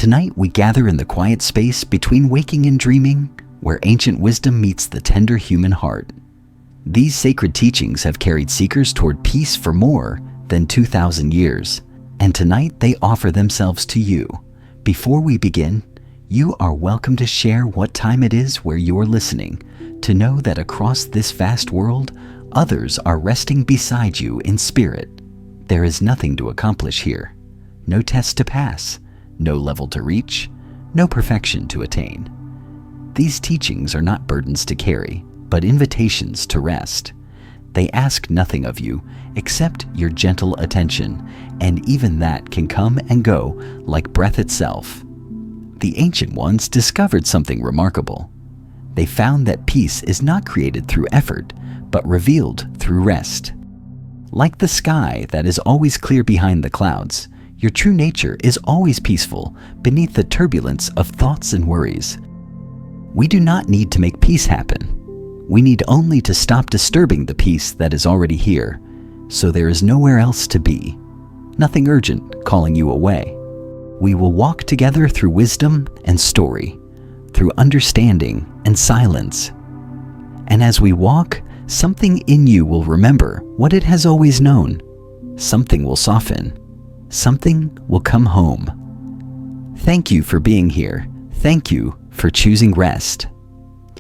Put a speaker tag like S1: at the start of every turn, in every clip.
S1: tonight we gather in the quiet space between waking and dreaming, where ancient wisdom meets the tender human heart. These sacred teachings have carried seekers toward peace for more than 2,000 years, and tonight they offer themselves to you. Before we begin, you are welcome to share what time it is where you're listening, to know that across this vast world, others are resting beside you in spirit. There is nothing to accomplish here, no test to pass, no level to reach, no perfection to attain. These teachings are not burdens to carry, but invitations to rest. They ask nothing of you except your gentle attention, and even that can come and go like breath itself. The ancient ones discovered something remarkable. They found that peace is not created through effort, but revealed through rest. Like the sky that is always clear behind the clouds, your true nature is always peaceful beneath the turbulence of thoughts and worries. We do not need to make peace happen. We need only to stop disturbing the peace that is already here, so there is nowhere else to be. Nothing urgent calling you away. We will walk together through wisdom and story, through understanding and silence. And as we walk, something in you will remember what it has always known. Something will soften. Something will come home. Thank you for being here. Thank you for choosing rest.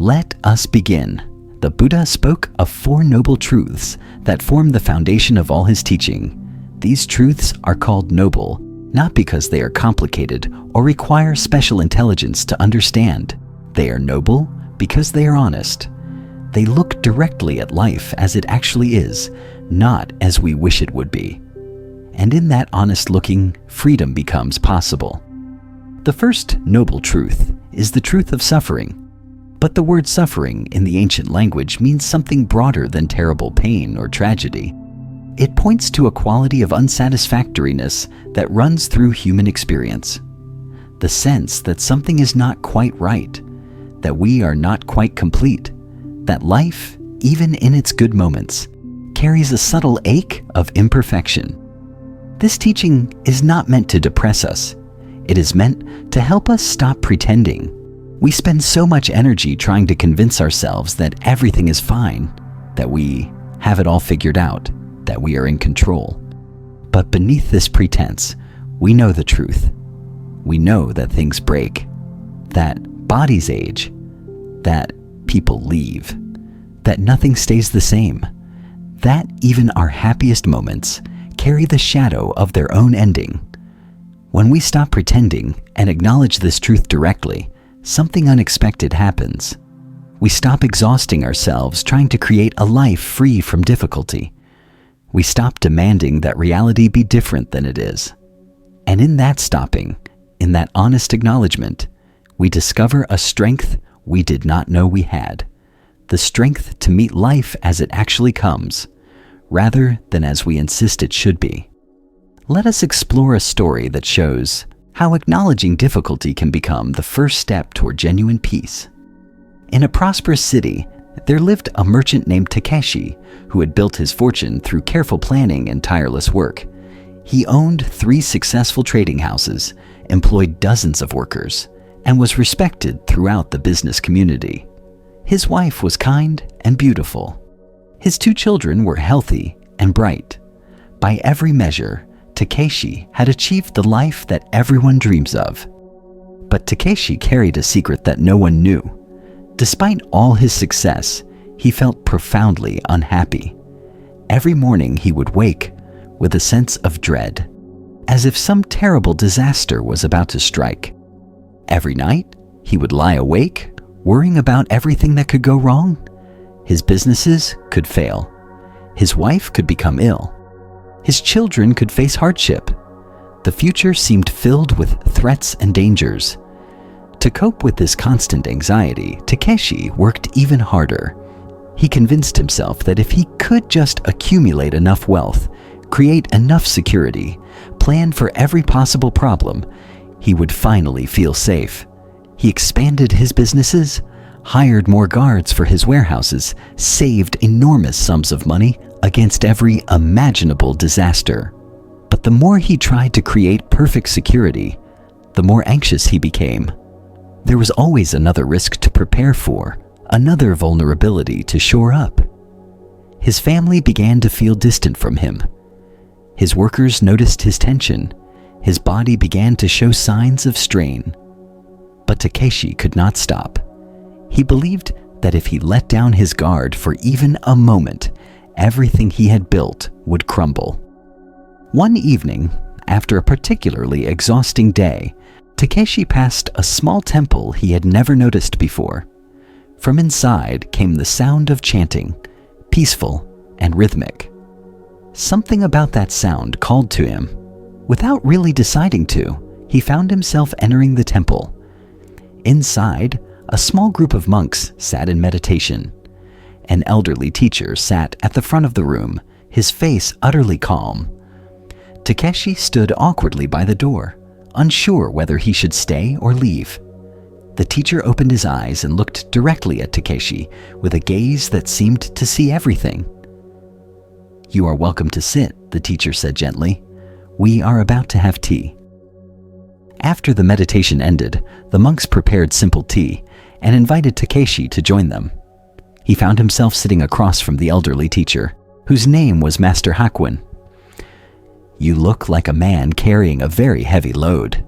S1: Let us begin. The Buddha spoke of 4 noble truths that form the foundation of all his teaching. These truths are called noble, not because they are complicated or require special intelligence to understand. They are noble because they are honest. They look directly at life as it actually is, not as we wish it would be. And in that honest looking, freedom becomes possible. The first noble truth is the truth of suffering. But the word suffering in the ancient language means something broader than terrible pain or tragedy. It points to a quality of unsatisfactoriness that runs through human experience. The sense that something is not quite right, that we are not quite complete, that life, even in its good moments, carries a subtle ache of imperfection. This teaching is not meant to depress us. It is meant to help us stop pretending. We spend so much energy trying to convince ourselves that everything is fine, that we have it all figured out, that we are in control. But beneath this pretense, we know the truth. We know that things break, that bodies age, that people leave, that nothing stays the same, that even our happiest moments carry the shadow of their own ending. When we stop pretending and acknowledge this truth directly, something unexpected happens. We stop exhausting ourselves trying to create a life free from difficulty. We stop demanding that reality be different than it is. And in that stopping, in that honest acknowledgement, we discover a strength we did not know we had. The strength to meet life as it actually comes, rather than as we insist it should be. Let us explore a story that shows how acknowledging difficulty can become the first step toward genuine peace. In a prosperous city, there lived a merchant named Takeshi who had built his fortune through careful planning and tireless work. He owned 3 successful trading houses, employed dozens of workers, and was respected throughout the business community. His wife was kind and beautiful. His 2 children were healthy and bright. By every measure, Takeshi had achieved the life that everyone dreams of. But Takeshi carried a secret that no one knew. Despite all his success, he felt profoundly unhappy. Every morning he would wake with a sense of dread, as if some terrible disaster was about to strike. Every night, he would lie awake, worrying about everything that could go wrong. His businesses could fail. His wife could become ill. His children could face hardship. The future seemed filled with threats and dangers. To cope with this constant anxiety, Takeshi worked even harder. He convinced himself that if he could just accumulate enough wealth, create enough security, plan for every possible problem, he would finally feel safe. He expanded his businesses, hired more guards for his warehouses, saved enormous sums of money against every imaginable disaster. But the more he tried to create perfect security, the more anxious he became. There was always another risk to prepare for, another vulnerability to shore up. His family began to feel distant from him. His workers noticed his tension. His body began to show signs of strain. But Takeshi could not stop. He believed that if he let down his guard for even a moment, everything he had built would crumble. One evening, after a particularly exhausting day, Takeshi passed a small temple he had never noticed before. From inside came the sound of chanting, peaceful and rhythmic. Something about that sound called to him. Without really deciding to, he found himself entering the temple. Inside, a small group of monks sat in meditation. An elderly teacher sat at the front of the room, his face utterly calm. Takeshi stood awkwardly by the door, unsure whether he should stay or leave. The teacher opened his eyes and looked directly at Takeshi with a gaze that seemed to see everything. "You are welcome to sit," the teacher said gently. "We are about to have tea." After the meditation ended, the monks prepared simple tea and invited Takeshi to join them. He found himself sitting across from the elderly teacher, whose name was Master Hakuin. "You look like a man carrying a very heavy load,"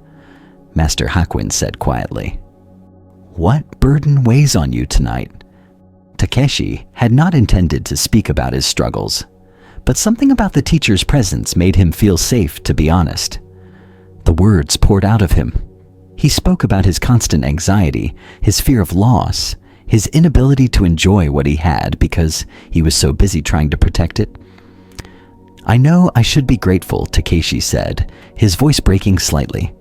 S1: Master Hakuin said quietly. "What burden weighs on you tonight?" Takeshi had not intended to speak about his struggles, but something about the teacher's presence made him feel safe to be honest. The words poured out of him. He spoke about his constant anxiety, his fear of loss, his inability to enjoy what he had because he was so busy trying to protect it. "I know I should be grateful," Takeshi said, his voice breaking slightly.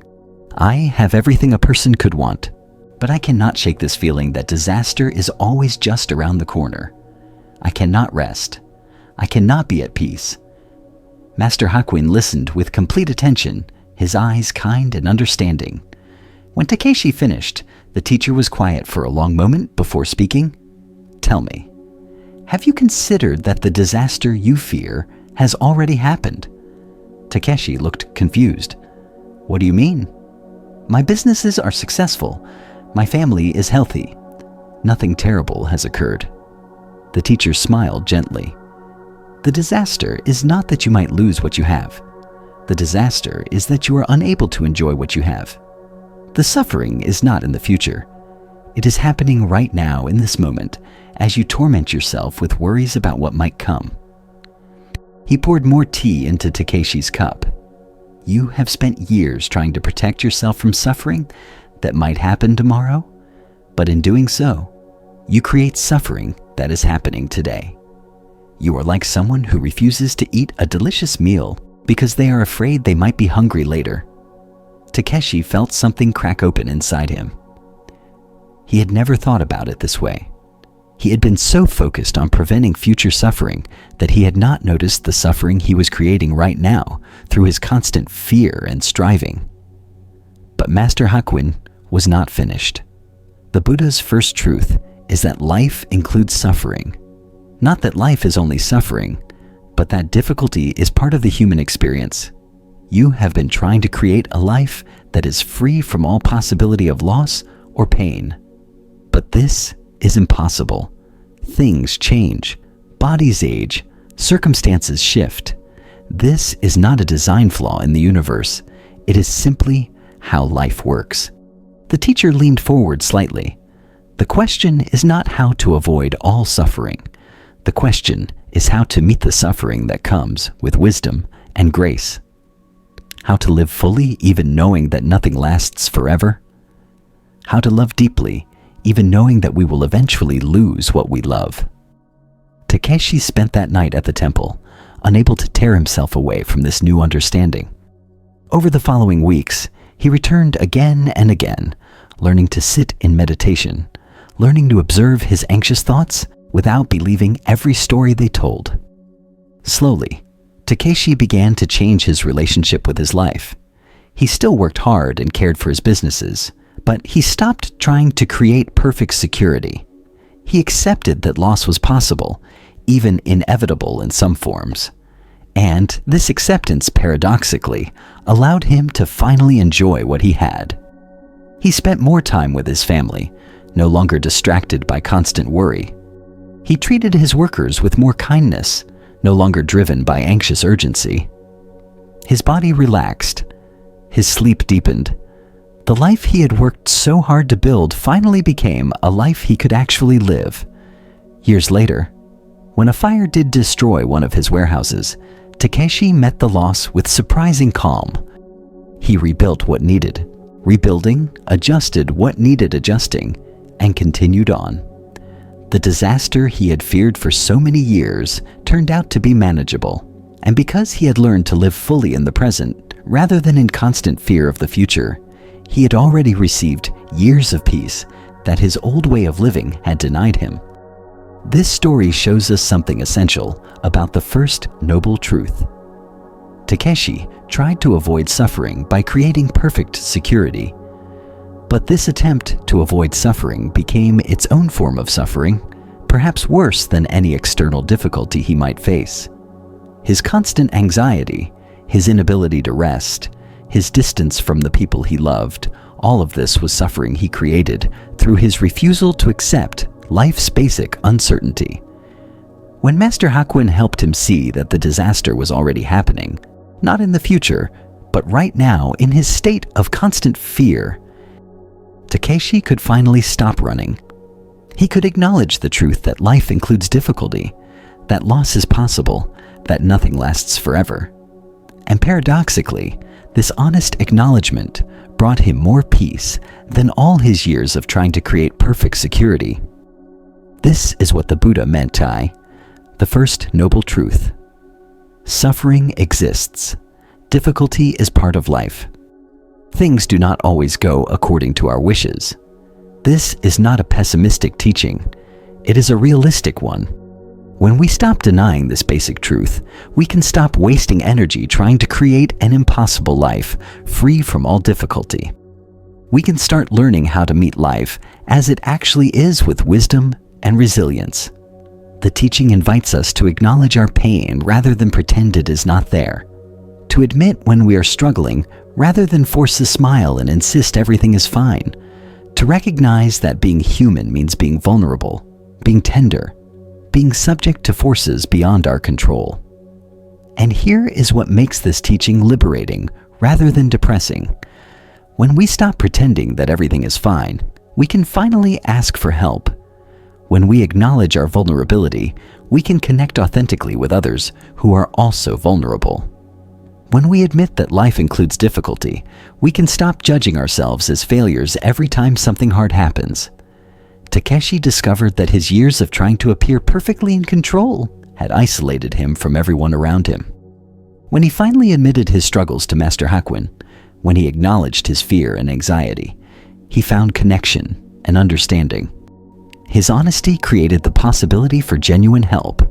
S1: "I have everything a person could want, but I cannot shake this feeling that disaster is always just around the corner. I cannot rest. I cannot be at peace." Master Hakuin listened with complete attention, his eyes kind and understanding. When Takeshi finished, the teacher was quiet for a long moment before speaking. "Tell me, have you considered that the disaster you fear has already happened?" Takeshi looked confused. "What do you mean?" "My businesses are successful. My family is healthy. Nothing terrible has occurred." The teacher smiled gently. "The disaster is not that you might lose what you have. The disaster is that you are unable to enjoy what you have. The suffering is not in the future. It is happening right now in this moment as you torment yourself with worries about what might come." He poured more tea into Takeshi's cup. "You have spent years trying to protect yourself from suffering that might happen tomorrow, but in doing so, you create suffering that is happening today. You are like someone who refuses to eat a delicious meal because they are afraid they might be hungry later." Takeshi felt something crack open inside him. He had never thought about it this way. He had been so focused on preventing future suffering that he had not noticed the suffering he was creating right now through his constant fear and striving. But Master Hakuin was not finished. The Buddha's first truth is that life includes suffering. Not that life is only suffering, but that difficulty is part of the human experience. You have been trying to create a life that is free from all possibility of loss or pain. But this is impossible. Things change, bodies age, circumstances shift. This is not a design flaw in the universe. It is simply how life works. The teacher leaned forward slightly. The question is not how to avoid all suffering. The question is how to meet the suffering that comes with wisdom and grace. How to live fully even knowing that nothing lasts forever. How to love deeply even knowing that we will eventually lose what we love. Takeshi spent that night at the temple, unable to tear himself away from this new understanding. Over the following weeks, he returned again and again, learning to sit in meditation, learning to observe his anxious thoughts without believing every story they told. Slowly, Takeshi began to change his relationship with his life. He still worked hard and cared for his businesses, but he stopped trying to create perfect security. He accepted that loss was possible, even inevitable in some forms. And this acceptance, paradoxically, allowed him to finally enjoy what he had. He spent more time with his family, no longer distracted by constant worry. He treated his workers with more kindness, no longer driven by anxious urgency. His body relaxed. His sleep deepened. The life he had worked so hard to build finally became a life he could actually live. Years later, when a fire did destroy one of his warehouses, Takeshi met the loss with surprising calm. He rebuilt what needed rebuilding, adjusted what needed adjusting, and continued on. The disaster he had feared for so many years turned out to be manageable, and because he had learned to live fully in the present rather than in constant fear of the future, he had already received years of peace that his old way of living had denied him. This story shows us something essential about the first noble truth. Takeshi tried to avoid suffering by creating perfect security. But this attempt to avoid suffering became its own form of suffering, perhaps worse than any external difficulty he might face. His constant anxiety, his inability to rest, his distance from the people he loved, all of this was suffering he created through his refusal to accept life's basic uncertainty. When Master Hakuin helped him see that the disaster was already happening, not in the future, but right now in his state of constant fear, Takeshi could finally stop running. He could acknowledge the truth that life includes difficulty, that loss is possible, that nothing lasts forever. And paradoxically, this honest acknowledgement brought him more peace than all his years of trying to create perfect security. This is what the Buddha meant, Tai, the first noble truth. Suffering exists. Difficulty is part of life. Things do not always go according to our wishes. This is not a pessimistic teaching. It is a realistic one. When we stop denying this basic truth, we can stop wasting energy trying to create an impossible life free from all difficulty. We can start learning how to meet life as it actually is with wisdom and resilience. The teaching invites us to acknowledge our pain rather than pretend it is not there, to admit when we are struggling rather than force a smile and insist everything is fine, to recognize that being human means being vulnerable, being tender, being subject to forces beyond our control. And here is what makes this teaching liberating rather than depressing. When we stop pretending that everything is fine, we can finally ask for help. When we acknowledge our vulnerability, we can connect authentically with others who are also vulnerable. When we admit that life includes difficulty, we can stop judging ourselves as failures every time something hard happens. Takeshi discovered that his years of trying to appear perfectly in control had isolated him from everyone around him. When he finally admitted his struggles to Master Hakuin, when he acknowledged his fear and anxiety, he found connection and understanding. His honesty created the possibility for genuine help.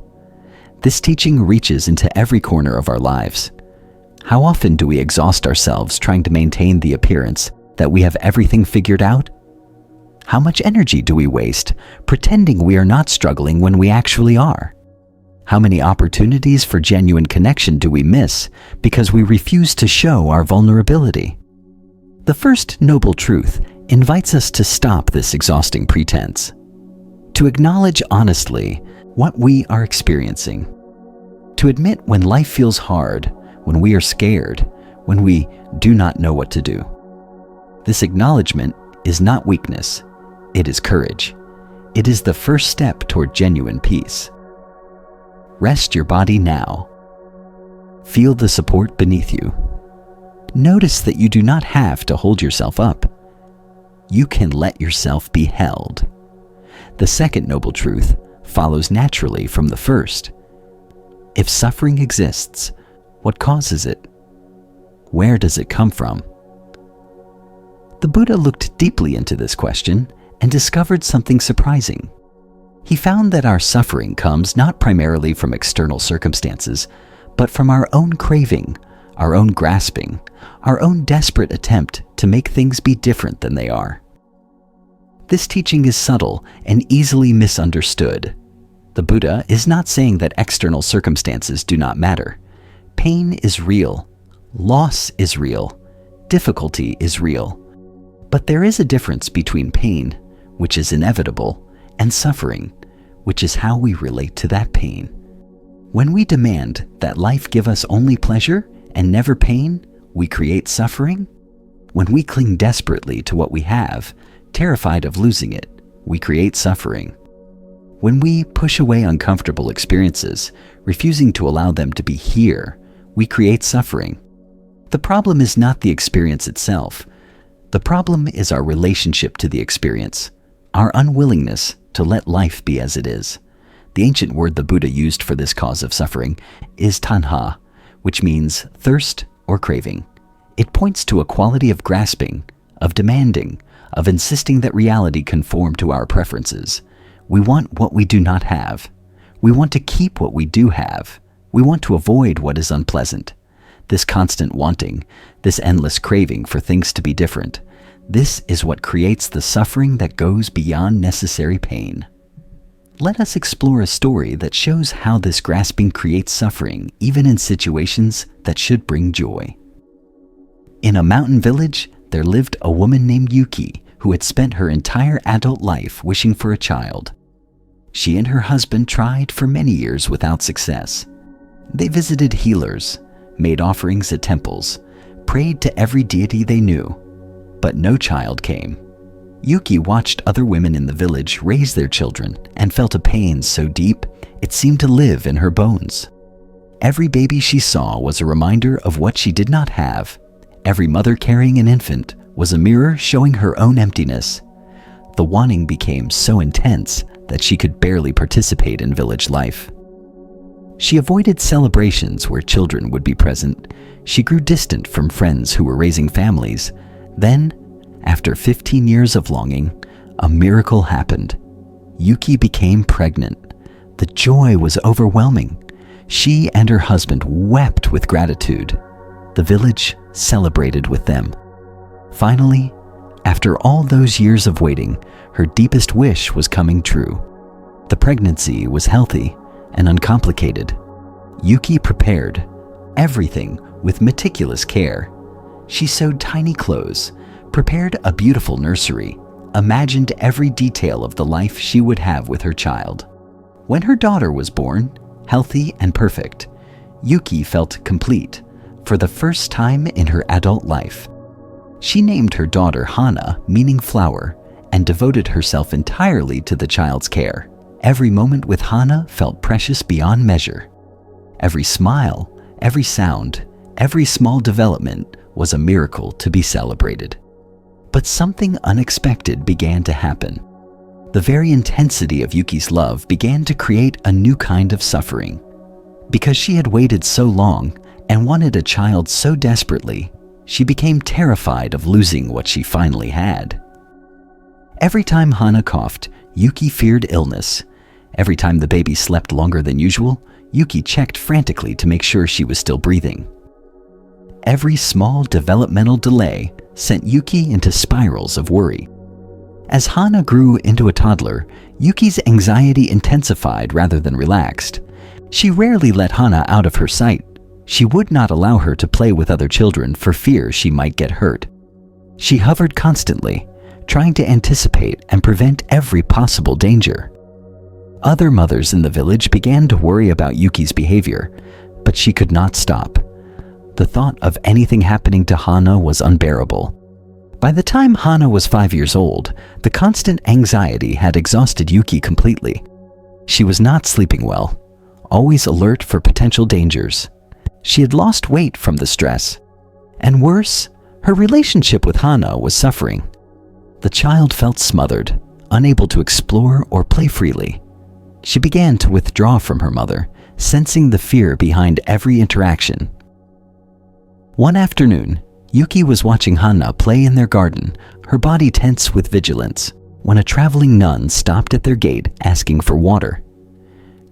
S1: This teaching reaches into every corner of our lives. How often do we exhaust ourselves trying to maintain the appearance that we have everything figured out? How much energy do we waste pretending we are not struggling when we actually are? How many opportunities for genuine connection do we miss because we refuse to show our vulnerability? The first noble truth invites us to stop this exhausting pretense, to acknowledge honestly what we are experiencing, to admit when life feels hard, when we are scared, when we do not know what to do. This acknowledgement is not weakness, it is courage. It is the first step toward genuine peace. Rest your body now. Feel the support beneath you. Notice that you do not have to hold yourself up. You can let yourself be held. The second noble truth follows naturally from the first. If suffering exists, what causes it? Where does it come from? The Buddha looked deeply into this question and discovered something surprising. He found that our suffering comes not primarily from external circumstances, but from our own craving, our own grasping, our own desperate attempt to make things be different than they are. This teaching is subtle and easily misunderstood. The Buddha is not saying that external circumstances do not matter. Pain is real. Loss is real. Difficulty is real. But there is a difference between pain, which is inevitable, and suffering, which is how we relate to that pain. When we demand that life give us only pleasure and never pain, we create suffering. When we cling desperately to what we have, terrified of losing it, we create suffering. When we push away uncomfortable experiences, refusing to allow them to be here, we create suffering. The problem is not the experience itself. The problem is our relationship to the experience, our unwillingness to let life be as it is. The ancient word the Buddha used for this cause of suffering is tanha, which means thirst or craving. It points to a quality of grasping, of demanding, of insisting that reality conform to our preferences. We want what we do not have. We want to keep what we do have. We want to avoid what is unpleasant. This constant wanting, this endless craving for things to be different, this is what creates the suffering that goes beyond necessary pain. Let us explore a story that shows how this grasping creates suffering, even in situations that should bring joy. In a mountain village, there lived a woman named Yuki who had spent her entire adult life wishing for a child. She and her husband tried for many years without success. They visited healers, made offerings at temples, prayed to every deity they knew, but no child came. Yuki watched other women in the village raise their children and felt a pain so deep it seemed to live in her bones. Every baby she saw was a reminder of what she did not have. Every mother carrying an infant was a mirror showing her own emptiness. The wanting became so intense that she could barely participate in village life. She avoided celebrations where children would be present. She grew distant from friends who were raising families. Then, after 15 years of longing, a miracle happened. Yuki became pregnant. The joy was overwhelming. She and her husband wept with gratitude. The village celebrated with them. Finally, after all those years of waiting, her deepest wish was coming true. The pregnancy was healthy and uncomplicated. Yuki prepared everything with meticulous care. She sewed tiny clothes, prepared a beautiful nursery, imagined every detail of the life she would have with her child. When her daughter was born, healthy and perfect, Yuki felt complete for the first time in her adult life. She named her daughter Hana, meaning flower, and devoted herself entirely to the child's care. Every moment with Hana felt precious beyond measure. Every smile, every sound, every small development was a miracle to be celebrated. But something unexpected began to happen. The very intensity of Yuki's love began to create a new kind of suffering. Because she had waited so long and wanted a child so desperately, she became terrified of losing what she finally had. Every time Hana coughed, Yuki feared illness. Every time the baby slept longer than usual, Yuki checked frantically to make sure she was still breathing. Every small developmental delay sent Yuki into spirals of worry. As Hana grew into a toddler, Yuki's anxiety intensified rather than relaxed. She rarely let Hana out of her sight. She would not allow her to play with other children for fear she might get hurt. She hovered constantly, trying to anticipate and prevent every possible danger. Other mothers in the village began to worry about Yuki's behavior, but she could not stop. The thought of anything happening to Hana was unbearable. By the time Hana was 5 years old, the constant anxiety had exhausted Yuki completely. She was not sleeping well, always alert for potential dangers. She had lost weight from the stress. And worse, her relationship with Hana was suffering. The child felt smothered, unable to explore or play freely. She began to withdraw from her mother, sensing the fear behind every interaction. One afternoon, Yuki was watching Hana play in their garden, her body tense with vigilance, when a traveling nun stopped at their gate asking for water.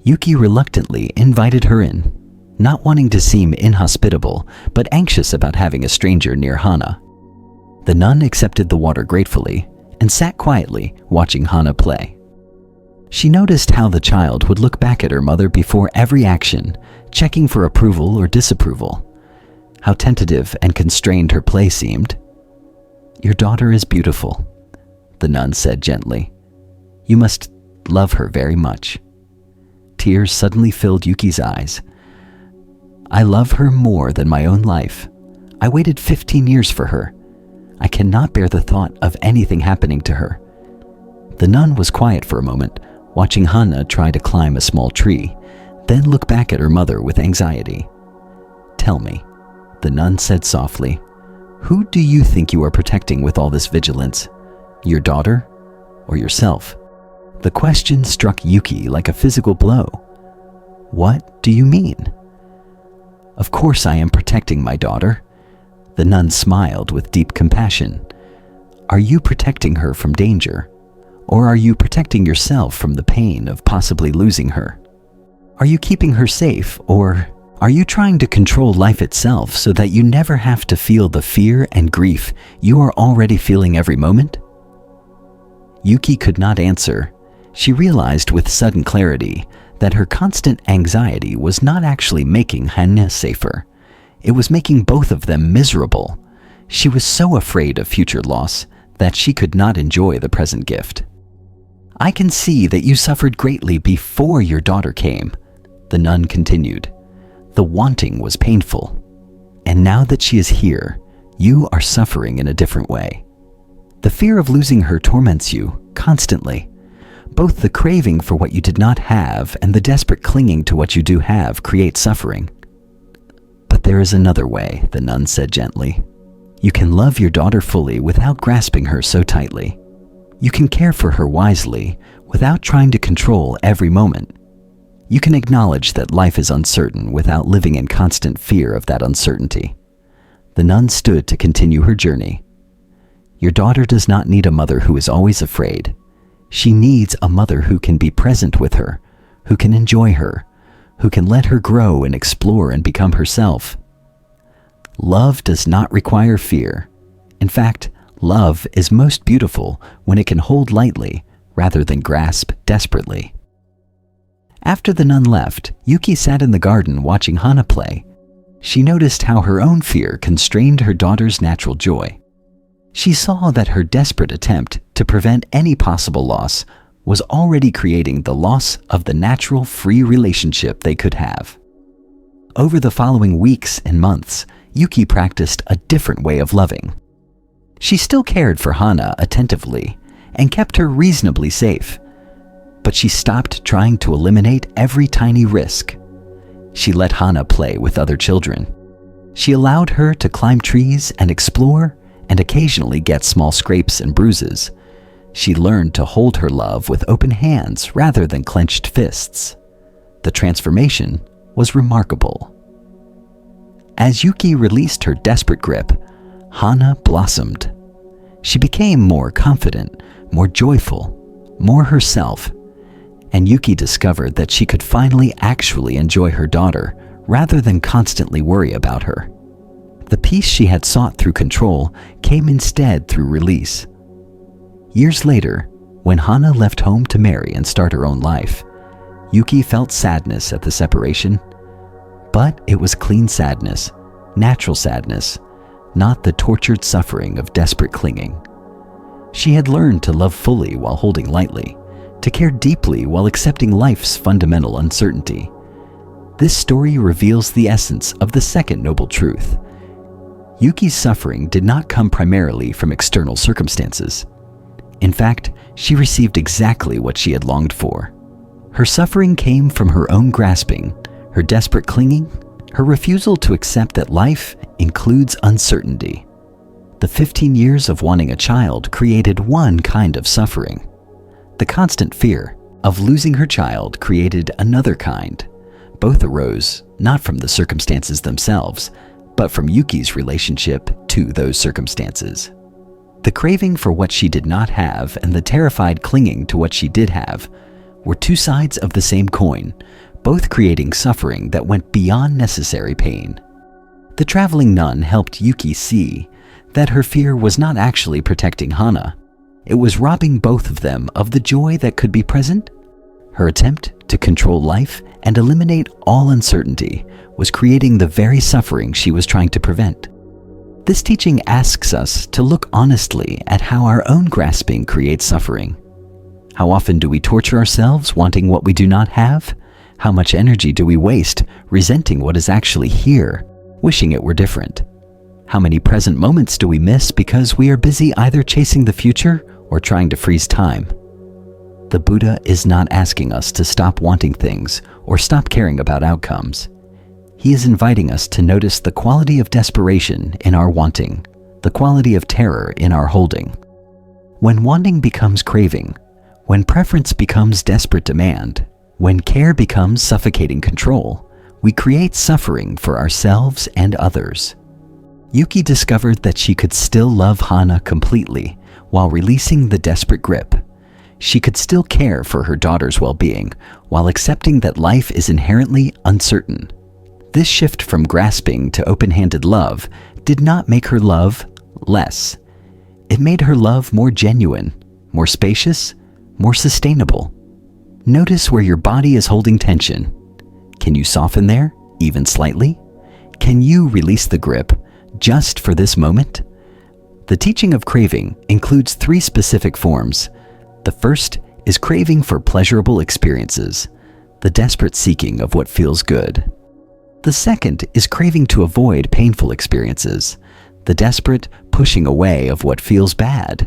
S1: Yuki reluctantly invited her in, not wanting to seem inhospitable, but anxious about having a stranger near Hana. The nun accepted the water gratefully and sat quietly watching Hana play. She noticed how the child would look back at her mother before every action, checking for approval or disapproval. How tentative and constrained her play seemed. "Your daughter is beautiful," the nun said gently. "You must love her very much." Tears suddenly filled Yuki's eyes. "I love her more than my own life. I waited 15 years for her. I cannot bear the thought of anything happening to her." The nun was quiet for a moment, watching Hana try to climb a small tree, then look back at her mother with anxiety. "Tell me," the nun said softly, "who do you think you are protecting with all this vigilance? Your daughter or yourself?" The question struck Yuki like a physical blow. "What do you mean?" "Of course I am protecting my daughter." The nun smiled with deep compassion. "Are you protecting her from danger? Or are you protecting yourself from the pain of possibly losing her? Are you keeping her safe, or are you trying to control life itself so that you never have to feel the fear and grief you are already feeling every moment?" Yuki could not answer. She realized with sudden clarity that her constant anxiety was not actually making Hana safer. It was making both of them miserable. She was so afraid of future loss that she could not enjoy the present gift. "I can see that you suffered greatly before your daughter came," the nun continued. "The wanting was painful. And now that she is here, you are suffering in a different way. The fear of losing her torments you constantly. Both the craving for what you did not have and the desperate clinging to what you do have create suffering. But there is another way," the nun said gently. "You can love your daughter fully without grasping her so tightly. You can care for her wisely without trying to control every moment. You can acknowledge that life is uncertain without living in constant fear of that uncertainty." The nun stood to continue her journey. "Your daughter does not need a mother who is always afraid. She needs a mother who can be present with her, who can enjoy her, who can let her grow and explore and become herself. Love does not require fear. In fact, love is most beautiful when it can hold lightly rather than grasp desperately." After the nun left, Yuki sat in the garden watching Hana play. She noticed how her own fear constrained her daughter's natural joy. She saw that her desperate attempt to prevent any possible loss was already creating the loss of the natural free relationship they could have. Over the following weeks and months, Yuki practiced a different way of loving. She still cared for Hana attentively and kept her reasonably safe, but she stopped trying to eliminate every tiny risk. She let Hana play with other children. She allowed her to climb trees and explore and occasionally get small scrapes and bruises. She learned to hold her love with open hands rather than clenched fists. The transformation was remarkable. As Yuki released her desperate grip, Hana blossomed. She became more confident, more joyful, more herself, and Yuki discovered that she could finally actually enjoy her daughter rather than constantly worry about her. The peace she had sought through control came instead through release. Years later, when Hana left home to marry and start her own life, Yuki felt sadness at the separation, but it was clean sadness, natural sadness, not the tortured suffering of desperate clinging. She had learned to love fully while holding lightly, to care deeply while accepting life's fundamental uncertainty. This story reveals the essence of the second noble truth. Yuki's suffering did not come primarily from external circumstances. In fact, she received exactly what she had longed for. Her suffering came from her own grasping, her desperate clinging, her refusal to accept that life includes uncertainty. The 15 years of wanting a child created one kind of suffering. The constant fear of losing her child created another kind. Both arose not from the circumstances themselves, but from Yuki's relationship to those circumstances. The craving for what she did not have and the terrified clinging to what she did have were two sides of the same coin, both creating suffering that went beyond necessary pain. The traveling nun helped Yuki see that her fear was not actually protecting Hana. It was robbing both of them of the joy that could be present Her attempt to control life and eliminate all uncertainty was creating the very suffering she was trying to prevent. This teaching asks us to look honestly at how our own grasping creates suffering. How often do we torture ourselves wanting what we do not have? How much energy do we waste resenting what is actually here, wishing it were different? How many present moments do we miss because we are busy either chasing the future or trying to freeze time? The Buddha is not asking us to stop wanting things or stop caring about outcomes. He is inviting us to notice the quality of desperation in our wanting, the quality of terror in our holding. When wanting becomes craving, when preference becomes desperate demand, when care becomes suffocating control, we create suffering for ourselves and others. Yuki discovered that she could still love Hana completely while releasing the desperate grip. She could still care for her daughter's well-being while accepting that life is inherently uncertain. This shift from grasping to open-handed love did not make her love less. It made her love more genuine, more spacious, more sustainable. Notice where your body is holding tension. Can you soften there, even slightly? Can you release the grip just for this moment? The teaching of craving includes 3 specific forms. The first is craving for pleasurable experiences, the desperate seeking of what feels good. The second is craving to avoid painful experiences, the desperate pushing away of what feels bad.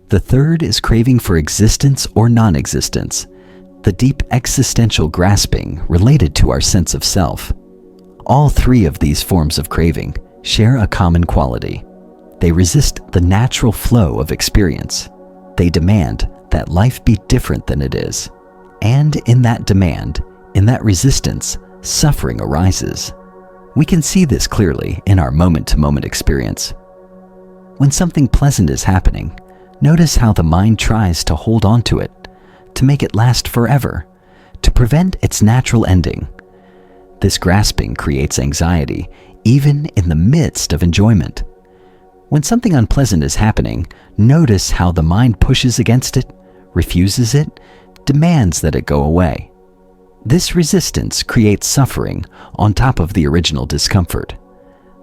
S1: The third is craving for existence or non-existence, the deep existential grasping related to our sense of self. All 3 of these forms of craving share a common quality. They resist the natural flow of experience. They demand that life be different than it is. And in that demand, in that resistance, suffering arises. We can see this clearly in our moment-to-moment experience. When something pleasant is happening, notice how the mind tries to hold on to it, to make it last forever, to prevent its natural ending. This grasping creates anxiety, even in the midst of enjoyment. When something unpleasant is happening, notice how the mind pushes against it, refuses it, demands that it go away. This resistance creates suffering on top of the original discomfort.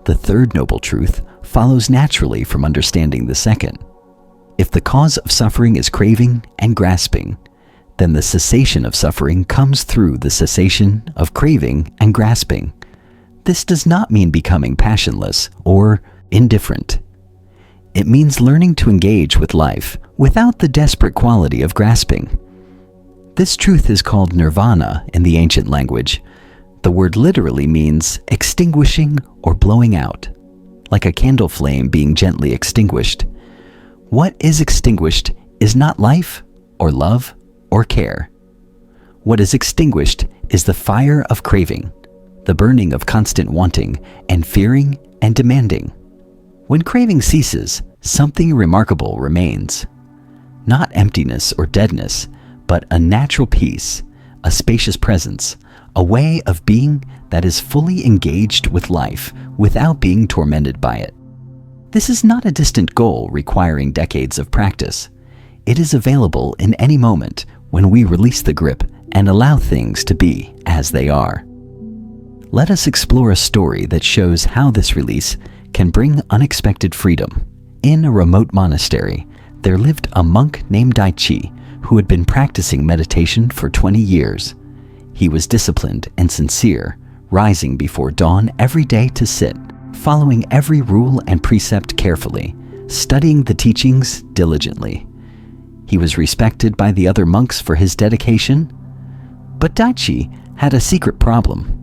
S1: The third noble truth follows naturally from understanding the second. If the cause of suffering is craving and grasping, then the cessation of suffering comes through the cessation of craving and grasping. This does not mean becoming passionless or indifferent. It means learning to engage with life without the desperate quality of grasping. This truth is called nirvana in the ancient language. The word literally means extinguishing or blowing out, like a candle flame being gently extinguished. What is extinguished is not life or love or care. What is extinguished is the fire of craving, the burning of constant wanting and fearing and demanding. When craving ceases, something remarkable remains. Not emptiness or deadness, but a natural peace, a spacious presence, a way of being that is fully engaged with life without being tormented by it. This is not a distant goal requiring decades of practice. It is available in any moment when we release the grip and allow things to be as they are. Let us explore a story that shows how this release can bring unexpected freedom. In a remote monastery, there lived a monk named Daichi who had been practicing meditation for 20 years. He was disciplined and sincere, rising before dawn every day to sit, following every rule and precept carefully, studying the teachings diligently. He was respected by the other monks for his dedication, but Daichi had a secret problem.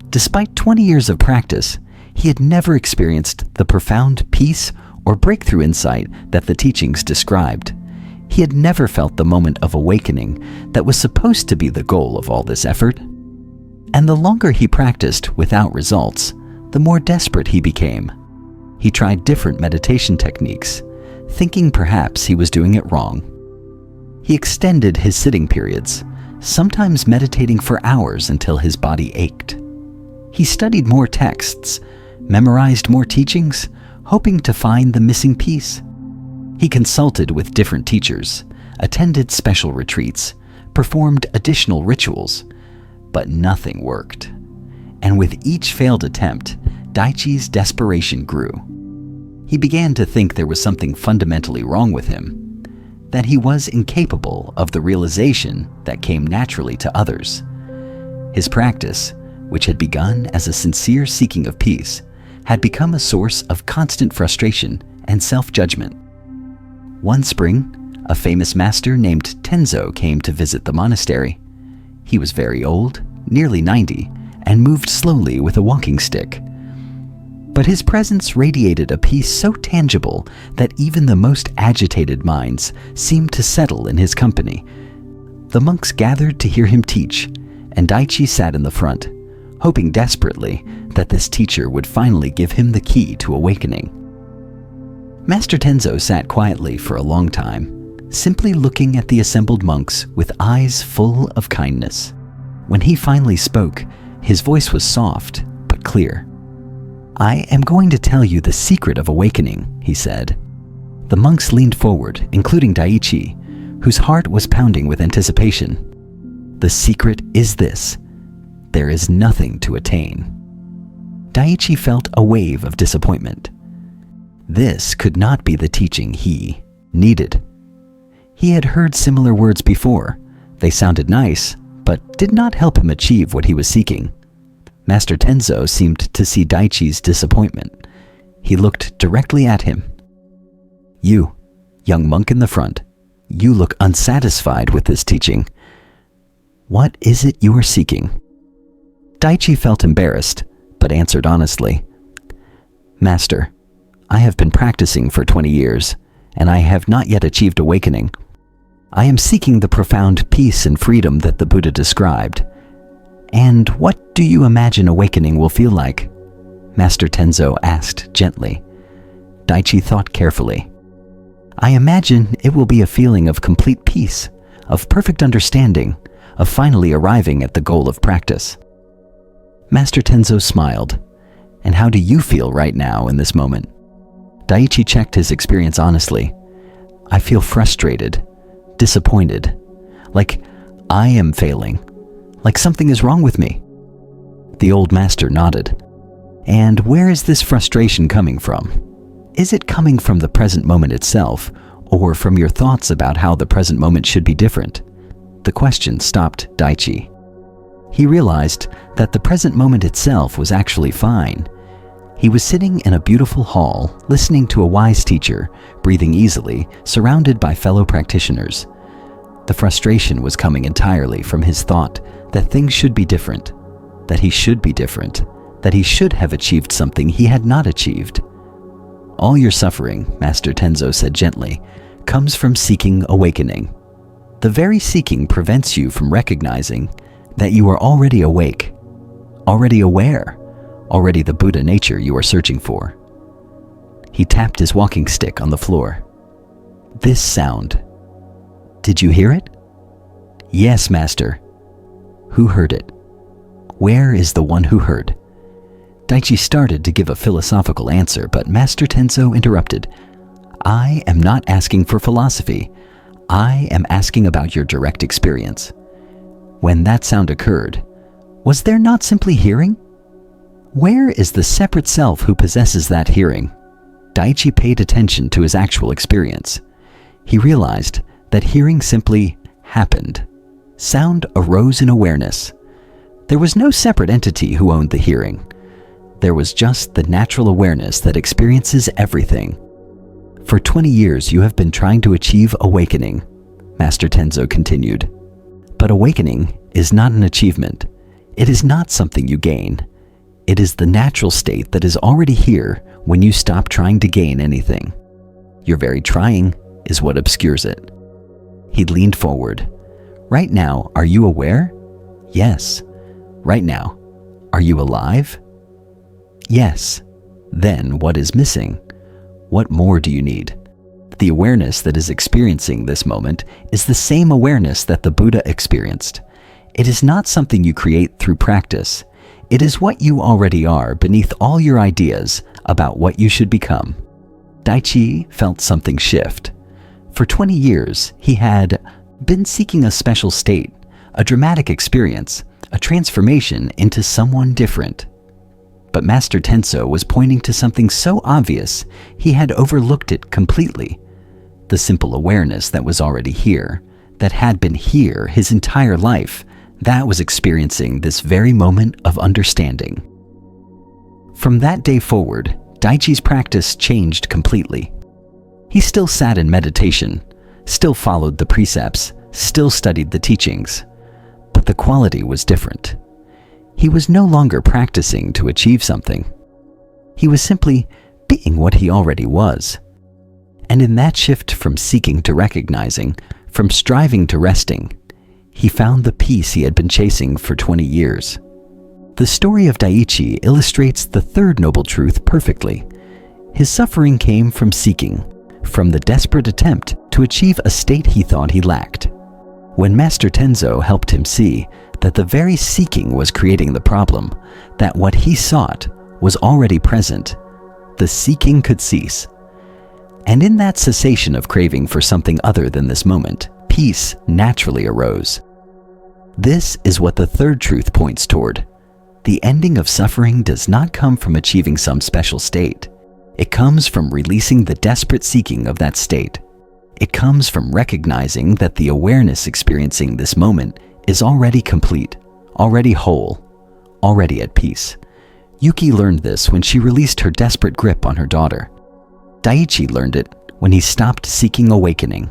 S1: Despite 20 years of practice, he had never experienced the profound peace or breakthrough insight that the teachings described. He had never felt the moment of awakening that was supposed to be the goal of all this effort. And the longer he practiced without results, the more desperate he became. He tried different meditation techniques, thinking perhaps he was doing it wrong. He extended his sitting periods, sometimes meditating for hours until his body ached. He studied more texts, memorized more teachings, hoping to find the missing piece. He consulted with different teachers, attended special retreats, performed additional rituals, but nothing worked. And with each failed attempt, Daichi's desperation grew. He began to think there was something fundamentally wrong with him, that he was incapable of the realization that came naturally to others. His practice, which had begun as a sincere seeking of peace, had become a source of constant frustration and self-judgment. One spring, a famous master named Tenzo came to visit the monastery. He was very old, nearly 90, and moved slowly with a walking stick. But his presence radiated a peace so tangible that even the most agitated minds seemed to settle in his company. The monks gathered to hear him teach, and Daichi sat in the front, hoping desperately that this teacher would finally give him the key to awakening. Master Tenzo sat quietly for a long time, simply looking at the assembled monks with eyes full of kindness. When he finally spoke, his voice was soft but clear. "I am going to tell you the secret of awakening," he said. The monks leaned forward, including Daichi, whose heart was pounding with anticipation. "The secret is this: there is nothing to attain." Daichi felt a wave of disappointment. This could not be the teaching he needed. He had heard similar words before. They sounded nice, but did not help him achieve what he was seeking. Master Tenzo seemed to see Daichi's disappointment. He looked directly at him. "You, young monk in the front, you look unsatisfied with this teaching. What is it you are seeking?" Daichi felt embarrassed, but answered honestly, "Master, I have been practicing for 20 years, and I have not yet achieved awakening. I am seeking the profound peace and freedom that the Buddha described. And what do you imagine awakening will feel like?" Master Tenzo asked gently. Daichi thought carefully. "I imagine it will be a feeling of complete peace, of perfect understanding, of finally arriving at the goal of practice." Master Tenzo smiled. "And how do you feel right now in this moment?" Daichi checked his experience honestly. "I feel frustrated, disappointed, like I am failing, like something is wrong with me." The old master nodded. "And where is this frustration coming from? Is it coming from the present moment itself, or from your thoughts about how the present moment should be different?" The question stopped Daichi. He realized that the present moment itself was actually fine. He was sitting in a beautiful hall, listening to a wise teacher, breathing easily, surrounded by fellow practitioners. The frustration was coming entirely from his thought that things should be different, that he should be different, that he should have achieved something he had not achieved. "All your suffering," Master Tenzo said gently, "comes from seeking awakening. The very seeking prevents you from recognizing that you are already awake, already aware, already the Buddha nature you are searching for." He tapped his walking stick on the floor. "This sound. Did you hear it?" "Yes, Master." "Who heard it? Where is the one who heard?" Daichi started to give a philosophical answer, but Master Tenzo interrupted. "I am not asking for philosophy. I am asking about your direct experience. When that sound occurred, was there not simply hearing? Where is the separate self who possesses that hearing?" Daichi paid attention to his actual experience. He realized that hearing simply happened. Sound arose in awareness. There was no separate entity who owned the hearing. There was just the natural awareness that experiences everything. "For 20 years you have been trying to achieve awakening," Master Tenzo continued. "But awakening is not an achievement. It is not something you gain. It is the natural state that is already here when you stop trying to gain anything. Your very trying is what obscures it." He leaned forward. "Right now, are you aware?" "Yes." "Right now, are you alive?" "Yes." "Then what is missing? What more do you need?" The awareness that is experiencing this moment is the same awareness that the Buddha experienced. It is not something you create through practice. It is what you already are beneath all your ideas about what you should become. Daichi felt something shift. For 20 years, he had been seeking a special state, a dramatic experience, a transformation into someone different. But Master Tenso was pointing to something so obvious he had overlooked it completely. The simple awareness that was already here, that had been here his entire life, that was experiencing this very moment of understanding. From that day forward, Daichi's practice changed completely. He still sat in meditation, still followed the precepts, still studied the teachings, but the quality was different. He was no longer practicing to achieve something. He was simply being what he already was. And in that shift from seeking to recognizing, from striving to resting, he found the peace he had been chasing for 20 years. The story of Daichi illustrates the third noble truth perfectly. His suffering came from seeking, from the desperate attempt to achieve a state he thought he lacked. When Master Tenso helped him see that the very seeking was creating the problem, that what he sought was already present, the seeking could cease. And in that cessation of craving for something other than this moment, peace naturally arose. This is what the third truth points toward. The ending of suffering does not come from achieving some special state. It comes from releasing the desperate seeking of that state. It comes from recognizing that the awareness experiencing this moment is already complete, already whole, already at peace. Yuki learned this when she released her desperate grip on her daughter. Daichi learned it when he stopped seeking awakening.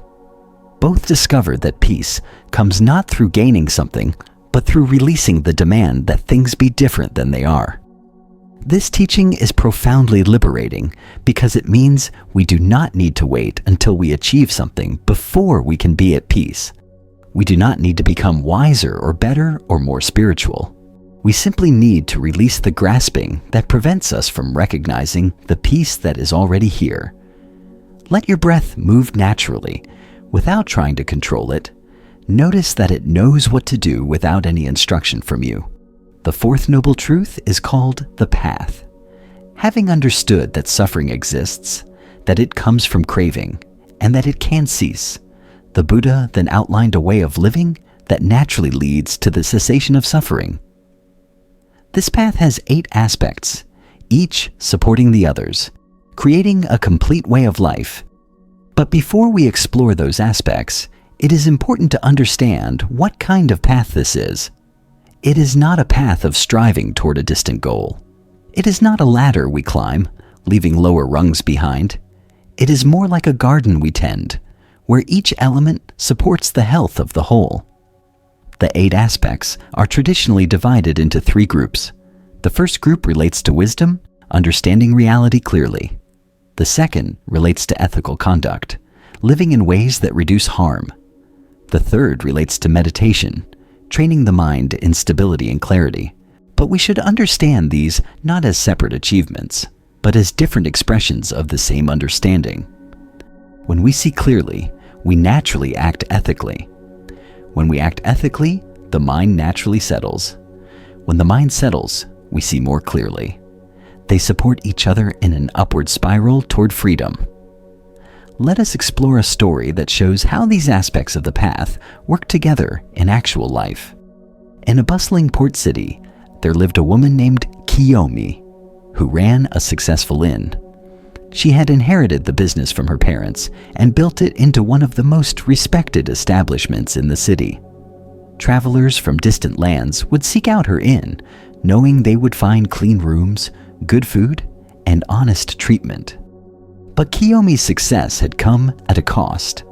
S1: Both discovered that peace comes not through gaining something, but through releasing the demand that things be different than they are. This teaching is profoundly liberating because it means we do not need to wait until we achieve something before we can be at peace. We do not need to become wiser or better or more spiritual. We simply need to release the grasping that prevents us from recognizing the peace that is already here. Let your breath move naturally, without trying to control it. Notice that it knows what to do without any instruction from you. The fourth noble truth is called the path. Having understood that suffering exists, that it comes from craving, and that it can cease, the Buddha then outlined a way of living that naturally leads to the cessation of suffering. This path has 8 aspects, each supporting the others, creating a complete way of life. But before we explore those aspects, it is important to understand what kind of path this is. It is not a path of striving toward a distant goal. It is not a ladder we climb, leaving lower rungs behind. It is more like a garden we tend, where each element supports the health of the whole. The 8 aspects are traditionally divided into 3 groups. The first group relates to wisdom, understanding reality clearly. The second relates to ethical conduct, living in ways that reduce harm. The third relates to meditation, training the mind in stability and clarity. But we should understand these not as separate achievements, but as different expressions of the same understanding. When we see clearly, we naturally act ethically. When we act ethically, the mind naturally settles. When the mind settles, we see more clearly. They support each other in an upward spiral toward freedom. Let us explore a story that shows how these aspects of the path work together in actual life. In a bustling port city, there lived a woman named Kiyomi, who ran a successful inn. She had inherited the business from her parents and built it into one of the most respected establishments in the city. Travelers from distant lands would seek out her inn, knowing they would find clean rooms, good food, and honest treatment. But Kiyomi's success had come at a cost.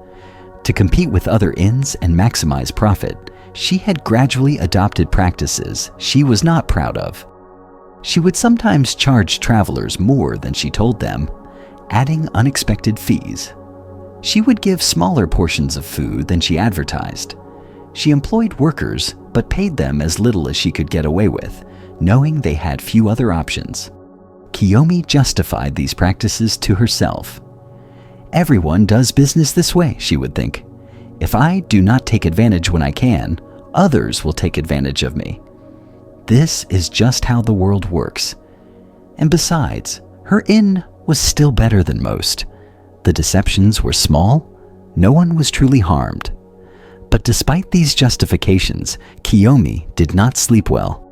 S1: To compete with other inns and maximize profit, she had gradually adopted practices she was not proud of. She would sometimes charge travelers more than she told them, adding unexpected fees. She would give smaller portions of food than she advertised. She employed workers, but paid them as little as she could get away with, knowing they had few other options. Kiyomi justified these practices to herself. Everyone does business this way, she would think. If I do not take advantage when I can, others will take advantage of me. This is just how the world works. And besides, her inn was still better than most. The deceptions were small, no one was truly harmed. But despite these justifications, Kiyomi did not sleep well.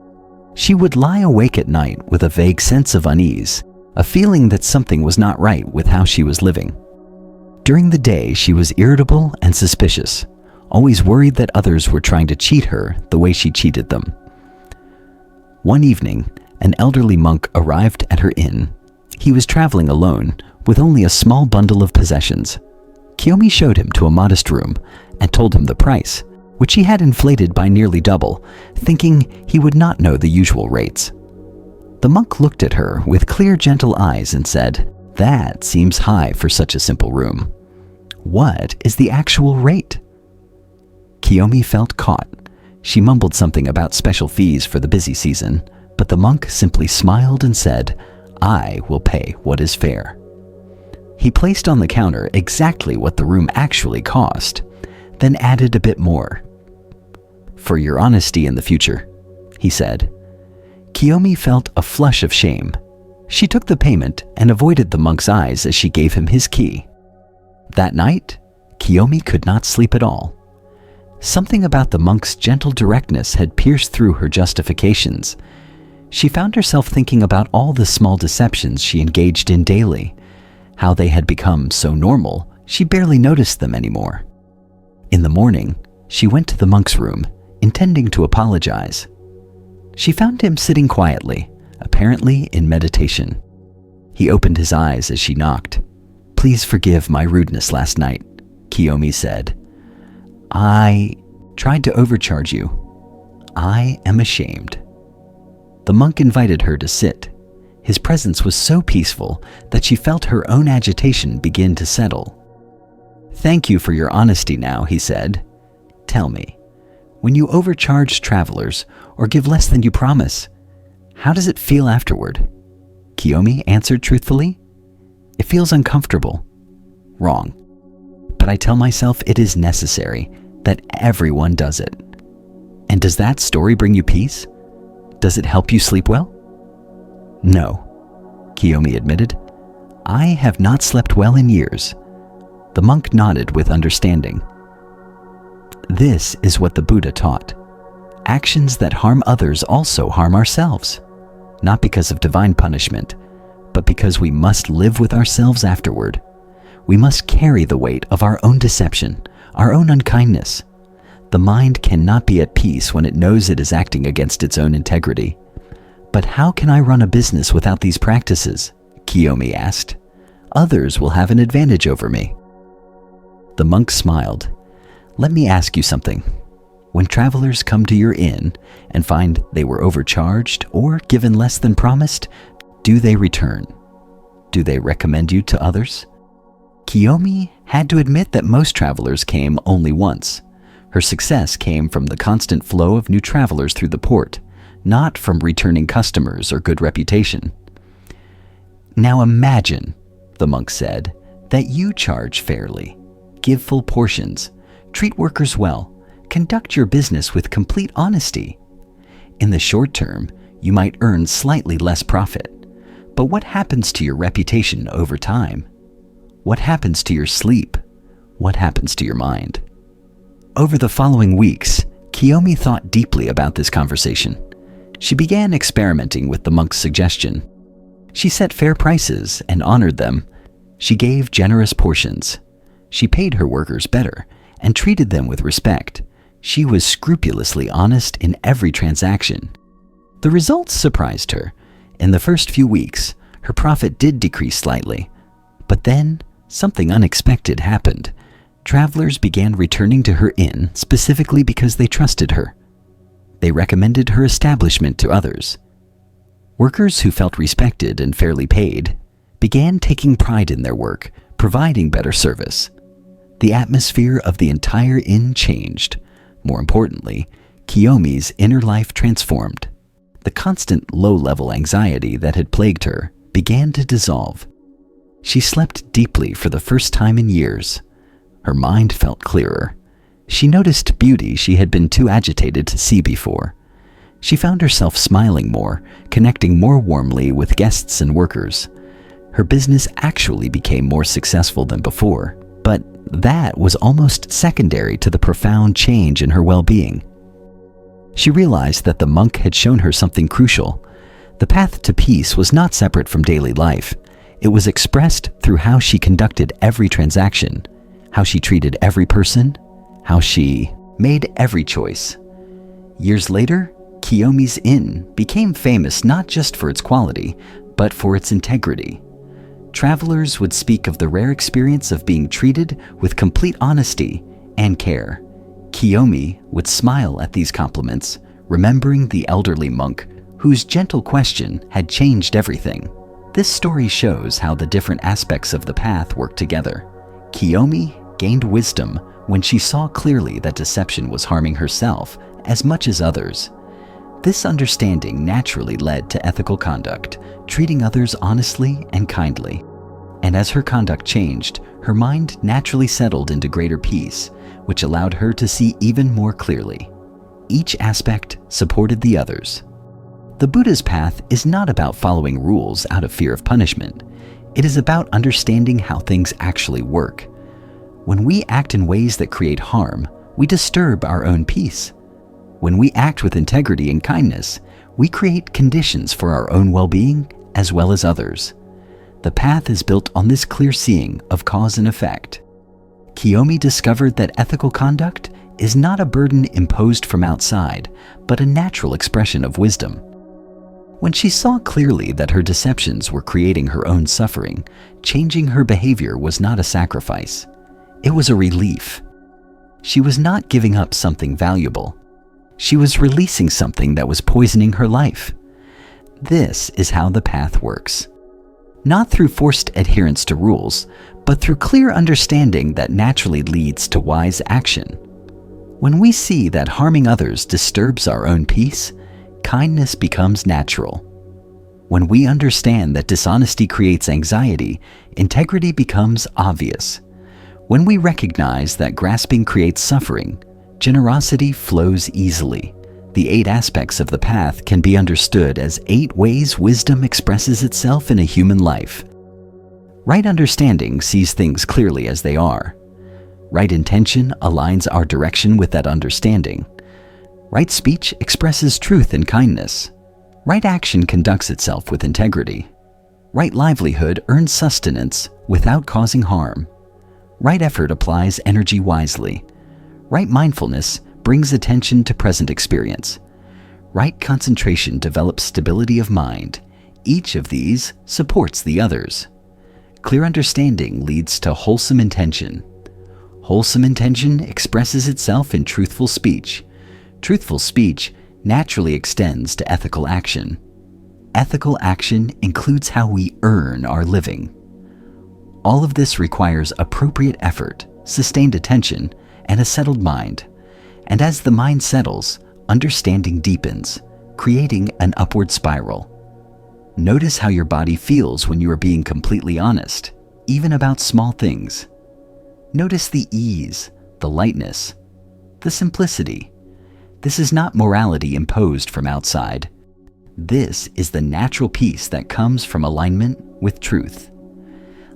S1: She would lie awake at night with a vague sense of unease, a feeling that something was not right with how she was living. During the day, she was irritable and suspicious, always worried that others were trying to cheat her the way she cheated them. One evening, an elderly monk arrived at her inn. He was traveling alone with only a small bundle of possessions. Kiyomi showed him to a modest room and told him the price, which he had inflated by nearly double, thinking he would not know the usual rates. The monk looked at her with clear, gentle eyes and said, "That seems high for such a simple room. What is the actual rate?" Kiyomi felt caught. She mumbled something about special fees for the busy season, but the monk simply smiled and said, "I will pay what is fair." He placed on the counter exactly what the room actually cost, then added a bit more. "For your honesty in the future," he said. Kiyomi felt a flush of shame. She took the payment and avoided the monk's eyes as she gave him his key. That night, Kiyomi could not sleep at all. Something about the monk's gentle directness had pierced through her justifications. She found herself thinking about all the small deceptions she engaged in daily, how they had become so normal she barely noticed them anymore. In the morning, she went to the monk's room, intending to apologize. She found him sitting quietly, apparently in meditation. He opened his eyes as she knocked. "Please forgive my rudeness last night," Kiyomi said. "I tried to overcharge you. I am ashamed." The monk invited her to sit. His presence was so peaceful that she felt her own agitation begin to settle. "Thank you for your honesty now," he said. "Tell me, when you overcharge travelers or give less than you promise, how does it feel afterward?" Kiyomi answered truthfully, "It feels uncomfortable." "Wrong. But I tell myself it is necessary, that everyone does it." "And does that story bring you peace? Does it help you sleep well?" "No," Kiyomi admitted. "I have not slept well in years." The monk nodded with understanding. "This is what the Buddha taught. Actions that harm others also harm ourselves, not because of divine punishment, but because we must live with ourselves afterward. We must carry the weight of our own deception, our own unkindness. The mind cannot be at peace when it knows it is acting against its own integrity." "But how can I run a business without these practices?" Kiyomi asked. "Others will have an advantage over me." The monk smiled. "Let me ask you something. When travelers come to your inn and find they were overcharged or given less than promised, do they return? Do they recommend you to others?" Kiyomi had to admit that most travelers came only once. Her success came from the constant flow of new travelers through the port, not from returning customers or good reputation. "Now imagine," the monk said, "that you charge fairly, give full portions, treat workers well, conduct your business with complete honesty. In the short term, you might earn slightly less profit. But what happens to your reputation over time? What happens to your sleep? What happens to your mind?" Over the following weeks, Kiyomi thought deeply about this conversation. She began experimenting with the monk's suggestion. She set fair prices and honored them. She gave generous portions. She paid her workers better and treated them with respect. She was scrupulously honest in every transaction. The results surprised her. In the first few weeks, her profit did decrease slightly. But then, something unexpected happened. Travelers began returning to her inn specifically because they trusted her. They recommended her establishment to others. Workers who felt respected and fairly paid began taking pride in their work, providing better service. The atmosphere of the entire inn changed. More importantly, Kiyomi's inner life transformed. The constant low-level anxiety that had plagued her began to dissolve. She slept deeply for the first time in years. Her mind felt clearer. She noticed beauty she had been too agitated to see before. She found herself smiling more, connecting more warmly with guests and workers. Her business actually became more successful than before, but that was almost secondary to the profound change in her well-being. She realized that the monk had shown her something crucial. The path to peace was not separate from daily life. It was expressed through how she conducted every transaction, how she treated every person, how she made every choice. Years later, Kiyomi's Inn became famous not just for its quality, but for its integrity. Travelers would speak of the rare experience of being treated with complete honesty and care. Kiyomi would smile at these compliments, remembering the elderly monk whose gentle question had changed everything. This story shows how the different aspects of the path work together. Kiyomi gained wisdom when she saw clearly that deception was harming herself as much as others. This understanding naturally led to ethical conduct, treating others honestly and kindly. And as her conduct changed, her mind naturally settled into greater peace, which allowed her to see even more clearly. Each aspect supported the others. The Buddha's path is not about following rules out of fear of punishment. It is about understanding how things actually work. When we act in ways that create harm, we disturb our own peace. When we act with integrity and kindness, we create conditions for our own well-being as well as others. The path is built on this clear seeing of cause and effect. Kiyomi discovered that ethical conduct is not a burden imposed from outside, but a natural expression of wisdom. When she saw clearly that her deceptions were creating her own suffering, changing her behavior was not a sacrifice. It was a relief. She was not giving up something valuable. She was releasing something that was poisoning her life. This is how the path works. Not through forced adherence to rules, but through clear understanding that naturally leads to wise action. When we see that harming others disturbs our own peace, kindness becomes natural. When we understand that dishonesty creates anxiety, integrity becomes obvious. When we recognize that grasping creates suffering, generosity flows easily. The 8 aspects of the path can be understood as 8 ways wisdom expresses itself in a human life. Right understanding sees things clearly as they are. Right intention aligns our direction with that understanding. Right speech expresses truth and kindness. Right action conducts itself with integrity. Right livelihood earns sustenance without causing harm. Right effort applies energy wisely. Right mindfulness brings attention to present experience. Right concentration develops stability of mind. Each of these supports the others. Clear understanding leads to wholesome intention. Wholesome intention expresses itself in truthful speech. Truthful speech naturally extends to ethical action. Ethical action includes how we earn our living. All of this requires appropriate effort, sustained attention, and a settled mind. And as the mind settles, understanding deepens, creating an upward spiral. Notice how your body feels when you are being completely honest, even about small things. Notice the ease, the lightness, the simplicity. This is not morality imposed from outside. This is the natural peace that comes from alignment with truth.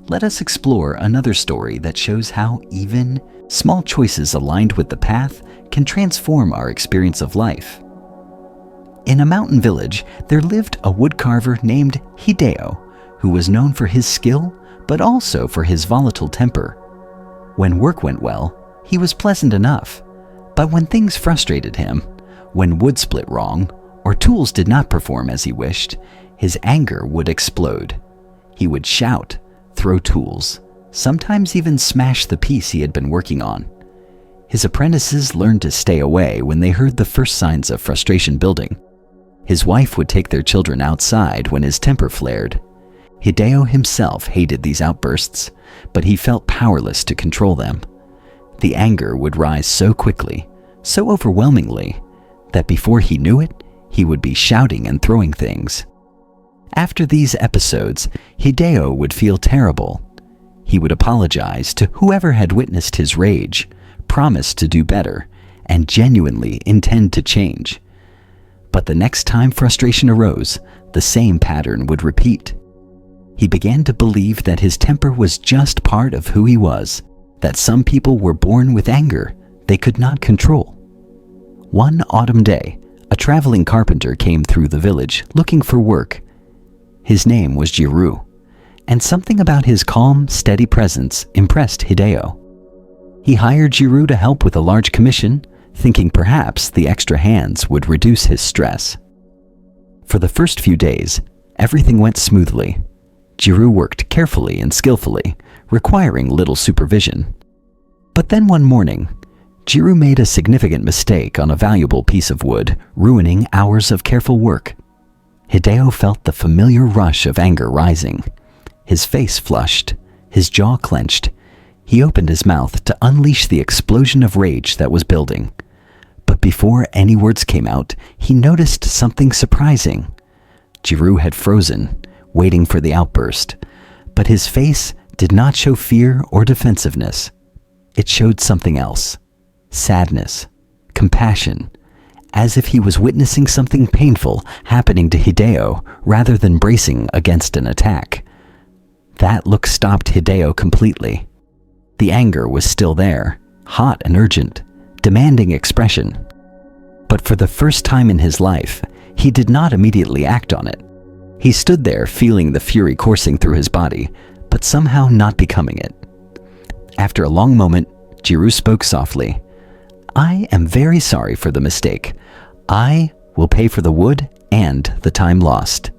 S1: Let us explore another story that shows how even small choices aligned with the path can transform our experience of life. In a mountain village, there lived a woodcarver named Hideo, who was known for his skill, but also for his volatile temper. When work went well, he was pleasant enough, but when things frustrated him, when wood split wrong, or tools did not perform as he wished, his anger would explode. He would shout, throw tools, sometimes even smash the piece he had been working on. His apprentices learned to stay away when they heard the first signs of frustration building. His wife would take their children outside when his temper flared. Hideo himself hated these outbursts, but he felt powerless to control them. The anger would rise so quickly, so overwhelmingly, that before he knew it, he would be shouting and throwing things. After these episodes, Hideo would feel terrible. He would apologize to whoever had witnessed his rage, promise to do better, and genuinely intend to change. But the next time frustration arose, the same pattern would repeat. He began to believe that his temper was just part of who he was, that some people were born with anger they could not control. One autumn day, a traveling carpenter came through the village looking for work. His name was Jiru, and something about his calm, steady presence impressed Hideo. He hired Jiru to help with a large commission, thinking perhaps the extra hands would reduce his stress. For the first few days, everything went smoothly. Jiru worked carefully and skillfully, requiring little supervision. But then one morning, Jiru made a significant mistake on a valuable piece of wood, ruining hours of careful work. Hideo felt the familiar rush of anger rising. His face flushed, his jaw clenched. He opened his mouth to unleash the explosion of rage that was building. But before any words came out, he noticed something surprising. Jiru had frozen, waiting for the outburst, but his face did not show fear or defensiveness. It showed something else: sadness, compassion, as if he was witnessing something painful happening to Hideo rather than bracing against an attack. That look stopped Hideo completely. The anger was still there, hot and urgent, demanding expression. But for the first time in his life, he did not immediately act on it. He stood there feeling the fury coursing through his body, but somehow not becoming it. After a long moment, Jiru spoke softly. "I am very sorry for the mistake. I will pay for the wood and the time lost.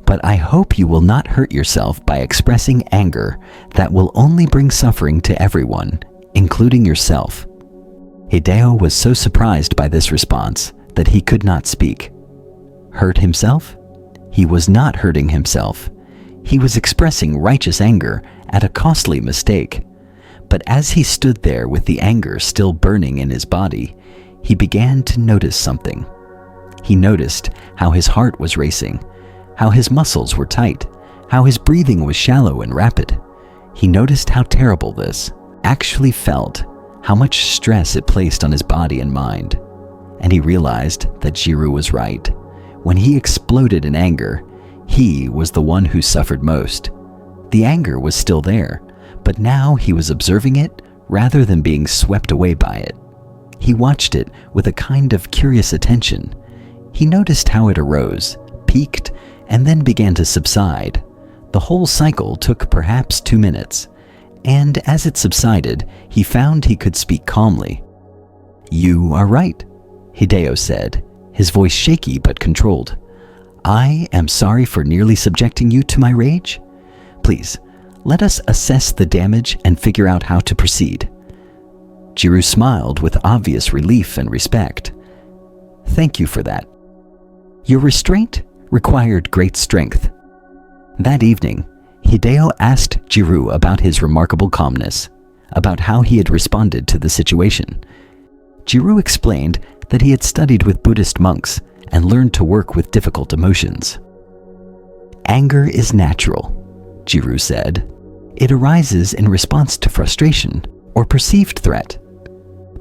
S1: But I hope you will not hurt yourself by expressing anger that will only bring suffering to everyone, including yourself." Hideo was so surprised by this response that he could not speak. Hurt himself? He was not hurting himself. He was expressing righteous anger at a costly mistake. But as he stood there with the anger still burning in his body, he began to notice something. He noticed how his heart was racing, how his muscles were tight, how his breathing was shallow and rapid. He noticed how terrible this actually felt, how much stress it placed on his body and mind. And he realized that Jiru was right. When he exploded in anger, he was the one who suffered most. The anger was still there, but now he was observing it rather than being swept away by it. He watched it with a kind of curious attention. He noticed how it arose, peaked, and then began to subside. The whole cycle took perhaps 2 minutes, and as it subsided, he found he could speak calmly. "You are right," Hideo said, his voice shaky but controlled. "I am sorry for nearly subjecting you to my rage. Please, let us assess the damage and figure out how to proceed." Jiru smiled with obvious relief and respect. "Thank you for that. Your restraint required great strength." That evening, Hideo asked Jiru about his remarkable calmness, about how he had responded to the situation. Jiru explained that he had studied with Buddhist monks and learned to work with difficult emotions. "Anger is natural," Jiru said. "It arises in response to frustration or perceived threat.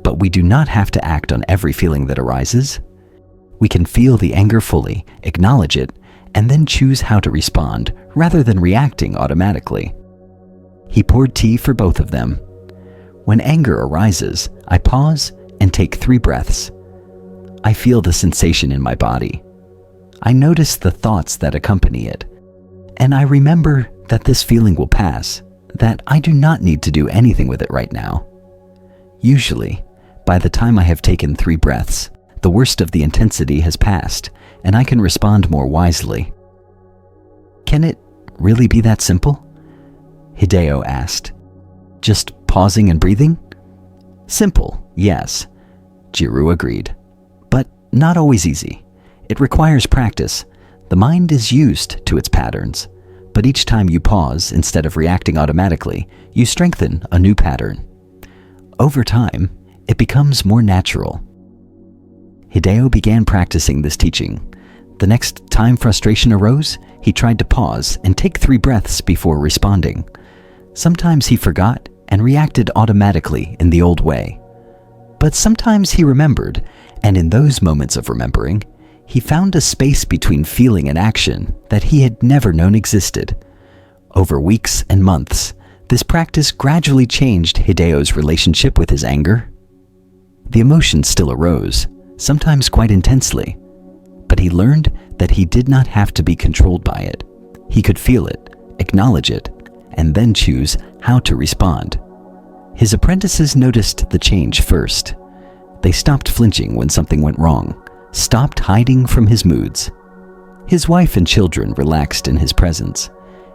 S1: But we do not have to act on every feeling that arises. We can feel the anger fully, acknowledge it, and then choose how to respond rather than reacting automatically." He poured tea for both of them. "When anger arises, I pause and take 3 breaths. I feel the sensation in my body. I notice the thoughts that accompany it. And I remember that this feeling will pass, that I do not need to do anything with it right now. Usually, by the time I have taken 3 breaths, the worst of the intensity has passed, and I can respond more wisely." "Can it really be that simple?" Hideo asked. "Just pausing and breathing?" "Simple, yes," Jiru agreed. "But not always easy. It requires practice. The mind is used to its patterns, but each time you pause instead of reacting automatically, you strengthen a new pattern. Over time, it becomes more natural." Hideo began practicing this teaching. The next time frustration arose, he tried to pause and take 3 breaths before responding. Sometimes he forgot and reacted automatically in the old way. But sometimes he remembered, and in those moments of remembering, he found a space between feeling and action that he had never known existed. Over weeks and months, This practice gradually changed Hideo's relationship with his anger. The emotion still arose, sometimes quite intensely, but he learned that he did not have to be controlled by it. He could feel it, acknowledge it, and then choose how to respond. His apprentices noticed the change first. They stopped flinching when something went wrong, stopped hiding from his moods. His wife and children relaxed in his presence,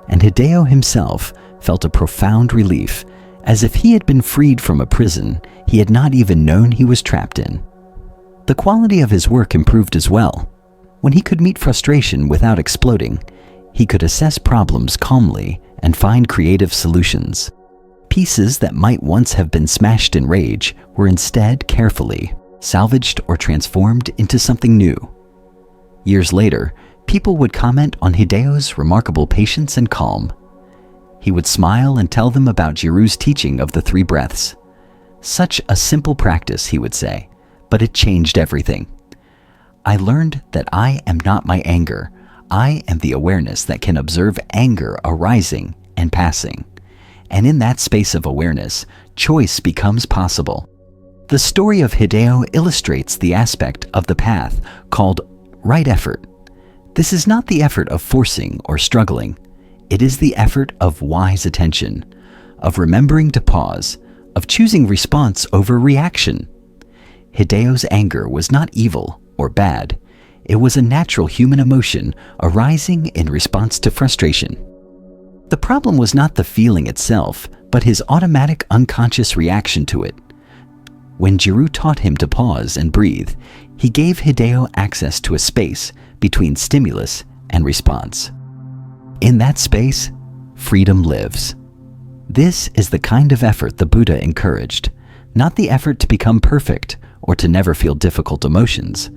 S1: and Hideo himself felt a profound relief, as if he had been freed from a prison he had not even known he was trapped in. The quality of his work improved as well. When he could meet frustration without exploding, he could assess problems calmly and find creative solutions. Pieces that might once have been smashed in rage were instead carefully salvaged or transformed into something new. Years later, people would comment on Hideo's remarkable patience and calm. He would smile and tell them about Jiru's teaching of the 3 breaths. Such a simple practice, he would say, but it changed everything. I learned that I am not my anger. I am the awareness that can observe anger arising and passing. And in that space of awareness, choice becomes possible. The story of Hideo illustrates the aspect of the path called right effort. This is not the effort of forcing or struggling. It is the effort of wise attention, of remembering to pause, of choosing response over reaction. Hideo's anger was not evil or bad. It was a natural human emotion arising in response to frustration. The problem was not the feeling itself, but his automatic unconscious reaction to it. When Jiru taught him to pause and breathe, he gave Hideo access to a space between stimulus and response. In that space, freedom lives. This is the kind of effort the Buddha encouraged, not the effort to become perfect or to never feel difficult emotions,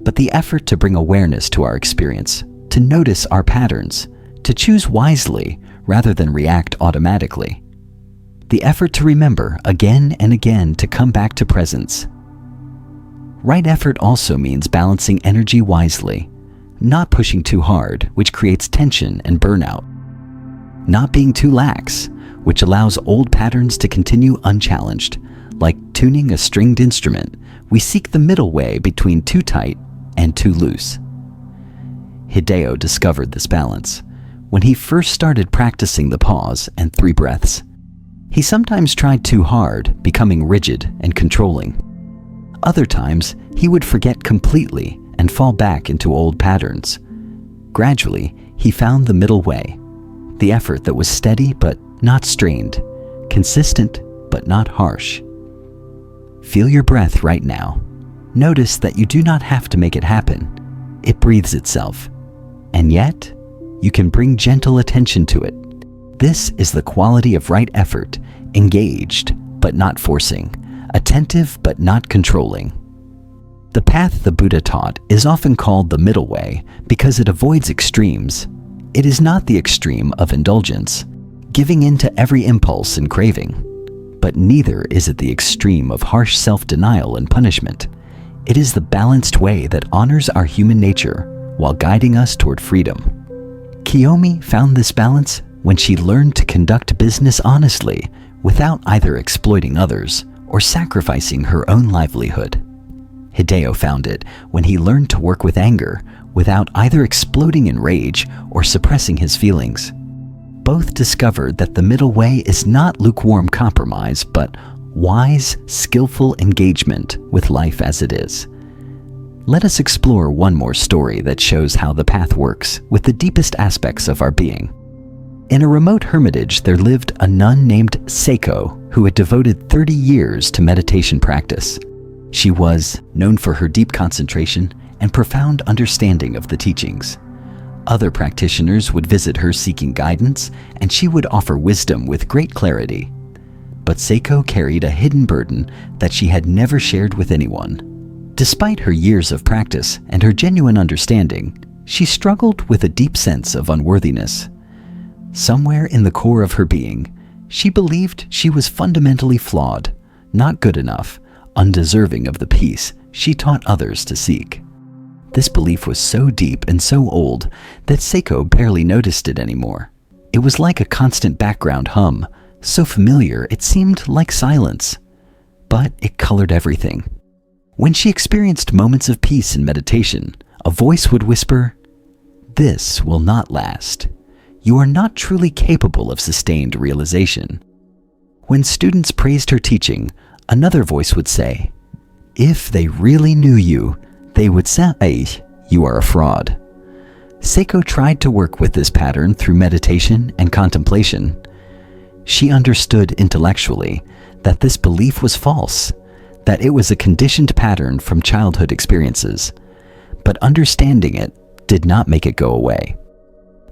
S1: but the effort to bring awareness to our experience, to notice our patterns, to choose wisely rather than react automatically. The effort to remember again and again to come back to presence. Right effort also means balancing energy wisely, not pushing too hard, which creates tension and burnout. Not being too lax, which allows old patterns to continue unchallenged. Like tuning a stringed instrument, we seek the middle way between too tight and too loose. Hideo discovered this balance when he first started practicing the pause and 3 breaths. He sometimes tried too hard, becoming rigid and controlling. Other times, he would forget completely and fall back into old patterns. Gradually, he found the middle way, the effort that was steady but not strained, consistent but not harsh. Feel your breath right now. Notice that you do not have to make it happen. It breathes itself. And yet, you can bring gentle attention to it. This is the quality of right effort, engaged but not forcing, attentive but not controlling. The path the Buddha taught is often called the middle way because it avoids extremes. It is not the extreme of indulgence, giving in to every impulse and craving, but neither is it the extreme of harsh self-denial and punishment. It is the balanced way that honors our human nature while guiding us toward freedom. Kiyomi found this balance when she learned to conduct business honestly without either exploiting others or sacrificing her own livelihood. Hideo found it when he learned to work with anger without either exploding in rage or suppressing his feelings. Both discovered that the middle way is not lukewarm compromise, but wise, skillful engagement with life as it is. Let us explore one more story that shows how the path works with the deepest aspects of our being. In a remote hermitage, there lived a nun named Seiko who had devoted 30 years to meditation practice. She was known for her deep concentration and profound understanding of the teachings. Other practitioners would visit her seeking guidance, and she would offer wisdom with great clarity. But Seiko carried a hidden burden that she had never shared with anyone. Despite her years of practice and her genuine understanding, she struggled with a deep sense of unworthiness. Somewhere in the core of her being, she believed she was fundamentally flawed, not good enough, undeserving of the peace she taught others to seek. This belief was so deep and so old that Seiko barely noticed it anymore. It was like a constant background hum, so familiar it seemed like silence, but it colored everything. When she experienced moments of peace in meditation, a voice would whisper, "This will not last. You are not truly capable of sustained realization." When students praised her teaching, another voice would say, "If they really knew you, they would say you are a fraud." Seiko tried to work with this pattern through meditation and contemplation. She understood intellectually that this belief was false, that it was a conditioned pattern from childhood experiences. But understanding it did not make it go away.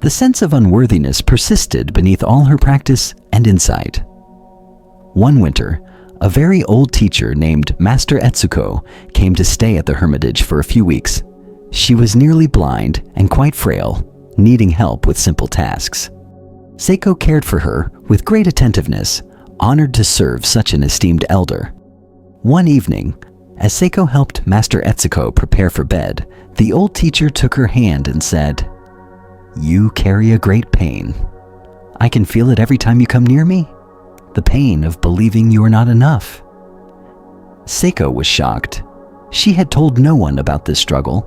S1: The sense of unworthiness persisted beneath all her practice and insight. One winter, a very old teacher named Master Etsuko came to stay at the hermitage for a few weeks. She was nearly blind and quite frail, needing help with simple tasks. Seiko cared for her with great attentiveness, honored to serve such an esteemed elder. One evening, as Seiko helped Master Etsuko prepare for bed, the old teacher took her hand and said, "You carry a great pain. I can feel it every time you come near me. The pain of believing you are not enough." Seiko was shocked. She had told no one about this struggle.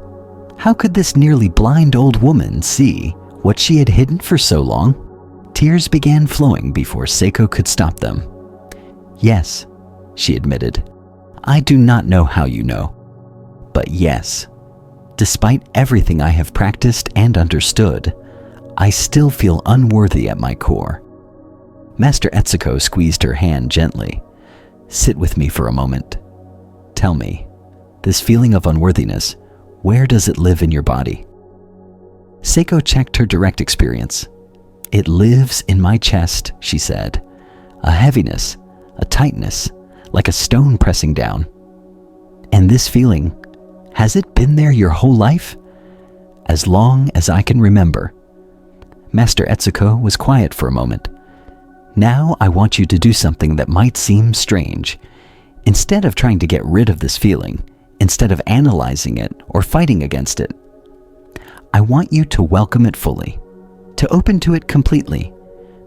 S1: How could this nearly blind old woman see what she had hidden for so long? Tears began flowing before Seiko could stop them. "Yes," she admitted. "I do not know how you know. But yes, despite everything I have practiced and understood, I still feel unworthy at my core." Master Etsuko squeezed her hand gently. "Sit with me for a moment. Tell me, this feeling of unworthiness, where does it live in your body?" Seiko checked her direct experience. "It lives in my chest," she said. "A heaviness, a tightness, like a stone pressing down." "And this feeling, has it been there your whole life?" "As long as I can remember." Master Etsuko was quiet for a moment. "Now I want you to do something that might seem strange. Instead of trying to get rid of this feeling, instead of analyzing it or fighting against it, I want you to welcome it fully, to open to it completely,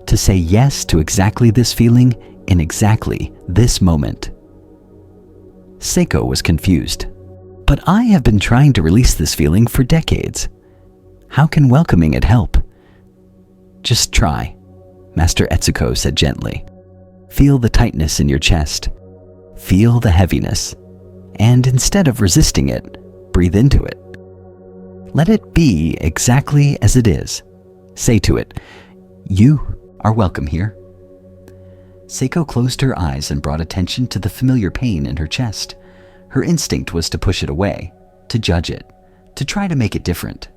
S1: to say yes to exactly this feeling in exactly this moment." Seiko was confused. "But I have been trying to release this feeling for decades. How can welcoming it help?" "Just try," Master Etsuko said gently. "Feel the tightness in your chest. Feel the heaviness. And instead of resisting it, breathe into it. Let it be exactly as it is. Say to it, 'You are welcome here.'" Seiko closed her eyes and brought attention to the familiar pain in her chest. Her instinct was to push it away, to judge it, to try to make it different.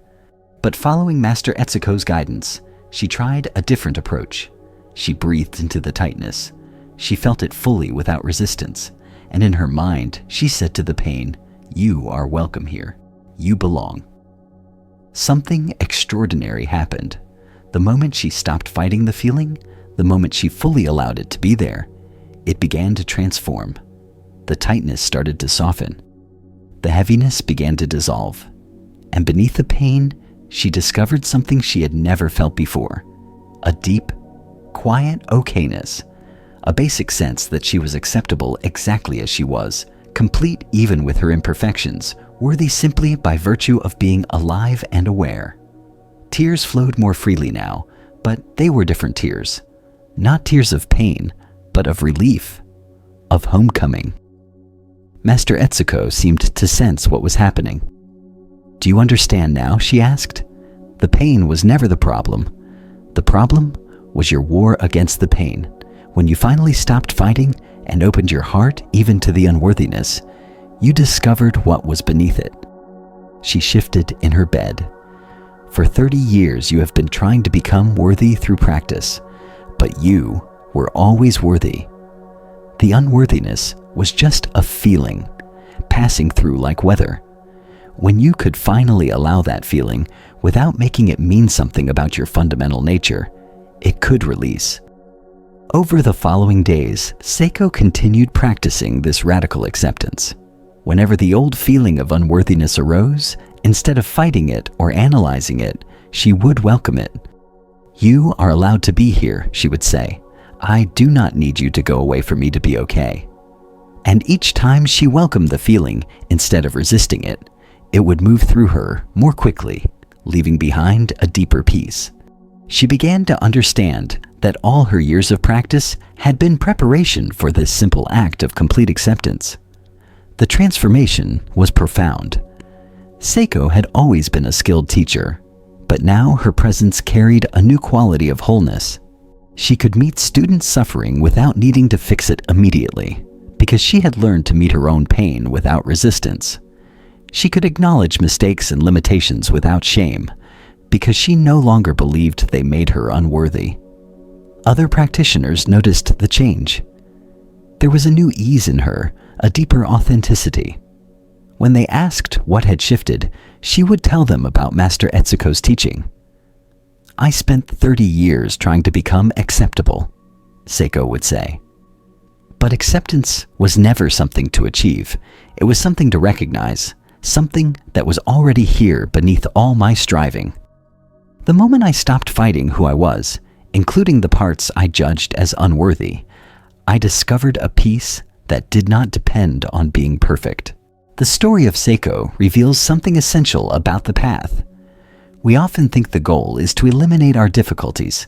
S1: But following Master Etsuko's guidance, she tried a different approach. She breathed into the tightness. She felt it fully without resistance, and in her mind, she said to the pain, "You are welcome here. You belong." Something extraordinary happened. The moment she stopped fighting the feeling, the moment she fully allowed it to be there, it began to transform. The tightness started to soften. The heaviness began to dissolve. And beneath the pain, she discovered something she had never felt before. A deep, quiet okayness. A basic sense that she was acceptable exactly as she was, complete even with her imperfections, worthy simply by virtue of being alive and aware. Tears flowed more freely now, but they were different tears. Not tears of pain, but of relief, of homecoming. Master Etsuko seemed to sense what was happening. "Do you understand now?" she asked. "The pain was never the problem. The problem was your war against the pain. When you finally stopped fighting and opened your heart even to the unworthiness, you discovered what was beneath it." She shifted in her bed. "For 30 years you have been trying to become worthy through practice, but you were always worthy. The unworthiness was just a feeling, passing through like weather. When you could finally allow that feeling without making it mean something about your fundamental nature, it could release." Over the following days, Seiko continued practicing this radical acceptance. Whenever the old feeling of unworthiness arose, instead of fighting it or analyzing it, she would welcome it. "You are allowed to be here," she would say. I do not need you to go away for me to be okay. And each time she welcomed the feeling instead of resisting it, it would move through her more quickly, leaving behind a deeper peace. She began to understand that all her years of practice had been preparation for this simple act of complete acceptance. The transformation was profound. Seiko had always been a skilled teacher, but now her presence carried a new quality of wholeness. She could meet students' suffering without needing to fix it immediately, because she had learned to meet her own pain without resistance. She could acknowledge mistakes and limitations without shame, because she no longer believed they made her unworthy. Other practitioners noticed the change. There was a new ease in her, a deeper authenticity. When they asked what had shifted, she would tell them about Master Etsuko's teaching. "I spent 30 years trying to become acceptable," Seiko would say. But acceptance was never something to achieve. It was something to recognize, something that was already here beneath all my striving. The moment I stopped fighting who I was, including the parts I judged as unworthy, I discovered a peace that did not depend on being perfect. The story of Seiko reveals something essential about the path. We often think the goal is to eliminate our difficulties,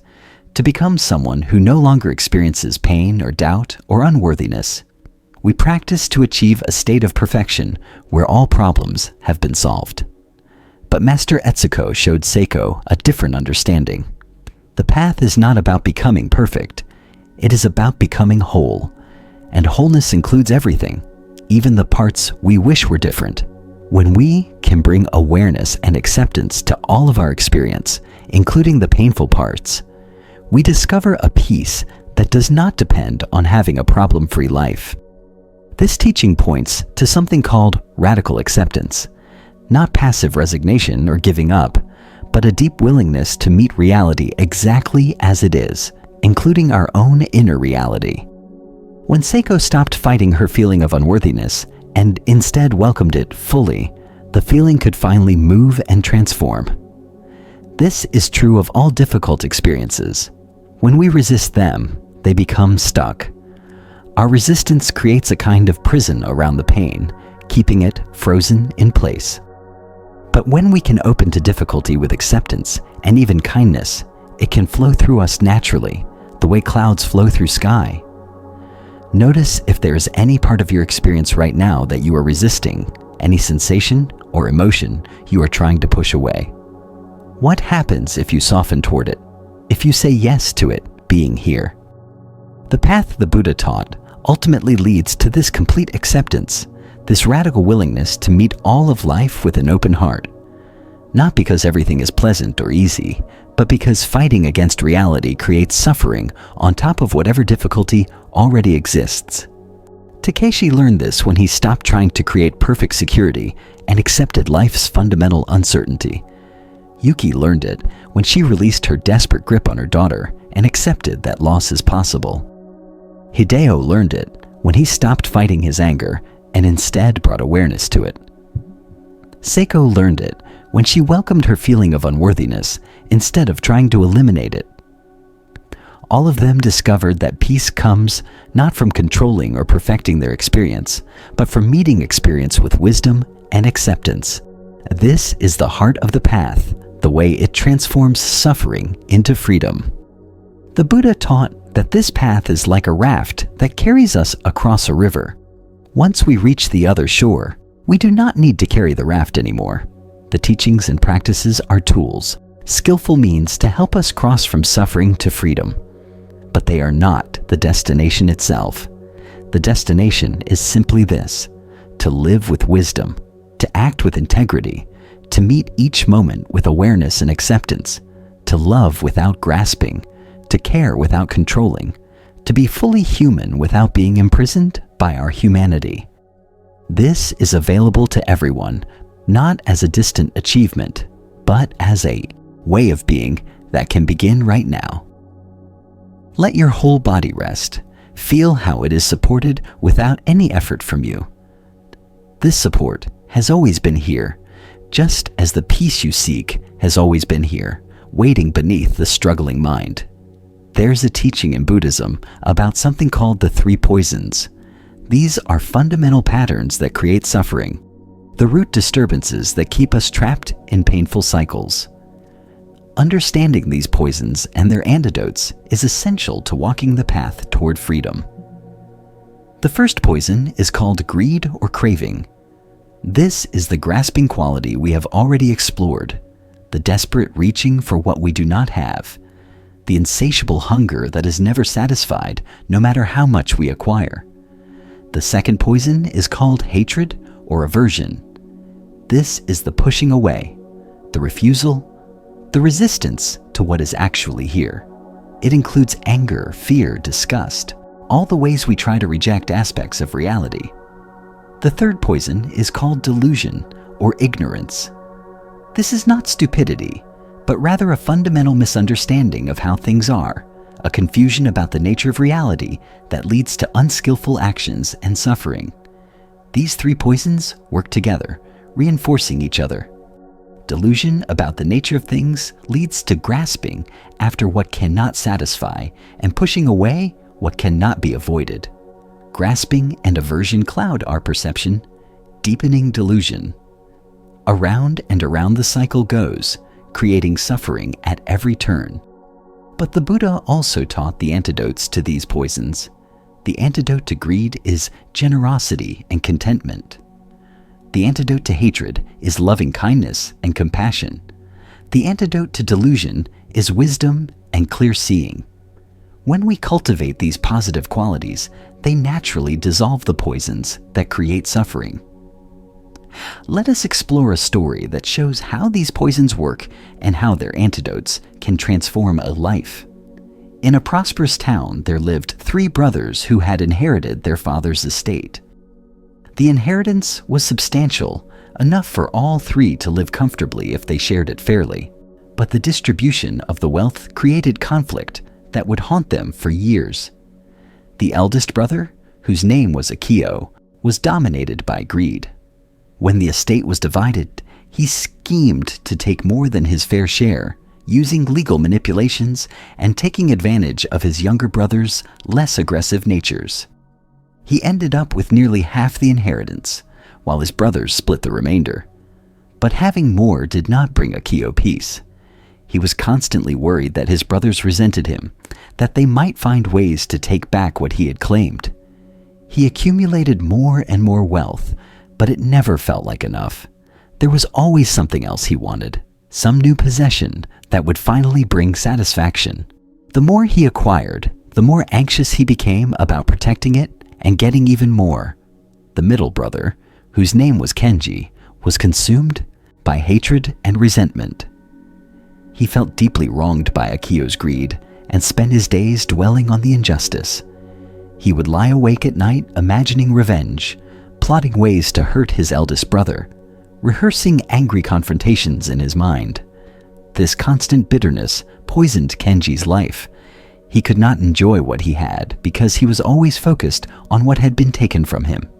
S1: to become someone who no longer experiences pain or doubt or unworthiness. We practice to achieve a state of perfection where all problems have been solved. But Master Etsuko showed Seiko a different understanding. The path is not about becoming perfect. It is about becoming whole. And wholeness includes everything, even the parts we wish were different. When we can bring awareness and acceptance to all of our experience, including the painful parts, we discover a peace that does not depend on having a problem-free life. This teaching points to something called radical acceptance, not passive resignation or giving up, but a deep willingness to meet reality exactly as it is, including our own inner reality. When Seiko stopped fighting her feeling of unworthiness and instead welcomed it fully, the feeling could finally move and transform. This is true of all difficult experiences. When we resist them, they become stuck. Our resistance creates a kind of prison around the pain, keeping it frozen in place. But when we can open to difficulty with acceptance and even kindness, it can flow through us naturally, the way clouds flow through sky. Notice if there is any part of your experience right now that you are resisting, any sensation or emotion you are trying to push away. What happens if you soften toward it, if you say yes to it being here? The path the Buddha taught ultimately leads to this complete acceptance, this radical willingness to meet all of life with an open heart. Not because everything is pleasant or easy, but because fighting against reality creates suffering on top of whatever difficulty already exists. Takeshi learned this when he stopped trying to create perfect security and accepted life's fundamental uncertainty. Yuki learned it when she released her desperate grip on her daughter and accepted that loss is possible. Hideo learned it when he stopped fighting his anger and instead brought awareness to it. Seiko learned it when she welcomed her feeling of unworthiness instead of trying to eliminate it. All of them discovered that peace comes not from controlling or perfecting their experience, but from meeting experience with wisdom and acceptance. This is the heart of the path, the way it transforms suffering into freedom. The Buddha taught that this path is like a raft that carries us across a river. Once we reach the other shore, we do not need to carry the raft anymore. The teachings and practices are tools, skillful means to help us cross from suffering to freedom. But they are not the destination itself. The destination is simply this: to live with wisdom, to act with integrity, to meet each moment with awareness and acceptance, to love without grasping, to care without controlling, to be fully human without being imprisoned by our humanity. This is available to everyone, not as a distant achievement, but as a way of being that can begin right now. Let your whole body rest. Feel how it is supported without any effort from you. This support has always been here, just as the peace you seek has always been here, waiting beneath the struggling mind. There's a teaching in Buddhism about something called the three poisons. These are fundamental patterns that create suffering, the root disturbances that keep us trapped in painful cycles. Understanding these poisons and their antidotes is essential to walking the path toward freedom. The first poison is called greed or craving. This is the grasping quality we have already explored, the desperate reaching for what we do not have, the insatiable hunger that is never satisfied no matter how much we acquire. The second poison is called hatred or aversion. This is the pushing away, the refusal, the resistance to what is actually here. It includes anger, fear, disgust, all the ways we try to reject aspects of reality. The third poison is called delusion or ignorance. This is not stupidity, but rather a fundamental misunderstanding of how things are, a confusion about the nature of reality that leads to unskillful actions and suffering. These three poisons work together, reinforcing each other. Delusion about the nature of things leads to grasping after what cannot satisfy and pushing away what cannot be avoided. Grasping and aversion cloud our perception, deepening delusion. Around and around the cycle goes, creating suffering at every turn. But the Buddha also taught the antidotes to these poisons. The antidote to greed is generosity and contentment. The antidote to hatred is loving kindness and compassion. The antidote to delusion is wisdom and clear seeing. When we cultivate these positive qualities, they naturally dissolve the poisons that create suffering. Let us explore a story that shows how these poisons work and how their antidotes can transform a life. In a prosperous town, there lived three brothers who had inherited their father's estate. The inheritance was substantial, enough for all three to live comfortably if they shared it fairly. But the distribution of the wealth created conflict that would haunt them for years. The eldest brother, whose name was Akio, was dominated by greed. When the estate was divided, he schemed to take more than his fair share, using legal manipulations and taking advantage of his younger brother's less aggressive natures. He ended up with nearly half the inheritance, while his brothers split the remainder. But having more did not bring Akio peace. He was constantly worried that his brothers resented him, that they might find ways to take back what he had claimed. He accumulated more and more wealth, but it never felt like enough. There was always something else he wanted, some new possession that would finally bring satisfaction. The more he acquired, the more anxious he became about protecting it and getting even more. The middle brother, whose name was Kenji, was consumed by hatred and resentment. He felt deeply wronged by Akio's greed and spent his days dwelling on the injustice. He would lie awake at night imagining revenge, plotting ways to hurt his eldest brother, rehearsing angry confrontations in his mind. This constant bitterness poisoned Kenji's life. He could not enjoy what he had because he was always focused on what had been taken from him.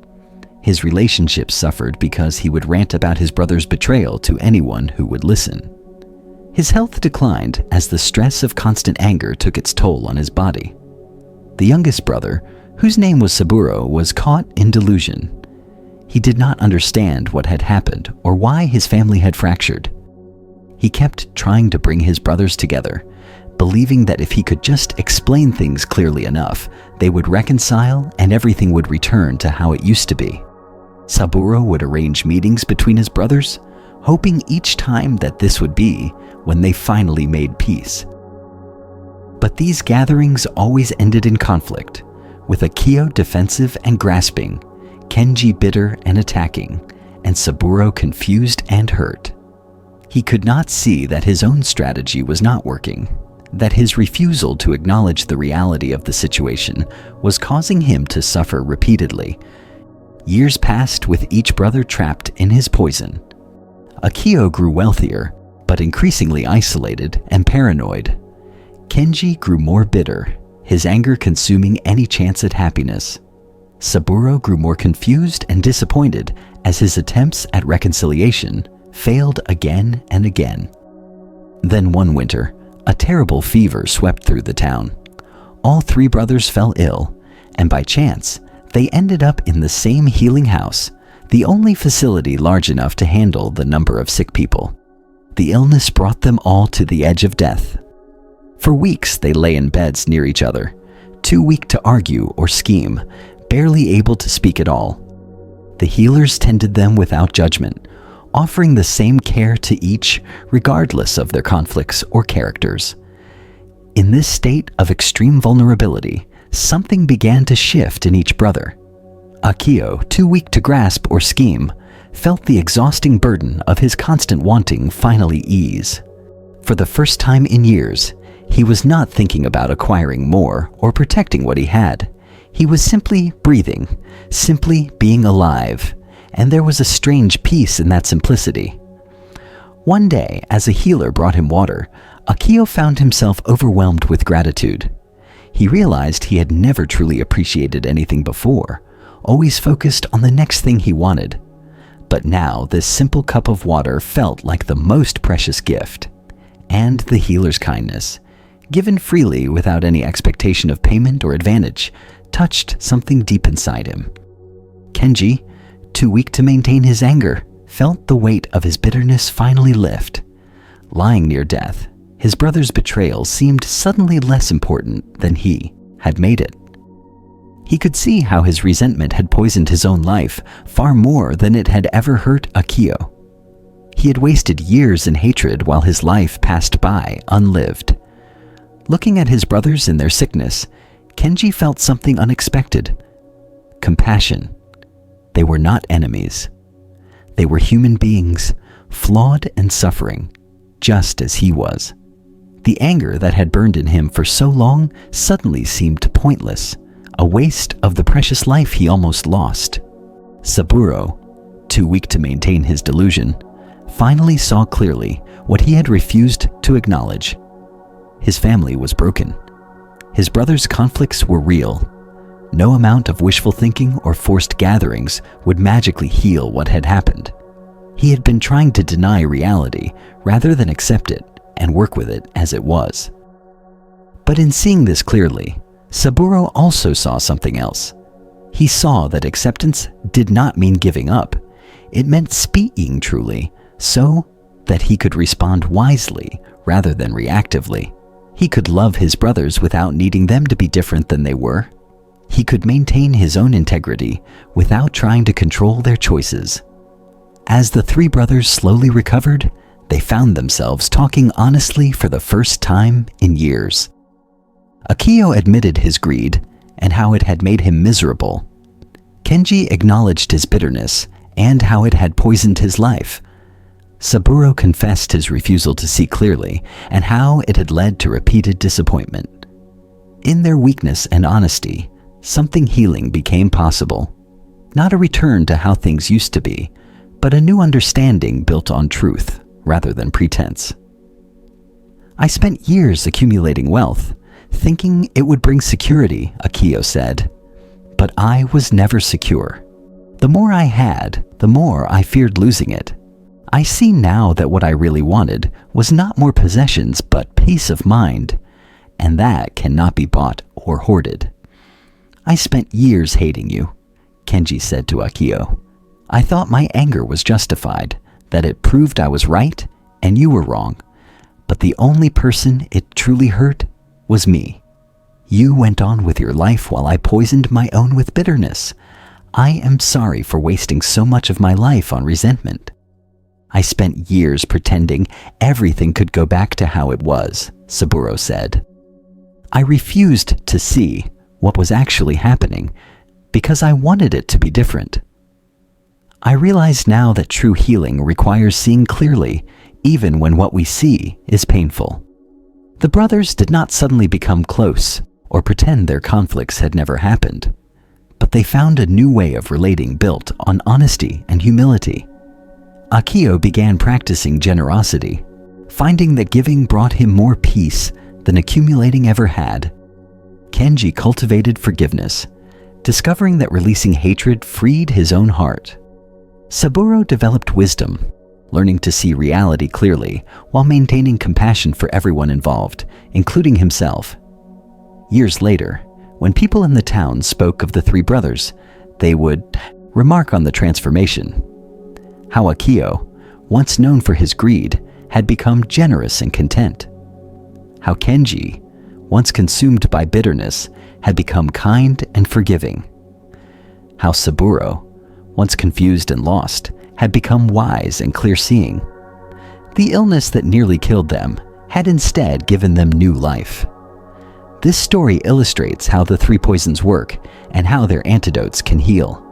S1: His relationships suffered because he would rant about his brother's betrayal to anyone who would listen. His health declined as the stress of constant anger took its toll on his body. The youngest brother, whose name was Saburo, was caught in delusion. He did not understand what had happened or why his family had fractured. He kept trying to bring his brothers together, believing that if he could just explain things clearly enough, they would reconcile and everything would return to how it used to be. Saburo would arrange meetings between his brothers, hoping each time that this would be when they finally made peace. But these gatherings always ended in conflict, with Akio defensive and grasping, Kenji bitter and attacking, and Saburo confused and hurt. He could not see that his own strategy was not working, that his refusal to acknowledge the reality of the situation was causing him to suffer repeatedly. Years passed with each brother trapped in his poison. Akio grew wealthier, but increasingly isolated and paranoid. Kenji grew more bitter, his anger consuming any chance at happiness. Saburo grew more confused and disappointed as his attempts at reconciliation failed again and again. Then one winter, a terrible fever swept through the town, all three brothers fell ill, and by chance, they ended up in the same healing house, the only facility large enough to handle the number of sick people. The illness brought them all to the edge of death. For weeks, they lay in beds near each other, too weak to argue or scheme, barely able to speak at all. The healers tended them without judgment, offering the same care to each regardless of their conflicts or characters. In this state of extreme vulnerability, something began to shift in each brother. Akio, too weak to grasp or scheme, felt the exhausting burden of his constant wanting finally ease. For the first time in years, he was not thinking about acquiring more or protecting what he had. He was simply breathing, simply being alive, and there was a strange peace in that simplicity. One day, as a healer brought him water, Akio found himself overwhelmed with gratitude. He realized he had never truly appreciated anything before, always focused on the next thing he wanted. But now this simple cup of water felt like the most precious gift. And the healer's kindness, given freely without any expectation of payment or advantage, touched something deep inside him. Kenji, too weak to maintain his anger, felt the weight of his bitterness finally lift. Lying near death, his brother's betrayal seemed suddenly less important than he had made it. He could see how his resentment had poisoned his own life far more than it had ever hurt Akio. He had wasted years in hatred while his life passed by unlived. Looking at his brothers in their sickness, Kenji felt something unexpected. Compassion. They were not enemies. They were human beings, flawed and suffering, just as he was. The anger that had burned in him for so long suddenly seemed pointless, a waste of the precious life he almost lost. Saburo, too weak to maintain his delusion, finally saw clearly what he had refused to acknowledge. His family was broken. His brothers' conflicts were real. No amount of wishful thinking or forced gatherings would magically heal what had happened. He had been trying to deny reality rather than accept it and work with it as it was. But in seeing this clearly, Saburo also saw something else. He saw that acceptance did not mean giving up. It meant speaking truly, so that he could respond wisely rather than reactively. He could love his brothers without needing them to be different than they were. He could maintain his own integrity without trying to control their choices. As the three brothers slowly recovered, they found themselves talking honestly for the first time in years. Akio admitted his greed and how it had made him miserable. Kenji acknowledged his bitterness and how it had poisoned his life. Saburo confessed his refusal to see clearly and how it had led to repeated disappointment. In their weakness and honesty, something healing became possible. Not a return to how things used to be, but a new understanding built on truth rather than pretense. I spent years accumulating wealth, thinking it would bring security, Akio said. But I was never secure. The more I had, the more I feared losing it. I see now that what I really wanted was not more possessions, but peace of mind, and that cannot be bought or hoarded. I spent years hating you, Kenji said to Akio. I thought my anger was justified, that it proved I was right and you were wrong. But the only person it truly hurt was me. You went on with your life while I poisoned my own with bitterness. I am sorry for wasting so much of my life on resentment. I spent years pretending everything could go back to how it was, Saburo said. I refused to see what was actually happening because I wanted it to be different. I realize now that true healing requires seeing clearly, even when what we see is painful. The brothers did not suddenly become close or pretend their conflicts had never happened, but they found a new way of relating built on honesty and humility. Akio began practicing generosity, finding that giving brought him more peace than accumulating ever had. Kenji cultivated forgiveness, discovering that releasing hatred freed his own heart. Saburo developed wisdom, learning to see reality clearly while maintaining compassion for everyone involved, including himself. Years later, when people in the town spoke of the three brothers, they would remark on the transformation. How Akio, once known for his greed, had become generous and content. How Kenji, once consumed by bitterness, had become kind and forgiving. How Saburo, once confused and lost, had become wise and clear-seeing. The illness that nearly killed them had instead given them new life. This story illustrates how the three poisons work and how their antidotes can heal.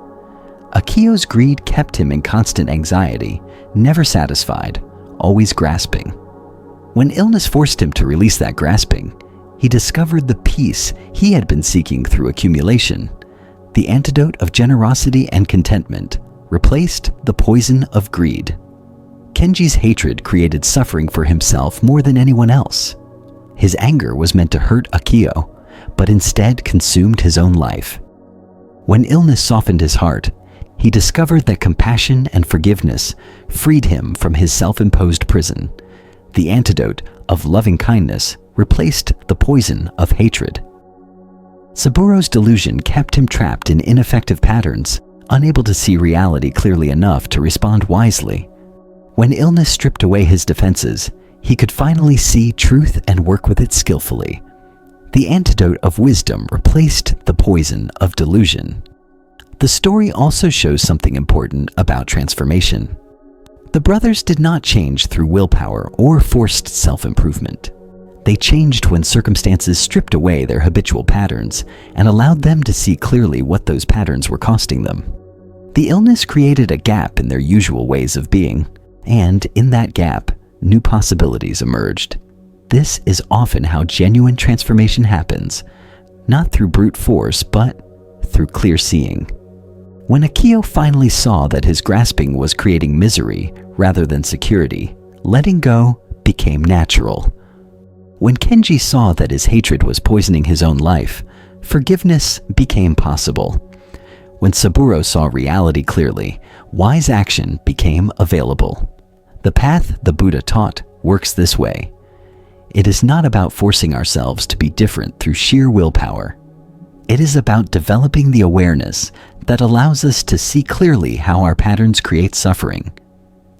S1: Akio's greed kept him in constant anxiety, never satisfied, always grasping. When illness forced him to release that grasping, he discovered the peace he had been seeking through accumulation. The antidote of generosity and contentment replaced the poison of greed. Kenji's hatred created suffering for himself more than anyone else. His anger was meant to hurt Akio, but instead consumed his own life. When illness softened his heart, he discovered that compassion and forgiveness freed him from his self-imposed prison. The antidote of loving kindness replaced the poison of hatred. Saburo's delusion kept him trapped in ineffective patterns, unable to see reality clearly enough to respond wisely. When illness stripped away his defenses, he could finally see truth and work with it skillfully. The antidote of wisdom replaced the poison of delusion. The story also shows something important about transformation. The brothers did not change through willpower or forced self-improvement. They changed when circumstances stripped away their habitual patterns and allowed them to see clearly what those patterns were costing them. The illness created a gap in their usual ways of being, and in that gap, new possibilities emerged. This is often how genuine transformation happens, not through brute force, but through clear seeing. When Akio finally saw that his grasping was creating misery rather than security, letting go became natural. When Kenji saw that his hatred was poisoning his own life, forgiveness became possible. When Saburo saw reality clearly, wise action became available. The path the Buddha taught works this way. It is not about forcing ourselves to be different through sheer willpower. It is about developing the awareness that allows us to see clearly how our patterns create suffering.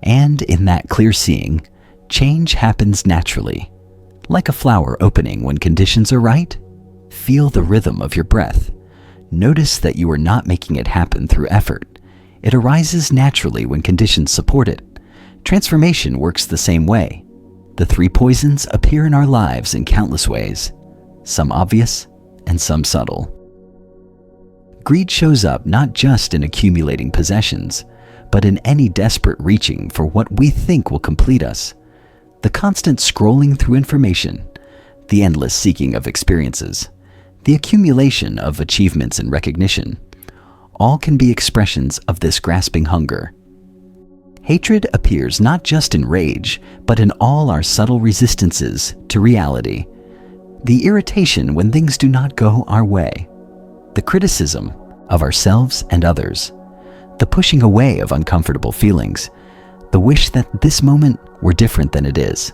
S1: And in that clear seeing, change happens naturally. Like a flower opening when conditions are right, feel the rhythm of your breath. Notice that you are not making it happen through effort. It arises naturally when conditions support it. Transformation works the same way. The three poisons appear in our lives in countless ways, some obvious and some subtle. Greed shows up not just in accumulating possessions, but in any desperate reaching for what we think will complete us. The constant scrolling through information, the endless seeking of experiences, the accumulation of achievements and recognition, all can be expressions of this grasping hunger. Hatred appears not just in rage, but in all our subtle resistances to reality. The irritation when things do not go our way, the criticism of ourselves and others, the pushing away of uncomfortable feelings, the wish that this moment were different than it is.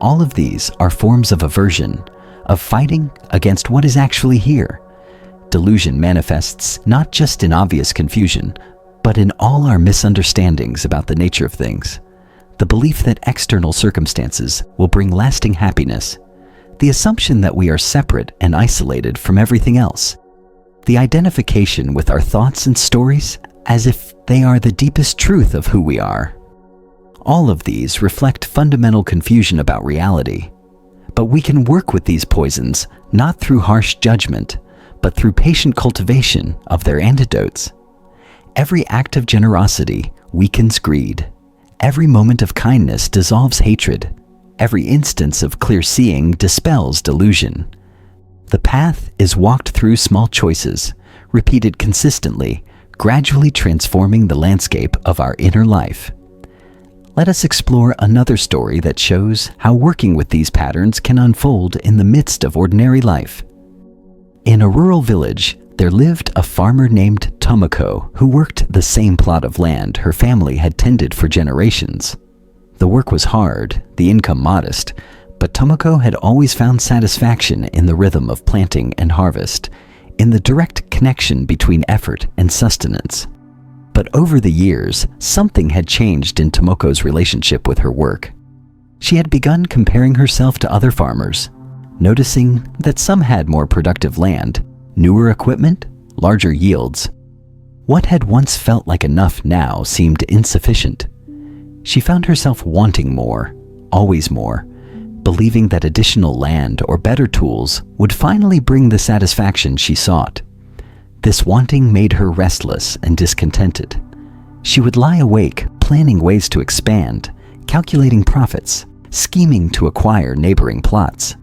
S1: All of these are forms of aversion, of fighting against what is actually here. Delusion manifests not just in obvious confusion, but in all our misunderstandings about the nature of things. The belief that external circumstances will bring lasting happiness. The assumption that we are separate and isolated from everything else. The identification with our thoughts and stories as if they are the deepest truth of who we are. All of these reflect fundamental confusion about reality. But we can work with these poisons not through harsh judgment, but through patient cultivation of their antidotes. Every act of generosity weakens greed. Every moment of kindness dissolves hatred. Every instance of clear seeing dispels delusion. The path is walked through small choices, repeated consistently, gradually transforming the landscape of our inner life. Let us explore another story that shows how working with these patterns can unfold in the midst of ordinary life. In a rural village, there lived a farmer named Tomoko who worked the same plot of land her family had tended for generations. The work was hard, the income modest, But Tomoko had always found satisfaction in the rhythm of planting and harvest, in the direct connection between effort and sustenance. But over the years, something had changed in Tomoko's relationship with her work. She had begun comparing herself to other farmers, noticing that some had more productive land, newer equipment, larger yields. What had once felt like enough now seemed insufficient. She found herself wanting more, always more, believing that additional land or better tools would finally bring the satisfaction she sought. This wanting made her restless and discontented. She would lie awake, planning ways to expand, calculating profits, scheming to acquire neighboring plots.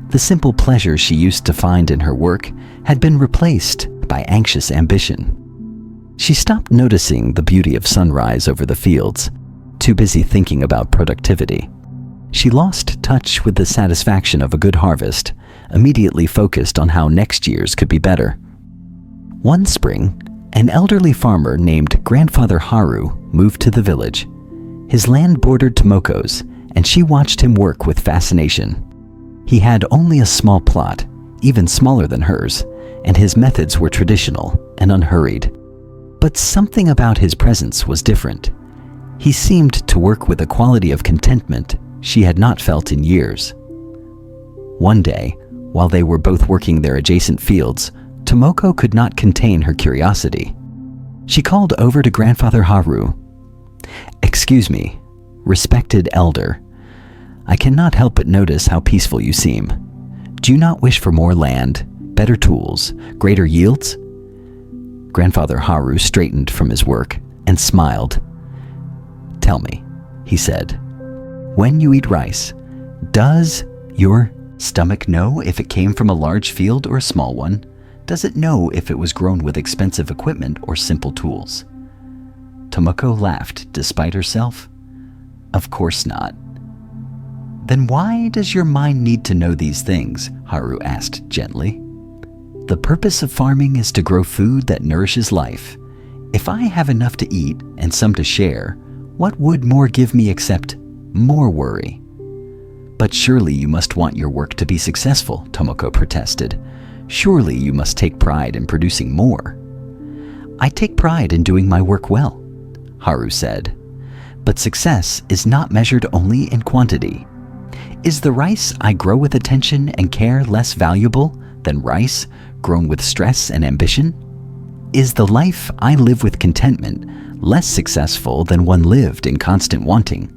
S1: The simple pleasure she used to find in her work had been replaced by anxious ambition. She stopped noticing the beauty of sunrise over the fields, too busy thinking about productivity. She lost touch with the satisfaction of a good harvest, immediately focused on how next year's could be better. One spring, an elderly farmer named Grandfather Haru moved to the village. His land bordered Tomoko's, and she watched him work with fascination. He had only a small plot, even smaller than hers, and his methods were traditional and unhurried. But something about his presence was different. He seemed to work with a quality of contentment she had not felt in years. One day, while they were both working their adjacent fields, Tomoko could not contain her curiosity. She called over to Grandfather Haru. "Excuse me, respected elder. I cannot help but notice how peaceful you seem. Do you not wish for more land, better tools, greater yields?" Grandfather Haru straightened from his work and smiled. "Tell me," he said, "when you eat rice, does your stomach know if it came from a large field or a small one? Does it know if it was grown with expensive equipment or simple tools?" Tomoko laughed despite herself. "Of course not." "Then why does your mind need to know these things?" Haru asked gently. "The purpose of farming is to grow food that nourishes life. If I have enough to eat and some to share, what would more give me except more worry?" "But surely you must want your work to be successful," Tomoko protested. "Surely you must take pride in producing more." "I take pride in doing my work well," Haru said. "But success is not measured only in quantity. Is the rice I grow with attention and care less valuable than rice grown with stress and ambition? Is the life I live with contentment less successful than one lived in constant wanting?"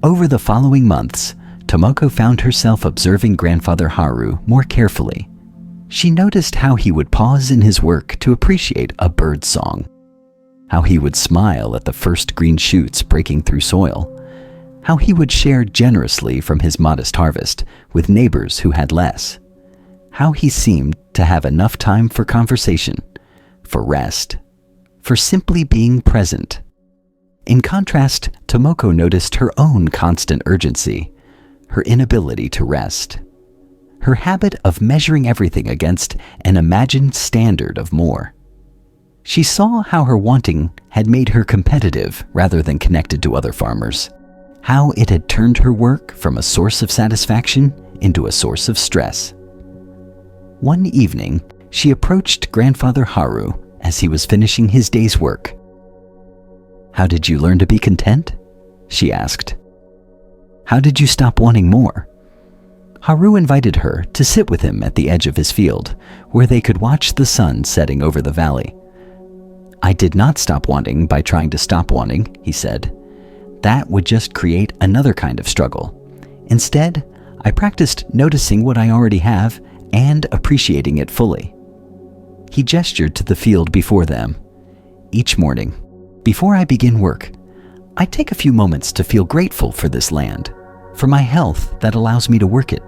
S1: Over the following months, Tomoko found herself observing Grandfather Haru more carefully. She noticed how he would pause in his work to appreciate a bird's song, how he would smile at the first green shoots breaking through soil, how he would share generously from his modest harvest with neighbors who had less, how he seemed to have enough time for conversation, for rest, for simply being present. In contrast, Tomoko noticed her own constant urgency, her inability to rest, her habit of measuring everything against an imagined standard of more. She saw how her wanting had made her competitive rather than connected to other farmers, how it had turned her work from a source of satisfaction into a source of stress. One evening, she approached Grandfather Haru as he was finishing his day's work. "How did you learn to be content?" she asked. "How did you stop wanting more?" Haru invited her to sit with him at the edge of his field, where they could watch the sun setting over the valley. "I did not stop wanting by trying to stop wanting," he said. "That would just create another kind of struggle. Instead, I practiced noticing what I already have and appreciating it fully." He gestured to the field before them. "Each morning, before I begin work, I take a few moments to feel grateful for this land, for my health that allows me to work it,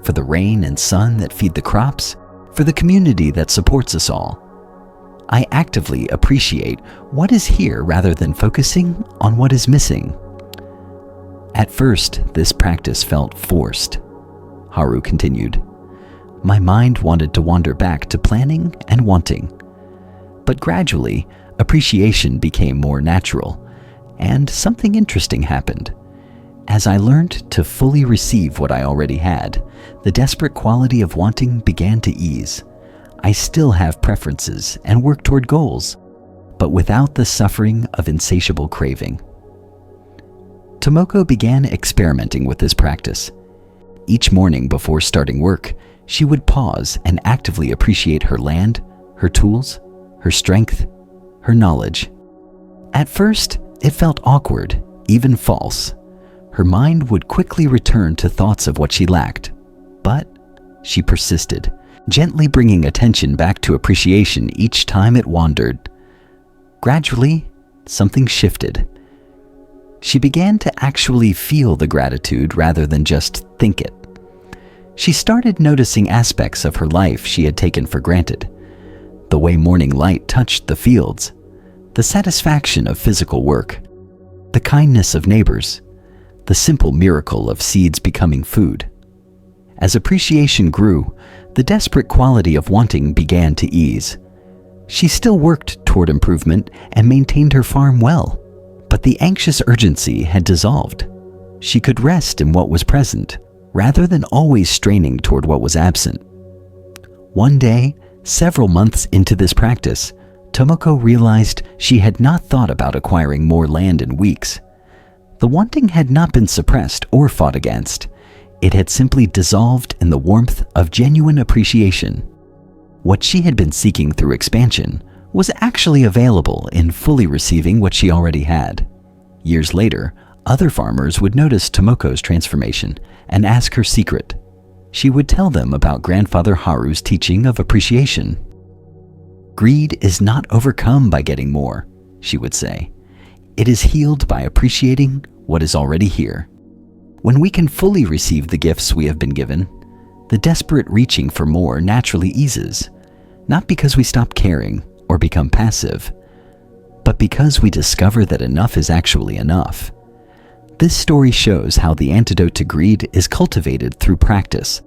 S1: for the rain and sun that feed the crops, for the community that supports us all. I actively appreciate what is here rather than focusing on what is missing." "At first, this practice felt forced," Haru continued. "My mind wanted to wander back to planning and wanting. But gradually, appreciation became more natural, and something interesting happened. As I learned to fully receive what I already had, the desperate quality of wanting began to ease. I still have preferences and work toward goals, but without the suffering of insatiable craving. Tomoko began experimenting with this practice. Each morning before starting work, she would pause and actively appreciate her land, her tools, her strength, her knowledge. At first, it felt awkward, even false. Her mind would quickly return to thoughts of what she lacked, but she persisted, gently bringing attention back to appreciation each time it wandered. Gradually, something shifted. She began to actually feel the gratitude rather than just think it. She started noticing aspects of her life she had taken for granted. The way morning light touched the fields, the satisfaction of physical work, the kindness of neighbors, the simple miracle of seeds becoming food. As appreciation grew, the desperate quality of wanting began to ease. She still worked toward improvement and maintained her farm well, but the anxious urgency had dissolved. She could rest in what was present, rather than always straining toward what was absent. One day, several months into this practice, Tomoko realized she had not thought about acquiring more land in weeks. The wanting had not been suppressed or fought against. It had simply dissolved in the warmth of genuine appreciation. What she had been seeking through expansion was actually available in fully receiving what she already had. Years later, other farmers would notice Tomoko's transformation and ask her secret. She would tell them about Grandfather Haru's teaching of appreciation. "Greed is not overcome by getting more," she would say. "It is healed by appreciating what is already here." When we can fully receive the gifts we have been given, the desperate reaching for more naturally eases, not because we stop caring or become passive, but because we discover that enough is actually enough. This story shows how the antidote to greed is cultivated through practice.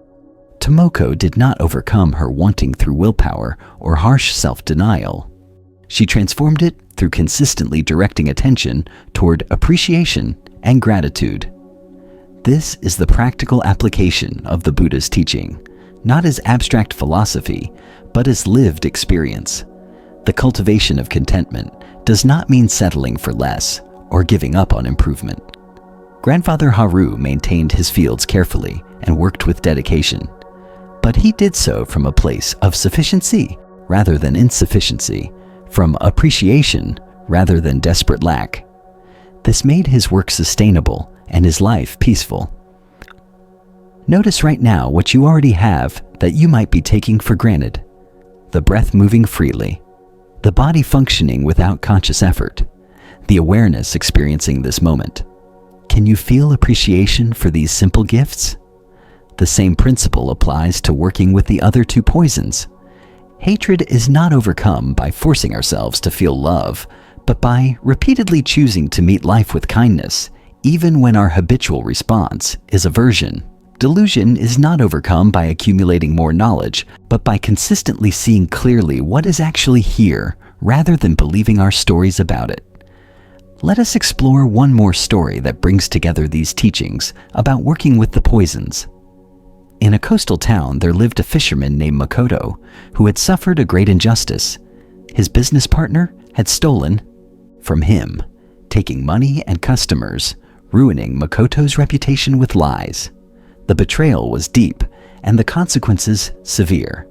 S1: Tomoko did not overcome her wanting through willpower or harsh self-denial. She transformed it through consistently directing attention toward appreciation and gratitude. This is the practical application of the Buddha's teaching, not as abstract philosophy, but as lived experience. The cultivation of contentment does not mean settling for less or giving up on improvement. Grandfather Haru maintained his fields carefully and worked with dedication, but he did so from a place of sufficiency rather than insufficiency, from appreciation rather than desperate lack. This made his work sustainable and his life peaceful. Notice right now what you already have that you might be taking for granted. The breath moving freely, the body functioning without conscious effort, the awareness experiencing this moment. Can you feel appreciation for these simple gifts? The same principle applies to working with the other two poisons. Hatred is not overcome by forcing ourselves to feel love, but by repeatedly choosing to meet life with kindness, even when our habitual response is aversion. Delusion is not overcome by accumulating more knowledge, but by consistently seeing clearly what is actually here, rather than believing our stories about it. Let us explore one more story that brings together these teachings about working with the poisons. In a coastal town, there lived a fisherman named Makoto, who had suffered a great injustice. His business partner had stolen from him, taking money and customers, ruining Makoto's reputation with lies. The betrayal was deep, and the consequences severe.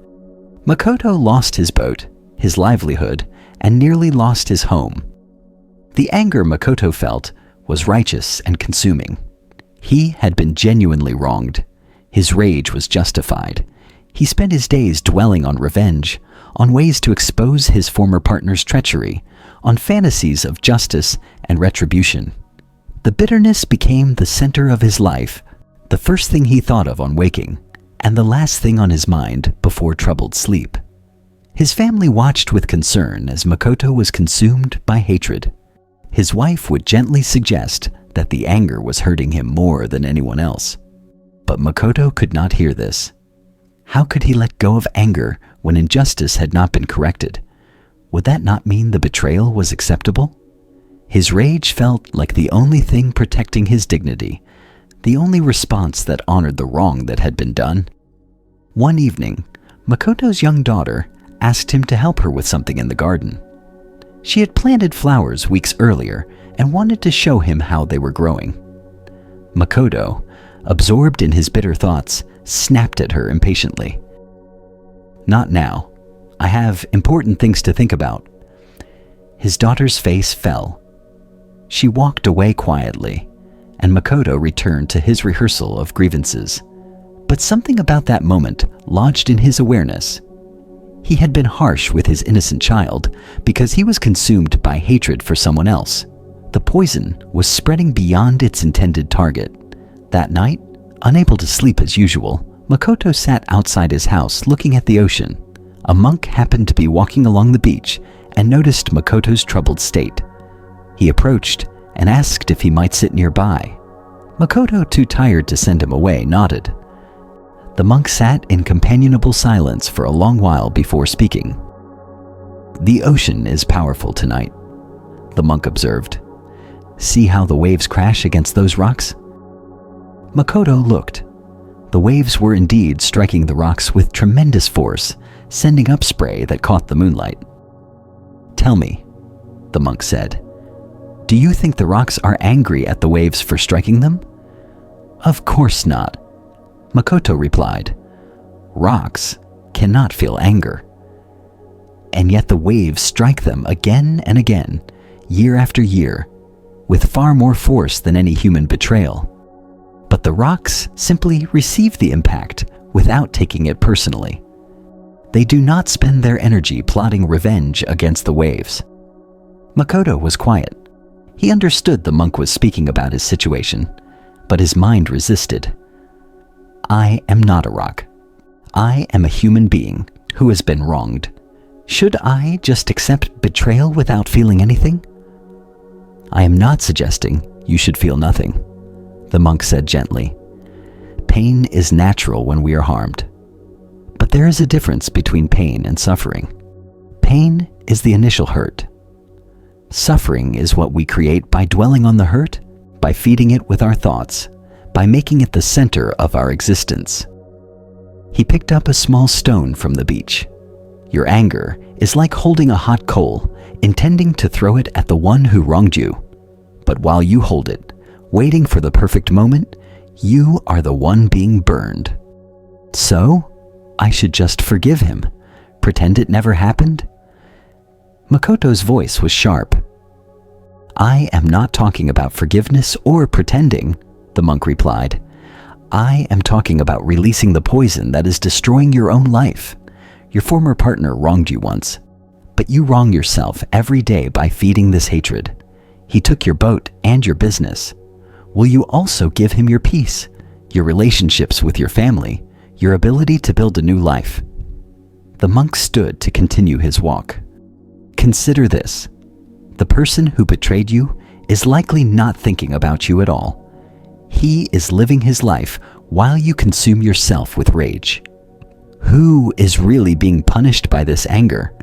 S1: Makoto lost his boat, his livelihood, and nearly lost his home. The anger Makoto felt was righteous and consuming. He had been genuinely wronged. His rage was justified. He spent his days dwelling on revenge, on ways to expose his former partner's treachery, on fantasies of justice and retribution. The bitterness became the center of his life, the first thing he thought of on waking, and the last thing on his mind before troubled sleep. His family watched with concern as Makoto was consumed by hatred. His wife would gently suggest that the anger was hurting him more than anyone else. But Makoto could not hear this. How could he let go of anger when injustice had not been corrected? Would that not mean the betrayal was acceptable? His rage felt like the only thing protecting his dignity, the only response that honored the wrong that had been done. One evening, Makoto's young daughter asked him to help her with something in the garden. She had planted flowers weeks earlier and wanted to show him how they were growing. Makoto, absorbed in his bitter thoughts, snapped at her impatiently. "Not now. I have important things to think about." His daughter's face fell. She walked away quietly, and Makoto returned to his rehearsal of grievances. But something about that moment lodged in his awareness. He had been harsh with his innocent child because he was consumed by hatred for someone else. The poison was spreading beyond its intended target. That night, unable to sleep as usual, Makoto sat outside his house looking at the ocean. A monk happened to be walking along the beach and noticed Makoto's troubled state. He approached and asked if he might sit nearby. Makoto, too tired to send him away, nodded. The monk sat in companionable silence for a long while before speaking. "The ocean is powerful tonight," the monk observed. "See how the waves crash against those rocks?" Makoto looked. The waves were indeed striking the rocks with tremendous force, sending up spray that caught the moonlight. "Tell me," the monk said, "do you think the rocks are angry at the waves for striking them?" "Of course not," Makoto replied. "Rocks cannot feel anger." And yet the waves strike them again and again, year after year, with far more force than any human betrayal. But the rocks simply receive the impact without taking it personally. They do not spend their energy plotting revenge against the waves. Makoto was quiet. He understood the monk was speaking about his situation, but his mind resisted. "I am not a rock. I am a human being who has been wronged. Should I just accept betrayal without feeling anything?" "I am not suggesting you should feel nothing," the monk said gently. "Pain is natural when we are harmed. But there is a difference between pain and suffering. Pain is the initial hurt. Suffering is what we create by dwelling on the hurt, by feeding it with our thoughts, by making it the center of our existence." He picked up a small stone from the beach. "Your anger is like holding a hot coal, intending to throw it at the one who wronged you. But while you hold it, waiting for the perfect moment, you are the one being burned. So, I should just forgive him, pretend it never happened?" Makoto's voice was sharp. "I am not talking about forgiveness or pretending," the monk replied. "I am talking about releasing the poison that is destroying your own life. Your former partner wronged you once, but you wrong yourself every day by feeding this hatred. He took your boat and your business. Will you also give him your peace, your relationships with your family, your ability to build a new life?" The monk stood to continue his walk. "Consider this. The person who betrayed you is likely not thinking about you at all. He is living his life while you consume yourself with rage. Who is really being punished by this anger?"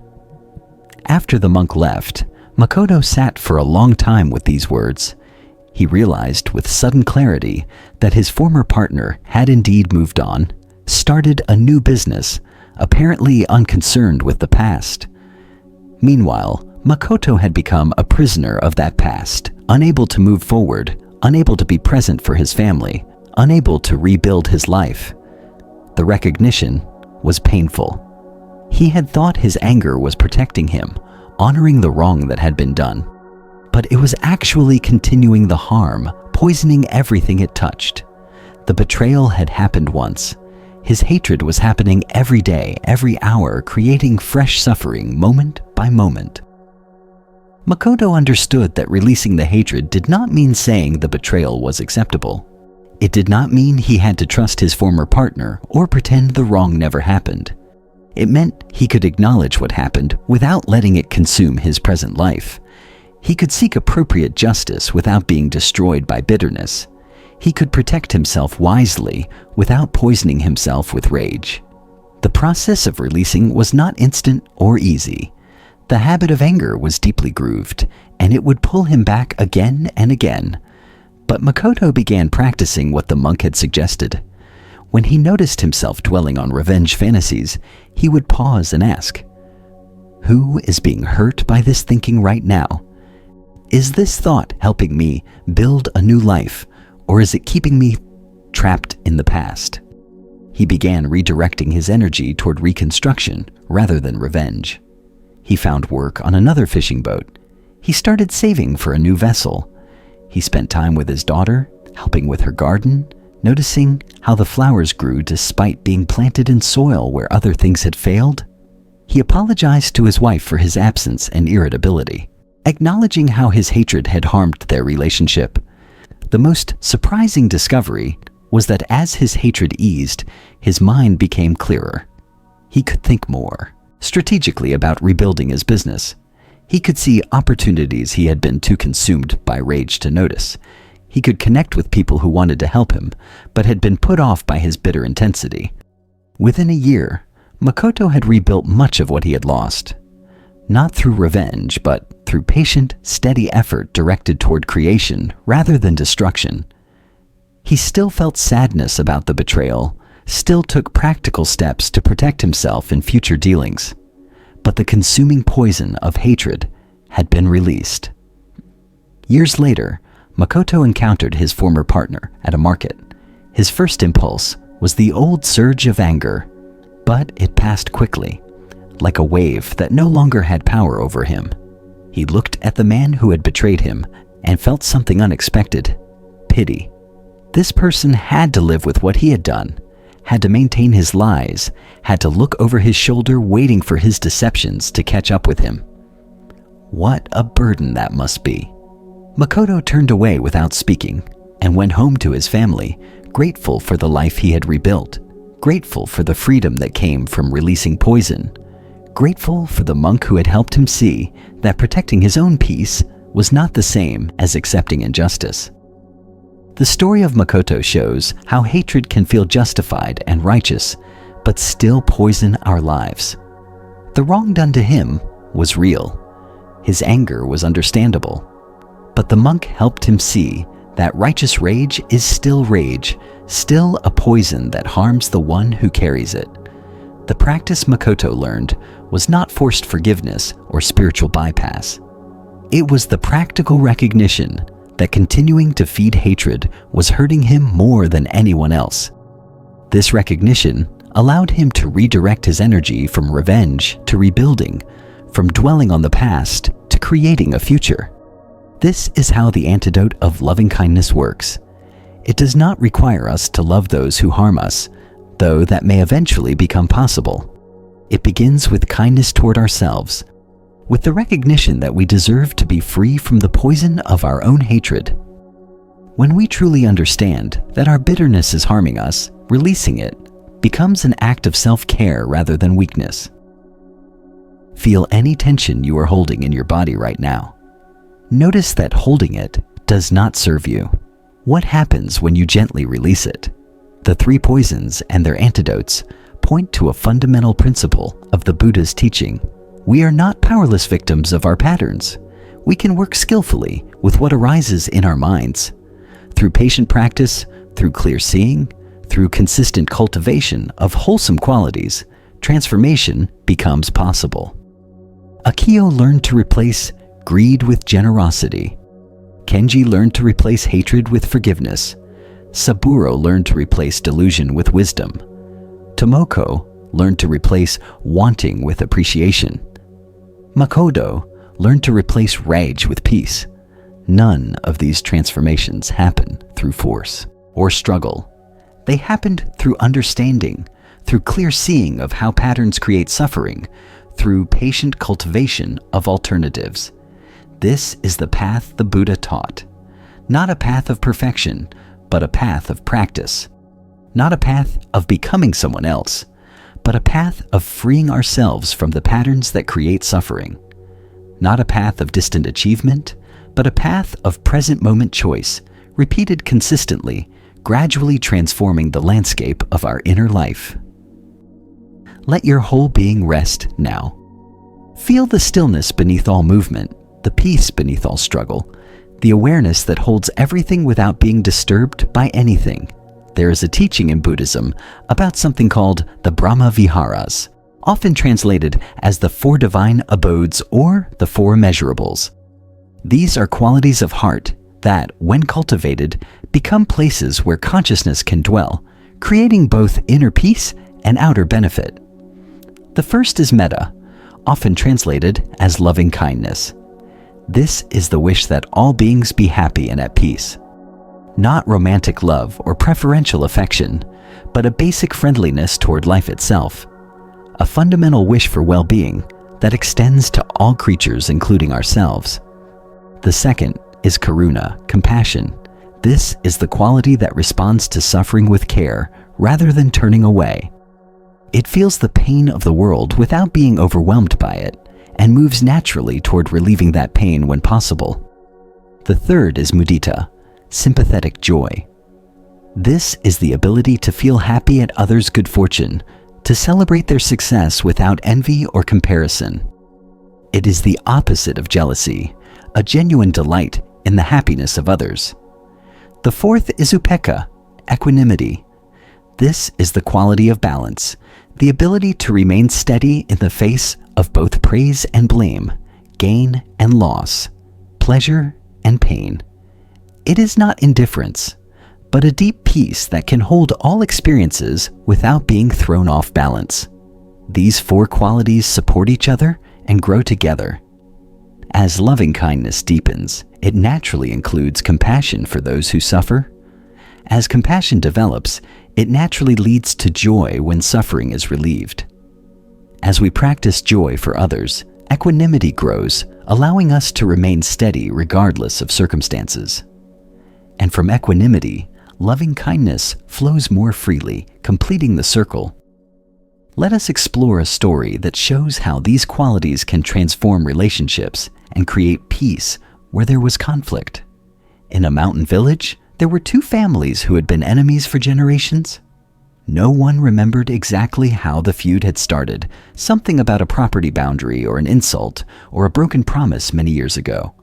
S1: After the monk left, Makoto sat for a long time with these words. He realized with sudden clarity that his former partner had indeed moved on, started a new business, apparently unconcerned with the past. Meanwhile, Makoto had become a prisoner of that past, unable to move forward, unable to be present for his family, unable to rebuild his life. The recognition was painful. He had thought his anger was protecting him, honoring the wrong that had been done. But it was actually continuing the harm, poisoning everything it touched. The betrayal had happened once. His hatred was happening every day, every hour, creating fresh suffering moment by moment. Makoto understood that releasing the hatred did not mean saying the betrayal was acceptable. It did not mean he had to trust his former partner or pretend the wrong never happened. It meant he could acknowledge what happened without letting it consume his present life. He could seek appropriate justice without being destroyed by bitterness. He could protect himself wisely without poisoning himself with rage. The process of releasing was not instant or easy. The habit of anger was deeply grooved, and it would pull him back again and again. But Makoto began practicing what the monk had suggested. When he noticed himself dwelling on revenge fantasies, he would pause and ask, "Who is being hurt by this thinking right now? Is this thought helping me build a new life, or is it keeping me trapped in the past?" He began redirecting his energy toward reconstruction rather than revenge. He found work on another fishing boat. He started saving for a new vessel. He spent time with his daughter, helping with her garden, noticing how the flowers grew despite being planted in soil where other things had failed. He apologized to his wife for his absence and irritability, acknowledging how his hatred had harmed their relationship. The most surprising discovery was that as his hatred eased, his mind became clearer. He could think more strategically about rebuilding his business. He could see opportunities he had been too consumed by rage to notice. He could connect with people who wanted to help him, but had been put off by his bitter intensity. Within a year, Makoto had rebuilt much of what he had lost. Not through revenge, but through patient, steady effort directed toward creation rather than destruction. He still felt sadness about the betrayal, still took practical steps to protect himself in future dealings. But the consuming poison of hatred had been released. Years later, Makoto encountered his former partner at a market. His first impulse was the old surge of anger, but it passed quickly, like a wave that no longer had power over him. He looked at the man who had betrayed him and felt something unexpected: pity. This person had to live with what he had done, had to maintain his lies, had to look over his shoulder waiting for his deceptions to catch up with him. What a burden that must be. Makoto turned away without speaking and went home to his family, grateful for the life he had rebuilt, grateful for the freedom that came from releasing poison, grateful for the monk who had helped him see that protecting his own peace was not the same as accepting injustice. The story of Makoto shows how hatred can feel justified and righteous, but still poison our lives. The wrong done to him was real. His anger was understandable. But the monk helped him see that righteous rage is still rage, still a poison that harms the one who carries it. The practice Makoto learned was not forced forgiveness or spiritual bypass. It was the practical recognition that continuing to feed hatred was hurting him more than anyone else. This recognition allowed him to redirect his energy from revenge to rebuilding, from dwelling on the past to creating a future. This is how the antidote of loving-kindness works. It does not require us to love those who harm us, though that may eventually become possible. It begins with kindness toward ourselves, with the recognition that we deserve to be free from the poison of our own hatred. When we truly understand that our bitterness is harming us, releasing it becomes an act of self-care rather than weakness. Feel any tension you are holding in your body right now. Notice that holding it does not serve you. What happens when you gently release it? The three poisons and their antidotes point to a fundamental principle of the Buddha's teaching. We are not powerless victims of our patterns. We can work skillfully with what arises in our minds. Through patient practice, through clear seeing, through consistent cultivation of wholesome qualities, transformation becomes possible. Akio learned to replace greed with generosity. Kenji learned to replace hatred with forgiveness. Saburo learned to replace delusion with wisdom. Tomoko learned to replace wanting with appreciation. Makoto learned to replace rage with peace. None of these transformations happen through force or struggle. They happened through understanding, through clear seeing of how patterns create suffering, through patient cultivation of alternatives. This is the path the Buddha taught. Not a path of perfection, but a path of practice. Not a path of becoming someone else, but a path of freeing ourselves from the patterns that create suffering. Not a path of distant achievement, but a path of present moment choice, repeated consistently, gradually transforming the landscape of our inner life. Let your whole being rest now. Feel the stillness beneath all movement, the peace beneath all struggle. the awareness that holds everything without being disturbed by anything. There is a teaching in Buddhism about something called the Brahma Viharas, often translated as the four divine abodes or the four immeasurables. These are qualities of heart that, when cultivated, become places where consciousness can dwell, creating both inner peace and outer benefit. The first is metta, often translated as loving kindness. This is the wish that all beings be happy and at peace. Not romantic love or preferential affection, but a basic friendliness toward life itself. A fundamental wish for well-being that extends to all creatures, including ourselves. The second is karuna, compassion. This is the quality that responds to suffering with care rather than turning away. It feels the pain of the world without being overwhelmed by it, and moves naturally toward relieving that pain when possible. The third is mudita, sympathetic joy. This is the ability to feel happy at others' good fortune, to celebrate their success without envy or comparison. It is the opposite of jealousy, a genuine delight in the happiness of others. The fourth is upekkha, equanimity. This is the quality of balance, the ability to remain steady in the face of both praise and blame, gain and loss, pleasure and pain. It is not indifference, but a deep peace that can hold all experiences without being thrown off balance. These four qualities support each other and grow together. As loving kindness deepens, it naturally includes compassion for those who suffer. As compassion develops, it naturally leads to joy when suffering is relieved. As we practice joy for others, equanimity grows, allowing us to remain steady regardless of circumstances. And from equanimity, loving kindness flows more freely, completing the circle. Let us explore a story that shows how these qualities can transform relationships and create peace where there was conflict. In a mountain village, there were two families who had been enemies for generations. No one remembered exactly how the feud had started, something about a property boundary or an insult or a broken promise many years ago.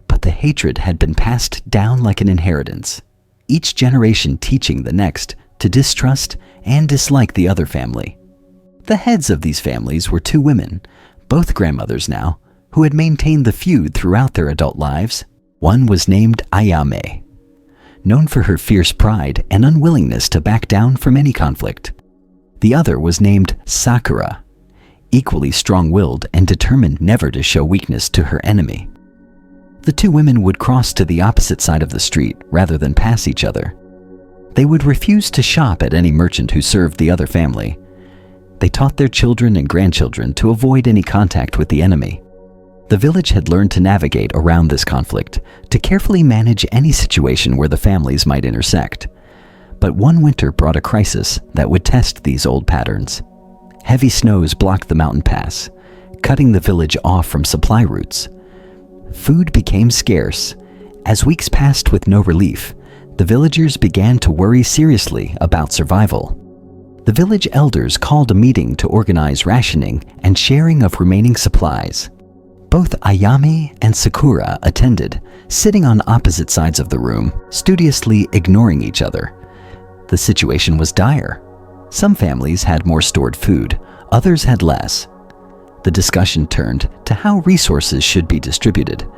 S1: But the hatred had been passed down like an inheritance, each generation teaching the next to distrust and dislike the other family. The heads of these families were two women, both grandmothers now, who had maintained the feud throughout their adult lives. One was named Ayame, known for her fierce pride and unwillingness to back down from any conflict. The other was named Sakura, equally strong-willed and determined never to show weakness to her enemy. The two women would cross to the opposite side of the street rather than pass each other. They would refuse to shop at any merchant who served the other family. They taught their children and grandchildren to avoid any contact with the enemy. The village had learned to navigate around this conflict, to carefully manage any situation where the families might intersect. But one winter brought a crisis that would test these old patterns. Heavy snows blocked the mountain pass, cutting the village off from supply routes. Food became scarce. As weeks passed with no relief, the villagers began to worry seriously about survival. The village elders called a meeting to organize rationing and sharing of remaining supplies. Both Ayame and Sakura attended, sitting on opposite sides of the room, studiously ignoring each other. The situation was dire. Some families had more stored food, others had less. The discussion turned to how resources should be distributed.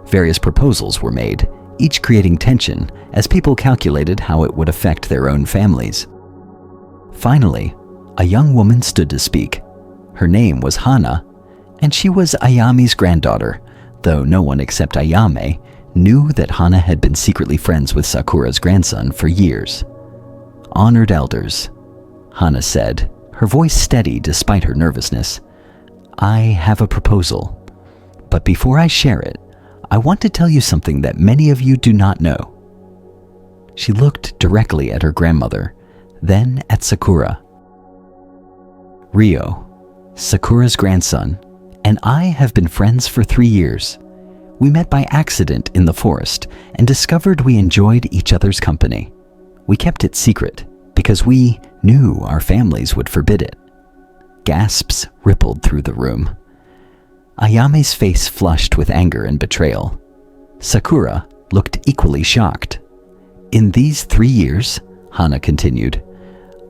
S1: Various proposals were made, each creating tension as people calculated how it would affect their own families. Finally, a young woman stood to speak. Her name was Hana, and she was Ayame's granddaughter, though no one except Ayame knew that Hana had been secretly friends with Sakura's grandson for years. "Honored elders," Hana said, her voice steady despite her nervousness. "I have a proposal, but before I share it, I want to tell you something that many of you do not know." She looked directly at her grandmother, then at Sakura. "Ryo, Sakura's grandson, and I have been friends for 3 years. We met by accident in the forest and discovered we enjoyed each other's company. We kept it secret because we knew our families would forbid it." Gasps rippled through the room. Ayame's face flushed with anger and betrayal. Sakura, looked equally shocked. In these 3 years, Hana continued,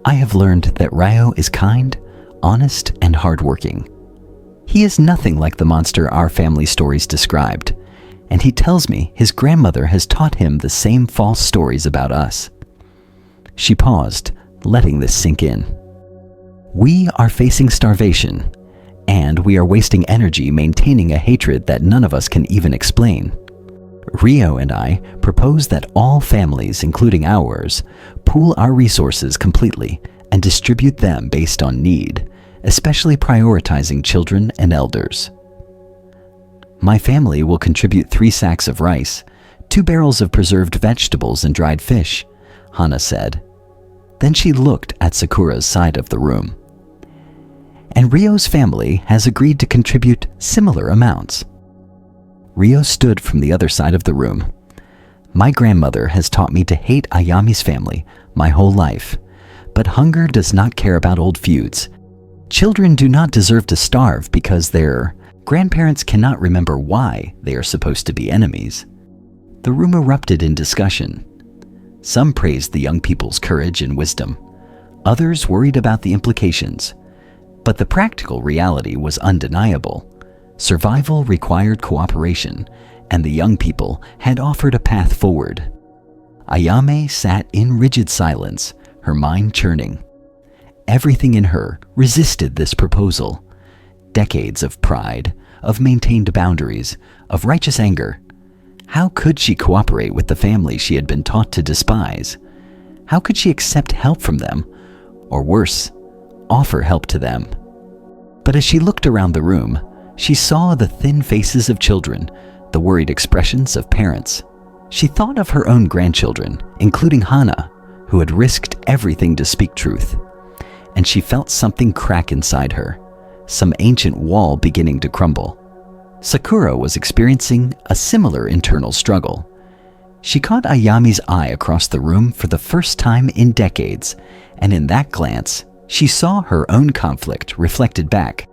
S1: I have learned that Ryo is kind, honest, and hardworking. He is nothing like the monster our family stories described, and he tells me his grandmother has taught him the same false stories about us. She paused, letting this sink in. We are facing starvation, and we are wasting energy maintaining a hatred that none of us can even explain. Ryo and I propose that all families, including ours, pool our resources completely and distribute them based on need, especially prioritizing children and elders. My family will contribute 3 sacks of rice, 2 barrels of preserved vegetables and dried fish, Hana said. Then she looked at Sakura's side of the room. And Ryo's family has agreed to contribute similar amounts. Ryo stood from the other side of the room. My grandmother has taught me to hate Ayami's family my whole life, but hunger does not care about old feuds. Children do not deserve to starve because their grandparents cannot remember why they are supposed to be enemies. The room erupted in discussion. Some praised the young people's courage and wisdom. Others worried about the implications. But the practical reality was undeniable. Survival required cooperation, and the young people had offered a path forward. Ayame sat in rigid silence, her mind churning. Everything in her resisted this proposal. Decades of pride, of maintained boundaries, of righteous anger. How could she cooperate with the family she had been taught to despise? How could she accept help from them? Or worse, offer help to them? But as she looked around the room, she saw the thin faces of children, the worried expressions of parents. She thought of her own grandchildren, including Hana, who had risked everything to speak truth. And she felt something crack inside her, some ancient wall beginning to crumble. Sakura was experiencing a similar internal struggle. She caught Ayami's eye across the room for the first time in decades, and in that glance, she saw her own conflict reflected back.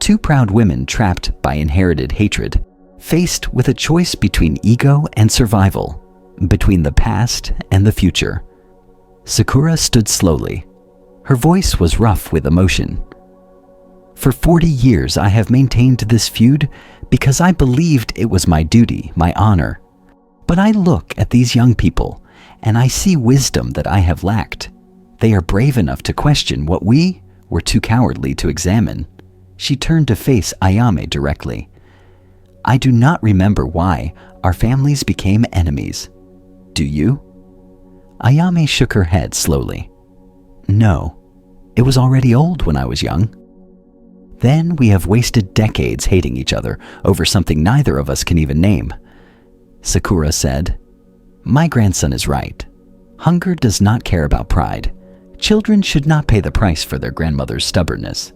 S1: 2 proud women trapped by inherited hatred, faced with a choice between ego and survival, between the past and the future. Sakura stood slowly. Her voice was rough with emotion. For 40 years I have maintained this feud because I believed it was my duty, my honor. But I look at these young people and I see wisdom that I have lacked. They are brave enough to question what we were too cowardly to examine. She turned to face Ayame directly. I do not remember why our families became enemies. Do you? Ayame shook her head slowly. No, it was already old when I was young. Then we have wasted decades hating each other over something neither of us can even name. Sakura said, My grandson is right. Hunger does not care about pride. Children should not pay the price for their grandmother's stubbornness.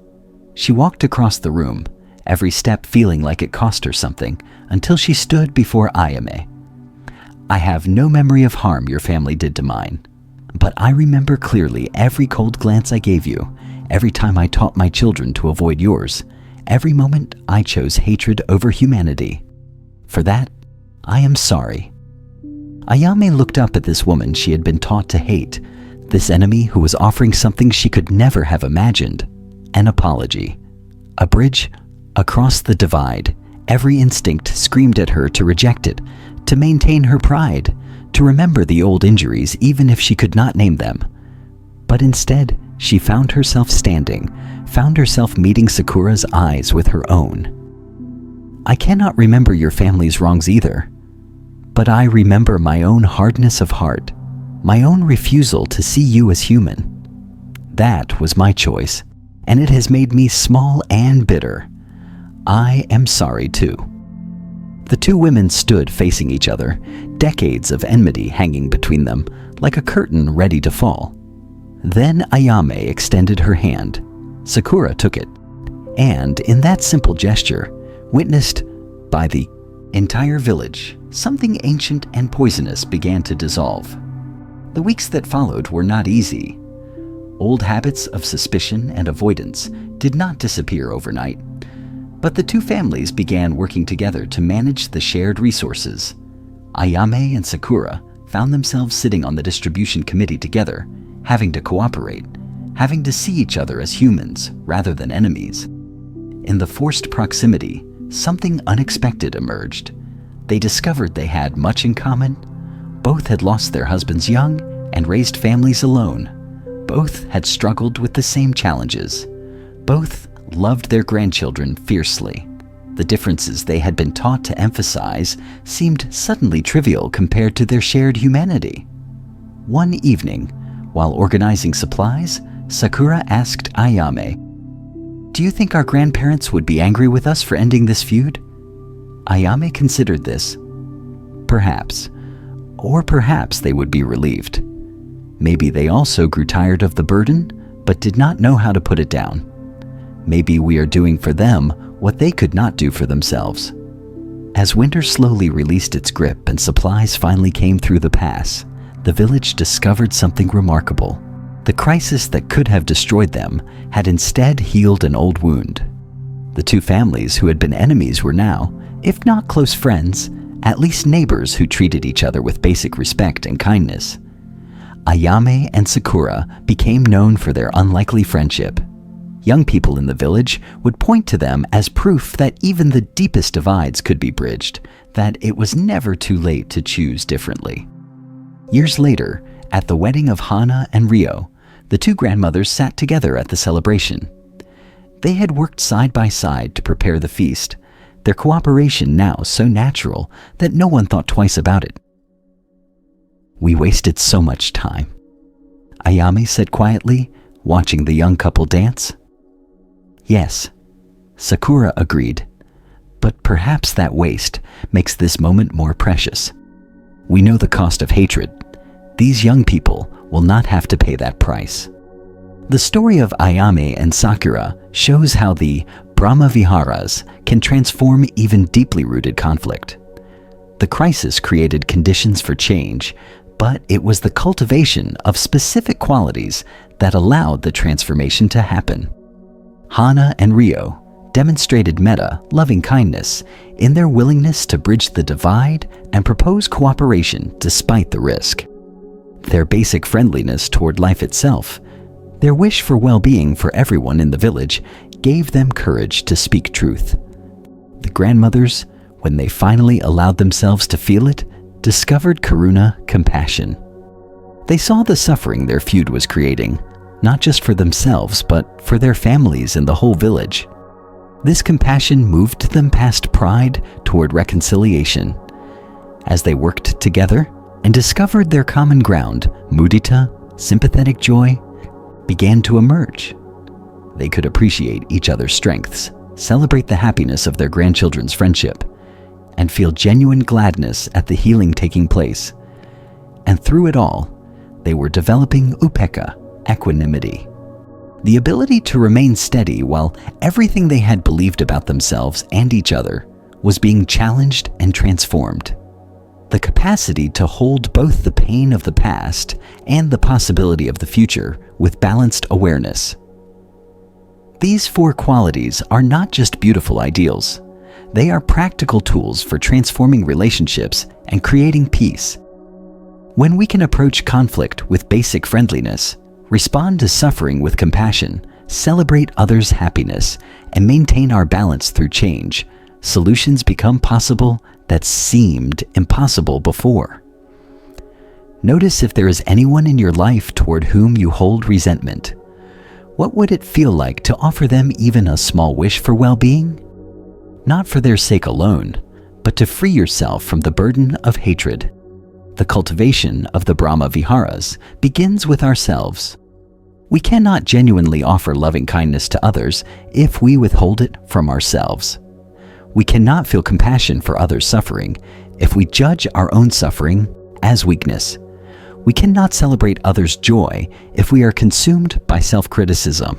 S1: She walked across the room, every step feeling like it cost her something, until she stood before Ayame. I have no memory of harm your family did to mine, but I remember clearly every cold glance I gave you, every time I taught my children to avoid yours, every moment I chose hatred over humanity. For that, I am sorry. Ayame looked up at this woman she had been taught to hate, this enemy who was offering something she could never have imagined, an apology. A bridge across the divide. Every instinct screamed at her to reject it, to maintain her pride, to remember the old injuries even if she could not name them. But instead, she found herself standing, found herself meeting Sakura's eyes with her own. I cannot remember your family's wrongs either, but I remember my own hardness of heart, my own refusal to see you as human. That was my choice, and it has made me small and bitter. I am sorry too. The 2 women stood facing each other, decades of enmity hanging between them, like a curtain ready to fall. Then Ayame extended her hand. Sakura took it, and in that simple gesture, witnessed by the entire village, something ancient and poisonous began to dissolve. The weeks that followed were not easy. Old habits of suspicion and avoidance did not disappear overnight, but the 2 families began working together to manage the shared resources. Ayame and Sakura found themselves sitting on the distribution committee together, having to cooperate, having to see each other as humans rather than enemies. In the forced proximity, something unexpected emerged. They discovered they had much in common. Both had lost their husbands young and raised families alone. Both had struggled with the same challenges. Both loved their grandchildren fiercely. The differences they had been taught to emphasize seemed suddenly trivial compared to their shared humanity. One evening, while organizing supplies, Sakura asked Ayame, "Do you think our grandparents would be angry with us for ending this feud?" Ayame considered this. Perhaps. Or perhaps they would be relieved. Maybe they also grew tired of the burden, but did not know how to put it down. Maybe we are doing for them what they could not do for themselves. As winter slowly released its grip and supplies finally came through the pass, the village discovered something remarkable. The crisis that could have destroyed them had instead healed an old wound. The two families who had been enemies were now, if not close friends, at least neighbors who treated each other with basic respect and kindness. Ayame and Sakura became known for their unlikely friendship. Young people in the village would point to them as proof that even the deepest divides could be bridged, that it was never too late to choose differently. Years later, at the wedding of Hana and Ryo, the two grandmothers sat together at the celebration. They had worked side by side to prepare the feast, their cooperation now so natural that no one thought twice about it. "We wasted so much time," Ayame said quietly, watching the young couple dance. "Yes," Sakura agreed, "but perhaps that waste makes this moment more precious. We know the cost of hatred. These young people will not have to pay that price." The story of Ayame and Sakura shows how the Brahma Viharas can transform even deeply rooted conflict. The crisis created conditions for change, but it was the cultivation of specific qualities that allowed the transformation to happen. Hana and Ryo demonstrated metta, loving kindness, in their willingness to bridge the divide and propose cooperation despite the risk. Their basic friendliness toward life itself, their wish for well-being for everyone in the village, gave them courage to speak truth. The grandmothers, when they finally allowed themselves to feel it, discovered karuna, compassion. They saw the suffering their feud was creating, not just for themselves, but for their families and the whole village. This compassion moved them past pride toward reconciliation. As they worked together and discovered their common ground, mudita, sympathetic joy, began to emerge. They could appreciate each other's strengths, celebrate the happiness of their grandchildren's friendship, and feel genuine gladness at the healing taking place. And through it all, they were developing upekkha, equanimity, the ability to remain steady while everything they had believed about themselves and each other was being challenged and transformed. The capacity to hold both the pain of the past and the possibility of the future with balanced awareness. These four qualities are not just beautiful ideals. They are practical tools for transforming relationships and creating peace. When we can approach conflict with basic friendliness, respond to suffering with compassion, celebrate others' happiness, and maintain our balance through change, solutions become possible that seemed impossible before. Notice if there is anyone in your life toward whom you hold resentment. What would it feel like to offer them even a small wish for well-being? Not for their sake alone, but to free yourself from the burden of hatred. The cultivation of the Brahma Viharas begins with ourselves. We cannot genuinely offer loving kindness to others if we withhold it from ourselves. We cannot feel compassion for others' suffering if we judge our own suffering as weakness. We cannot celebrate others' joy if we are consumed by self-criticism.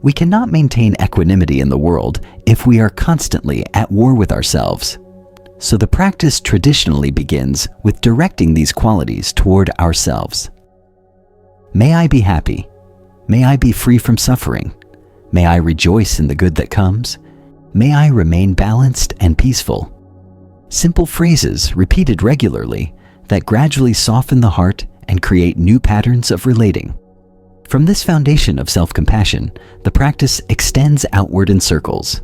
S1: We cannot maintain equanimity in the world if we are constantly at war with ourselves. So the practice traditionally begins with directing these qualities toward ourselves. May I be happy. May I be free from suffering. May I rejoice in the good that comes. May I remain balanced and peaceful. Simple phrases repeated regularly that gradually soften the heart and create new patterns of relating. From this foundation of self-compassion, the practice extends outward in circles,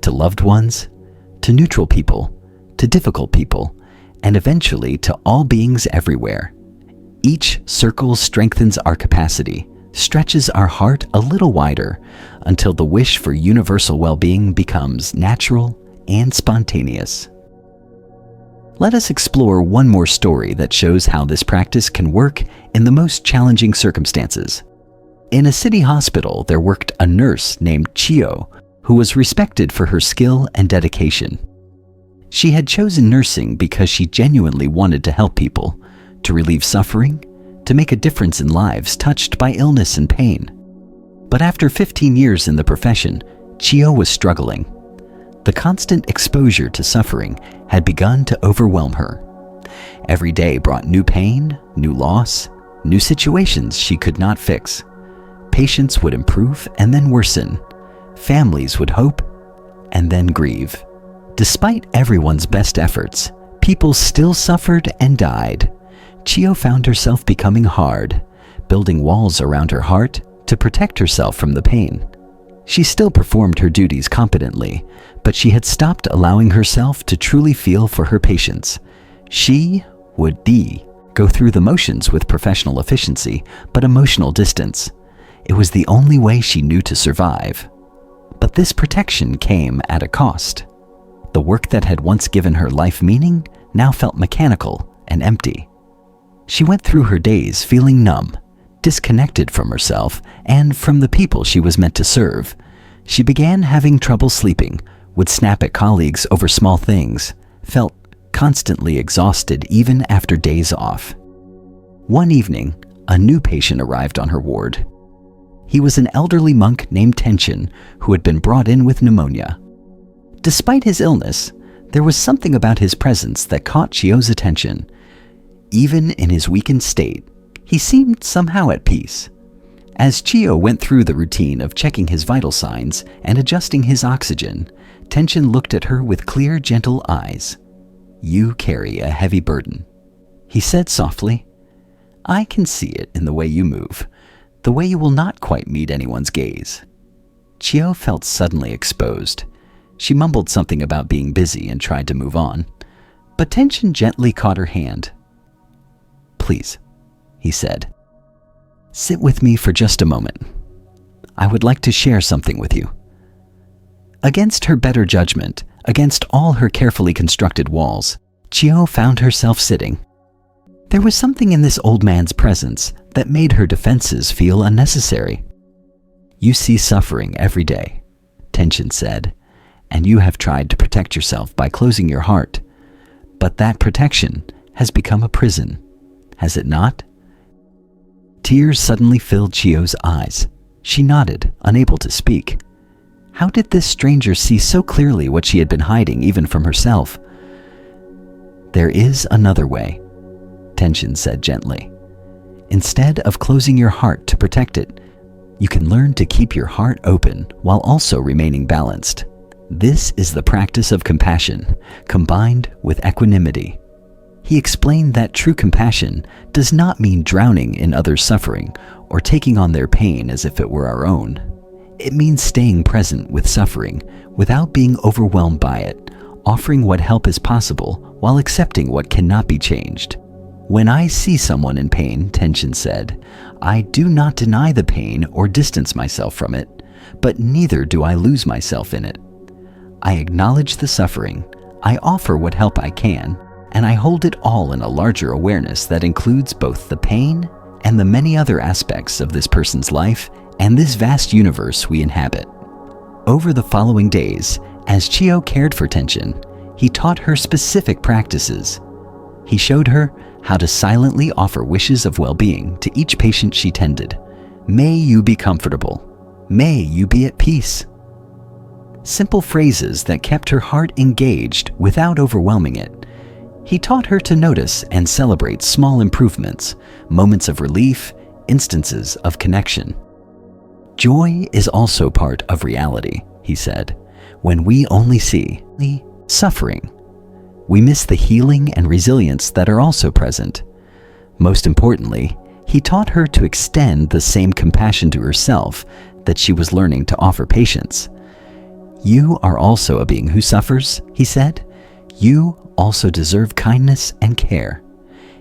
S1: to loved ones, to neutral people, to difficult people, and eventually to all beings everywhere. Each circle strengthens our capacity, stretches our heart a little wider, until the wish for universal well-being becomes natural and spontaneous. Let us explore one more story that shows how this practice can work in the most challenging circumstances. In a city hospital, there worked a nurse named Chio, who was respected for her skill and dedication. She had chosen nursing because she genuinely wanted to help people, to relieve suffering, to make a difference in lives touched by illness and pain. But after 15 years in the profession, Chio was struggling. The constant exposure to suffering had begun to overwhelm her. Every day brought new pain, new loss, new situations she could not fix. Patients would improve and then worsen. Families would hope and then grieve. Despite everyone's best efforts, people still suffered and died. Chio found herself becoming hard, building walls around her heart to protect herself from the pain. She still performed her duties competently, but she had stopped allowing herself to truly feel for her patients. She would go through the motions with professional efficiency, but emotional distance. It was the only way she knew to survive. But this protection came at a cost. The work that had once given her life meaning now felt mechanical and empty. She went through her days feeling numb, disconnected from herself and from the people she was meant to serve. She began having trouble sleeping, would snap at colleagues over small things, felt constantly exhausted even after days off. One evening, a new patient arrived on her ward. He was an elderly monk named Tenshin who had been brought in with pneumonia. Despite his illness, there was something about his presence that caught Chio's attention. Even in his weakened state, he seemed somehow at peace. As Chio went through the routine of checking his vital signs and adjusting his oxygen, Tenshin looked at her with clear, gentle eyes. "You carry a heavy burden," he said softly. "I can see it in the way you move, the way you will not quite meet anyone's gaze." Chio felt suddenly exposed. She mumbled something about being busy and tried to move on, but Tenshin gently caught her hand. "Please," he said, "sit with me for just a moment. I would like to share something with you." Against her better judgment, against all her carefully constructed walls, Chio found herself sitting. There was something in this old man's presence that made her defenses feel unnecessary. "You see suffering every day," Tenshin said, "and you have tried to protect yourself by closing your heart. But that protection has become a prison, has it not?" Tears suddenly filled Chio's eyes. She nodded, unable to speak. How did this stranger see so clearly what she had been hiding even from herself? "There is another way," Tenshin said gently. "Instead of closing your heart to protect it, you can learn to keep your heart open while also remaining balanced. This is the practice of compassion, combined with equanimity." He explained that true compassion does not mean drowning in others' suffering or taking on their pain as if it were our own. It means staying present with suffering without being overwhelmed by it, offering what help is possible while accepting what cannot be changed. "When I see someone in pain," Tenshin said, "I do not deny the pain or distance myself from it, but neither do I lose myself in it. I acknowledge the suffering, I offer what help I can, and I hold it all in a larger awareness that includes both the pain and the many other aspects of this person's life and this vast universe we inhabit." Over the following days, as Chio cared for Tenshin, he taught her specific practices. He showed her how to silently offer wishes of well-being to each patient she tended. "May you be comfortable. May you be at peace." Simple phrases that kept her heart engaged without overwhelming it. He taught her to notice and celebrate small improvements, moments of relief, instances of connection. "Joy is also part of reality," he said. "When we only see the suffering, we miss the healing and resilience that are also present. Most importantly, he taught her to extend the same compassion to herself that she was learning to offer patients. You are also a being who suffers, he said. You also deserve kindness and care.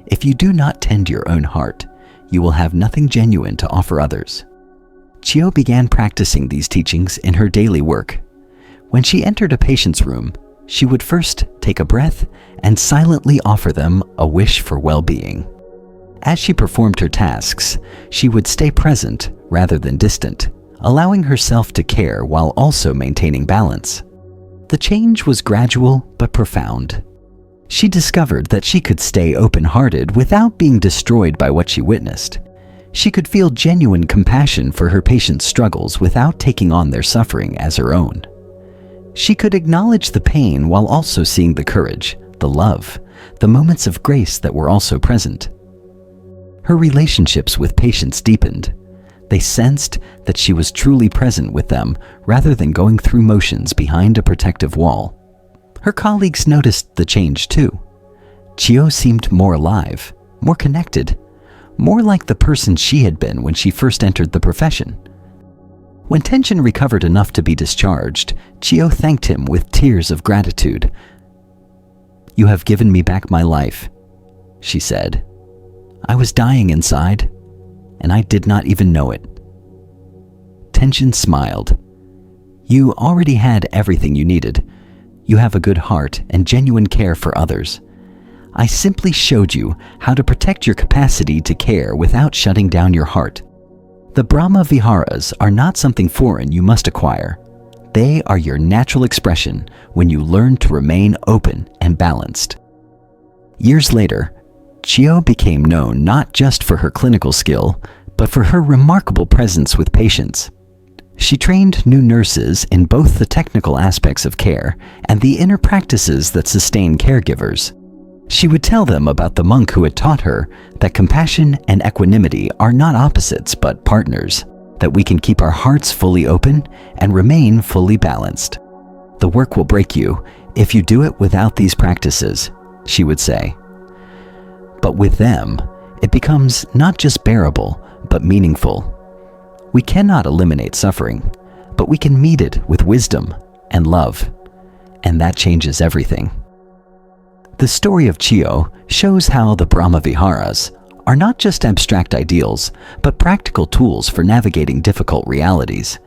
S1: If you do not tend your own heart, you will have nothing genuine to offer others. Chio began practicing these teachings in her daily work. When she entered a patient's room, she would first take a breath and silently offer them a wish for well-being. As she performed her tasks, she would stay present rather than distant, allowing herself to care while also maintaining balance. The change was gradual but profound. She discovered that she could stay open-hearted without being destroyed by what she witnessed. She could feel genuine compassion for her patients' struggles without taking on their suffering as her own. She could acknowledge the pain while also seeing the courage, the love, the moments of grace that were also present. Her relationships with patients deepened. They sensed that she was truly present with them rather than going through motions behind a protective wall. Her colleagues noticed the change too. Chio seemed more alive, more connected, more like the person she had been when she first entered the profession. When tension recovered enough to be discharged, Chio thanked him with tears of gratitude. "You have given me back my life," she said. "I was dying inside, and I did not even know it." Tension smiled. "You already had everything you needed. You have a good heart and genuine care for others. I simply showed you how to protect your capacity to care without shutting down your heart. The Brahma Viharas are not something foreign you must acquire. They are your natural expression when you learn to remain open and balanced." Years later, Chio became known not just for her clinical skill, but for her remarkable presence with patients. She trained new nurses in both the technical aspects of care and the inner practices that sustain caregivers. She would tell them about the monk who had taught her that compassion and equanimity are not opposites but partners, that we can keep our hearts fully open and remain fully balanced. "The work will break you if you do it without these practices," she would say. But with them, it becomes not just bearable, but meaningful. We cannot eliminate suffering, but we can meet it with wisdom and love, and that changes everything. The story of Chio shows how the Brahma Viharas are not just abstract ideals, but practical tools for navigating difficult realities.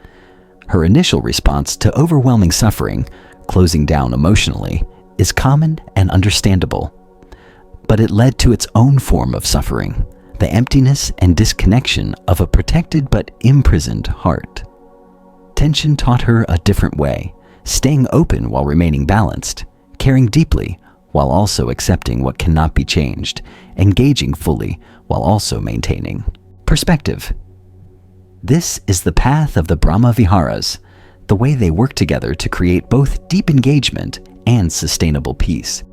S1: Her initial response to overwhelming suffering, closing down emotionally, is common and understandable. But it led to its own form of suffering, the emptiness and disconnection of a protected but imprisoned heart. Tension taught her a different way, staying open while remaining balanced, caring deeply while also accepting what cannot be changed, engaging fully while also maintaining perspective. This is the path of the Brahma Viharas, the way they work together to create both deep engagement and sustainable peace.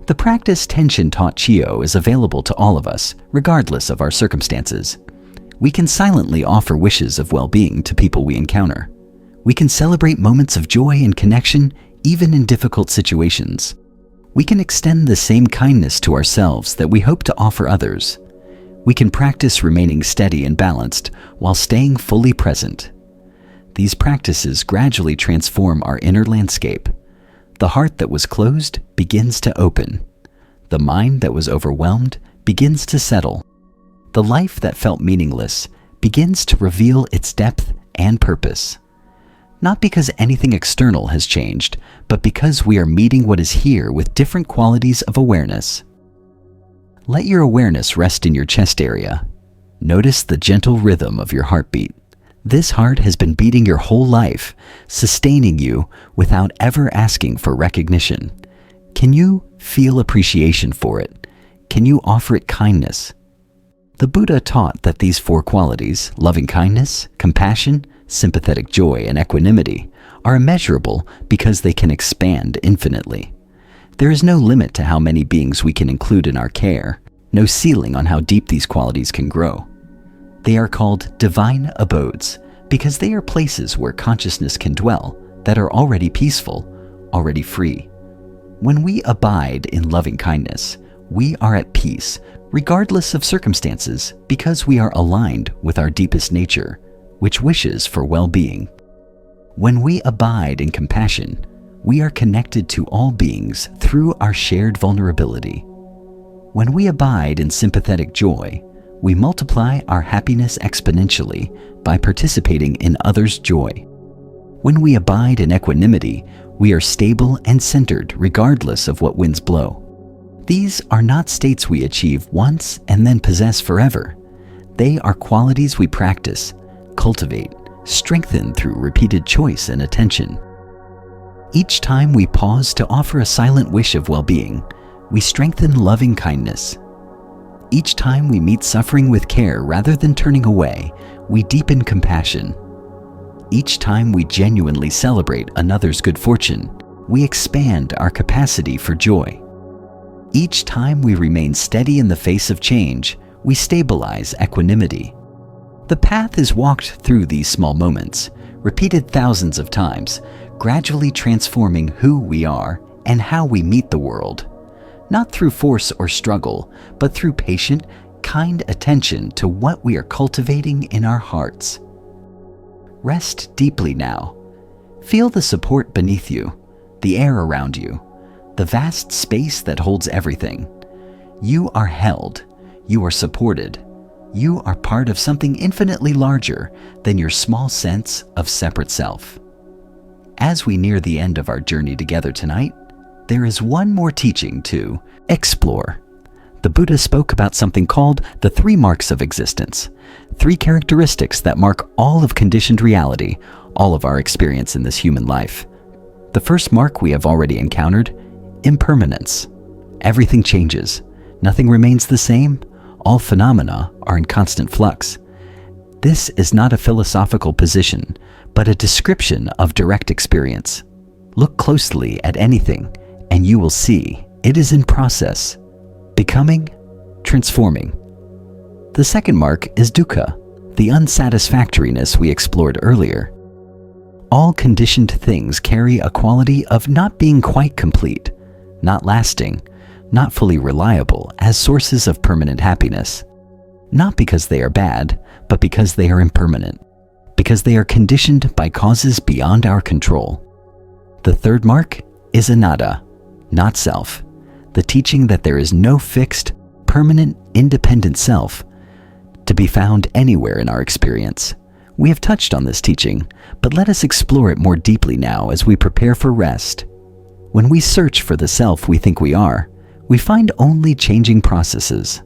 S1: The practice Tension taught Chio is available to all of us, regardless of our circumstances. We can silently offer wishes of well-being to people we encounter. We can celebrate moments of joy and connection, even in difficult situations. We can extend the same kindness to ourselves that we hope to offer others. We can practice remaining steady and balanced while staying fully present. These practices gradually transform our inner landscape. The heart that was closed begins to open. The mind that was overwhelmed begins to settle. The life that felt meaningless begins to reveal its depth and purpose. Not because anything external has changed, but because we are meeting what is here with different qualities of awareness. Let your awareness rest in your chest area. Notice the gentle rhythm of your heartbeat. This heart has been beating your whole life, sustaining you without ever asking for recognition. Can you feel appreciation for it? Can you offer it kindness? The Buddha taught that these four qualities, loving kindness, compassion, sympathetic joy, and equanimity, are immeasurable because they can expand infinitely. There is no limit to how many beings we can include in our care, no ceiling on how deep these qualities can grow. They are called divine abodes because they are places where consciousness can dwell that are already peaceful, already free. When we abide in loving kindness, we are at peace, regardless of circumstances, because we are aligned with our deepest nature, which wishes for well-being. When we abide in compassion, we are connected to all beings through our shared vulnerability. When we abide in sympathetic joy, we multiply our happiness exponentially by participating in others' joy. When we abide in equanimity, we are stable and centered regardless of what winds blow. These are not states we achieve once and then possess forever. They are qualities we practice, cultivate, strengthen through repeated choice and attention. Each time we pause to offer a silent wish of well-being, we strengthen loving kindness. Each time we meet suffering with care rather than turning away, we deepen compassion. Each time we genuinely celebrate another's good fortune, we expand our capacity for joy. Each time we remain steady in the face of change, we stabilize equanimity. The path is walked through these small moments, repeated thousands of times, gradually transforming who we are and how we meet the world. Not through force or struggle, but through patient, kind attention to what we are cultivating in our hearts. Rest deeply now. Feel the support beneath you, the air around you, the vast space that holds everything. You are held. You are supported. You are part of something infinitely larger than your small sense of separate self. As we near the end of our journey together tonight, there is one more teaching to explore. The Buddha spoke about something called the 3 marks of existence, 3 characteristics that mark all of conditioned reality, all of our experience in this human life. The first mark we have already encountered: impermanence. Everything changes. Nothing remains the same. All phenomena are in constant flux. This is not a philosophical position, but a description of direct experience. Look closely at anything, and you will see it is in process, becoming, transforming. The second mark is dukkha, the unsatisfactoriness we explored earlier. All conditioned things carry a quality of not being quite complete, not lasting, not fully reliable as sources of permanent happiness. Not because they are bad, but because they are impermanent, because they are conditioned by causes beyond our control. The third mark is anatta, not self, the teaching that there is no fixed, permanent, independent self to be found anywhere in our experience. We have touched on this teaching, but let us explore it more deeply now as we prepare for rest. When we search for the self we think we are, we find only changing processes.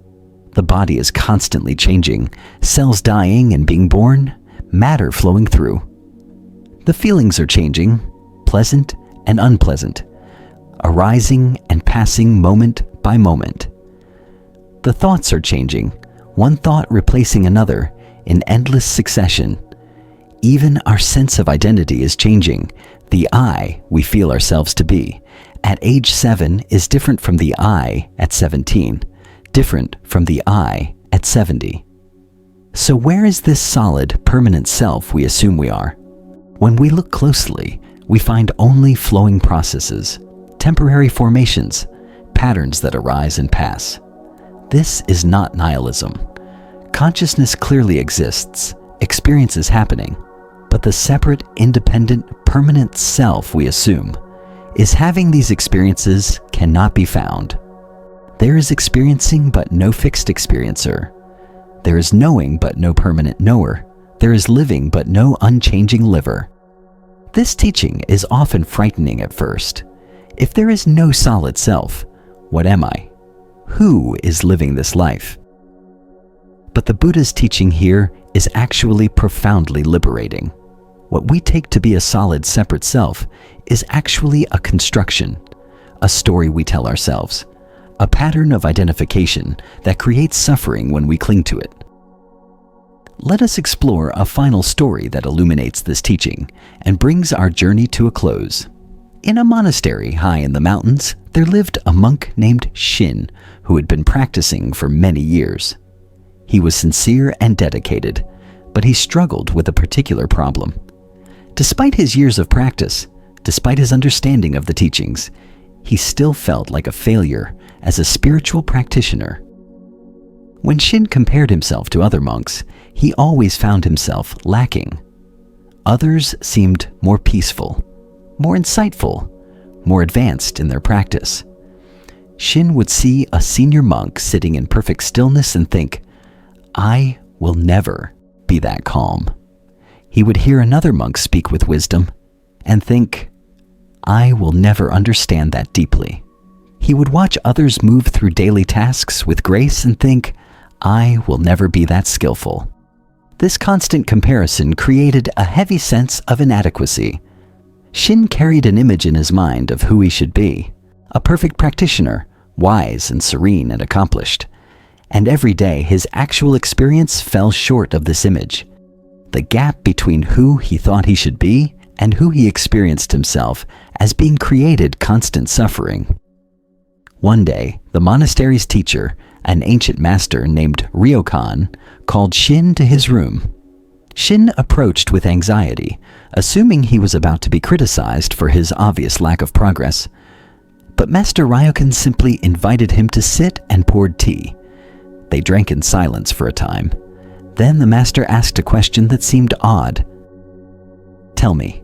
S1: The body is constantly changing, cells dying and being born, matter flowing through. The feelings are changing, pleasant and unpleasant, arising and passing moment by moment. The thoughts are changing, one thought replacing another in endless succession. Even our sense of identity is changing. The I we feel ourselves to be at age 7 is different from the I at 17, different from the I at 70. So where is this solid, permanent self we assume we are? When we look closely, we find only flowing processes, temporary formations, patterns that arise and pass. This is not nihilism. Consciousness clearly exists, experience is happening, but the separate, independent, permanent self we assume is having these experiences cannot be found. There is experiencing but no fixed experiencer. There is knowing but no permanent knower. There is living but no unchanging liver. This teaching is often frightening at first. If there is no solid self, what am I? Who is living this life? But the Buddha's teaching here is actually profoundly liberating. What we take to be a solid, separate self is actually a construction, a story we tell ourselves, a pattern of identification that creates suffering when we cling to it. Let us explore a final story that illuminates this teaching and brings our journey to a close. In a monastery high in the mountains, there lived a monk named Shin who had been practicing for many years. He was sincere and dedicated, but he struggled with a particular problem. Despite his years of practice, despite his understanding of the teachings, he still felt like a failure as a spiritual practitioner. When Shin compared himself to other monks, he always found himself lacking. Others seemed more peaceful, more insightful, more advanced in their practice. Shin would see a senior monk sitting in perfect stillness and think, "I will never be that calm." He would hear another monk speak with wisdom and think, "I will never understand that deeply." He would watch others move through daily tasks with grace and think, "I will never be that skillful." This constant comparison created a heavy sense of inadequacy. Shin carried an image in his mind of who he should be, a perfect practitioner, wise and serene and accomplished. And every day his actual experience fell short of this image. The gap between who he thought he should be and who he experienced himself as being created constant suffering. One day, the monastery's teacher, an ancient master named Ryokan, called Shin to his room. Shin approached with anxiety, assuming he was about to be criticized for his obvious lack of progress. But Master Ryokan simply invited him to sit and poured tea. They drank in silence for a time. Then the master asked a question that seemed odd. "Tell me,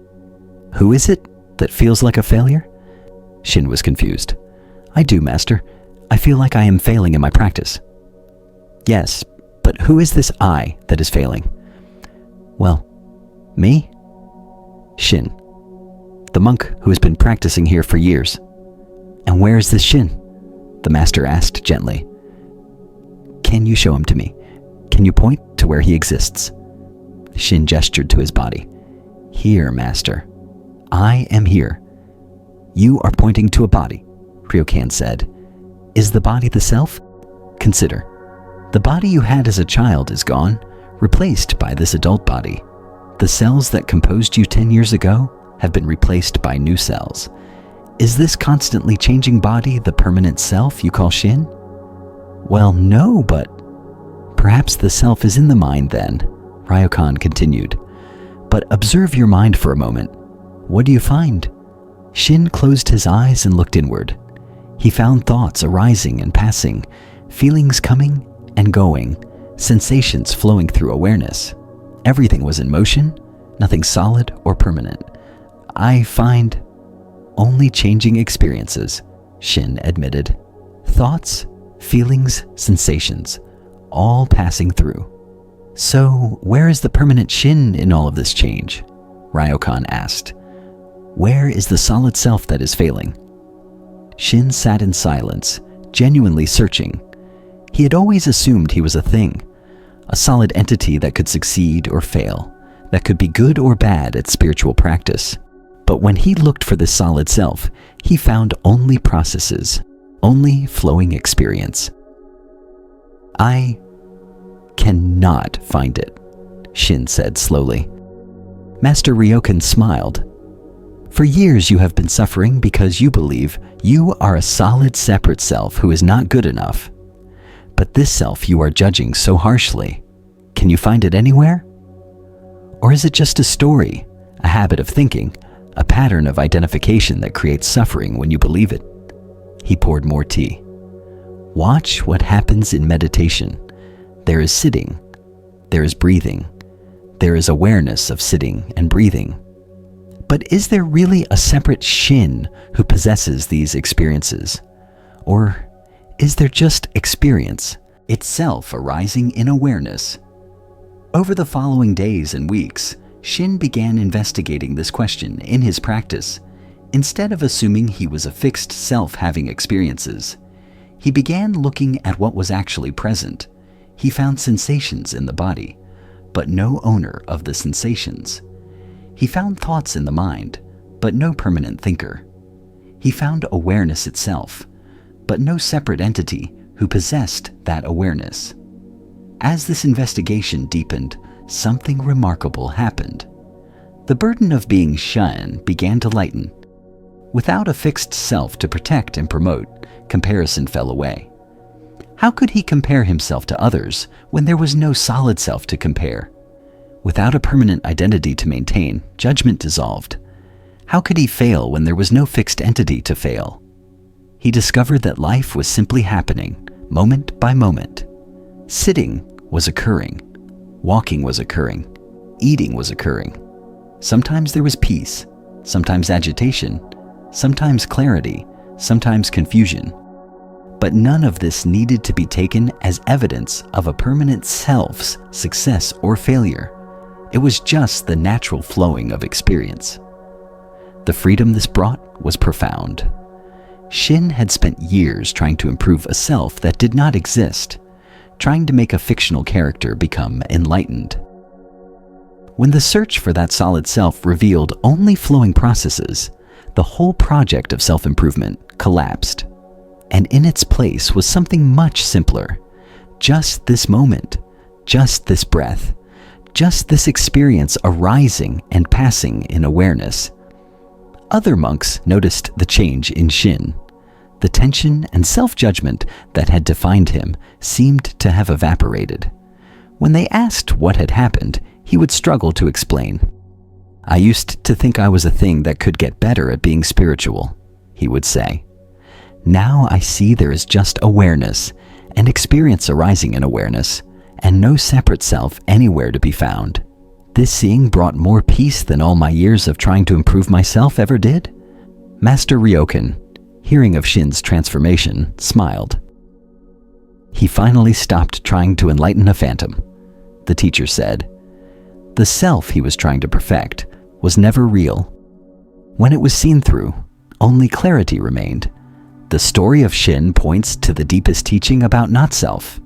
S1: who is it that feels like a failure?" Shin was confused. "I do, master. I feel like I am failing in my practice." "Yes, but who is this I that is failing?" "Well, me? Shin, the monk who has been practicing here for years." "And where is this Shin?" the master asked gently. "Can you show him to me? Can you point to where he exists?" Shin gestured to his body. "Here, master. I am here." "You are pointing to a body," Ryokan said. "Is the body the self? Consider. The body you had as a child is gone, replaced by this adult body. The cells that composed you 10 years ago have been replaced by new cells. Is this constantly changing body the permanent self you call Shin?" "Well, no, but..." "Perhaps the self is in the mind then," Ryokan continued. "But observe your mind for a moment. What do you find?" Shin closed his eyes and looked inward. He found thoughts arising and passing, feelings coming and going, sensations flowing through awareness. Everything was in motion, nothing solid or permanent. "I find only changing experiences," Shin admitted. "Thoughts, feelings, sensations, all passing through." "So, where is the permanent Shin in all of this change?" Ryokan asked. "Where is the solid self that is failing?" Shin sat in silence, genuinely searching. He had always assumed he was a thing, a solid entity that could succeed or fail, that could be good or bad at spiritual practice. But when he looked for this solid self, he found only processes, only flowing experience. "I cannot find it," Shin said slowly. Master Ryokan smiled. "For years you have been suffering because you believe you are a solid separate self who is not good enough. But this self you are judging so harshly, can you find it anywhere? Or is it just a story, a habit of thinking, a pattern of identification that creates suffering when you believe it?" He poured more tea. "Watch what happens in meditation. There is sitting, there is breathing, there is awareness of sitting and breathing. But is there really a separate Shin who possesses these experiences? Or is there just experience, itself arising in awareness?" Over the following days and weeks, Shin began investigating this question in his practice. Instead of assuming he was a fixed self having experiences, he began looking at what was actually present. He found sensations in the body, but no owner of the sensations. He found thoughts in the mind, but no permanent thinker. He found awareness itself, but no separate entity who possessed that awareness. As this investigation deepened, something remarkable happened. The burden of being Shin began to lighten. Without a fixed self to protect and promote, comparison fell away. How could he compare himself to others when there was no solid self to compare? Without a permanent identity to maintain, judgment dissolved. How could he fail when there was no fixed entity to fail? he discovered that life was simply happening, moment by moment. Sitting was occurring, walking was occurring, eating was occurring. Sometimes there was peace, sometimes agitation, sometimes clarity, sometimes confusion. But none of this needed to be taken as evidence of a permanent self's success or failure. It was just the natural flowing of experience. The freedom this brought was profound. Shin had spent years trying to improve a self that did not exist, trying to make a fictional character become enlightened. When the search for that solid self revealed only flowing processes, the whole project of self-improvement collapsed. And in its place was something much simpler. Just this moment, just this breath, just this experience arising and passing in awareness. Other monks noticed the change in Shin. The tension and self-judgment that had defined him seemed to have evaporated. When they asked what had happened, he would struggle to explain. "I used to think I was a thing that could get better at being spiritual," he would say. "Now I see there is just awareness, and experience arising in awareness, and no separate self anywhere to be found. This seeing brought more peace than all my years of trying to improve myself ever did." Master Ryokan, hearing of Shin's transformation, smiled. "He finally stopped trying to enlighten a phantom," the teacher said. The self he was trying to perfect was never real. When it was seen through, only clarity remained. The story of Shin points to the deepest teaching about not-self.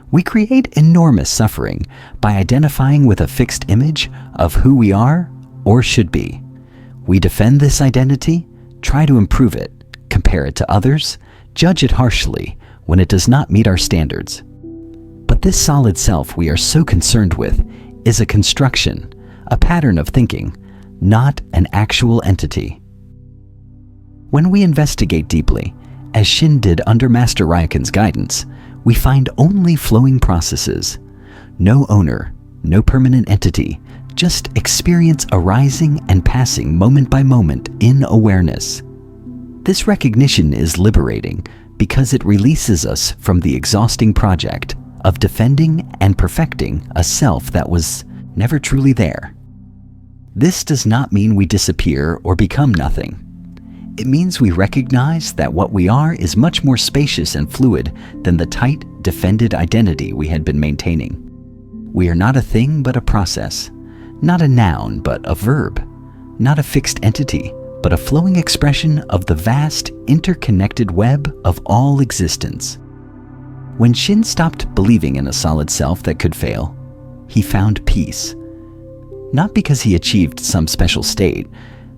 S1: We create enormous suffering by identifying with a fixed image of who we are or should be. We defend this identity, try to improve it, compare it to others, judge it harshly when it does not meet our standards. But this solid self we are so concerned with is a construction, a pattern of thinking, not an actual entity. When we investigate deeply, as Shin did under Master Ryokan's guidance, we find only flowing processes. No owner, no permanent entity, just experience arising and passing moment by moment in awareness. This recognition is liberating because it releases us from the exhausting project of defending and perfecting a self that was never truly there. This does not mean we disappear or become nothing. It means we recognize that what we are is much more spacious and fluid than the tight, defended identity we had been maintaining. We are not a thing but a process, not a noun but a verb, not a fixed entity but a flowing expression of the vast, interconnected web of all existence. When Shin stopped believing in a solid self that could fail, he found peace. Not because he achieved some special state,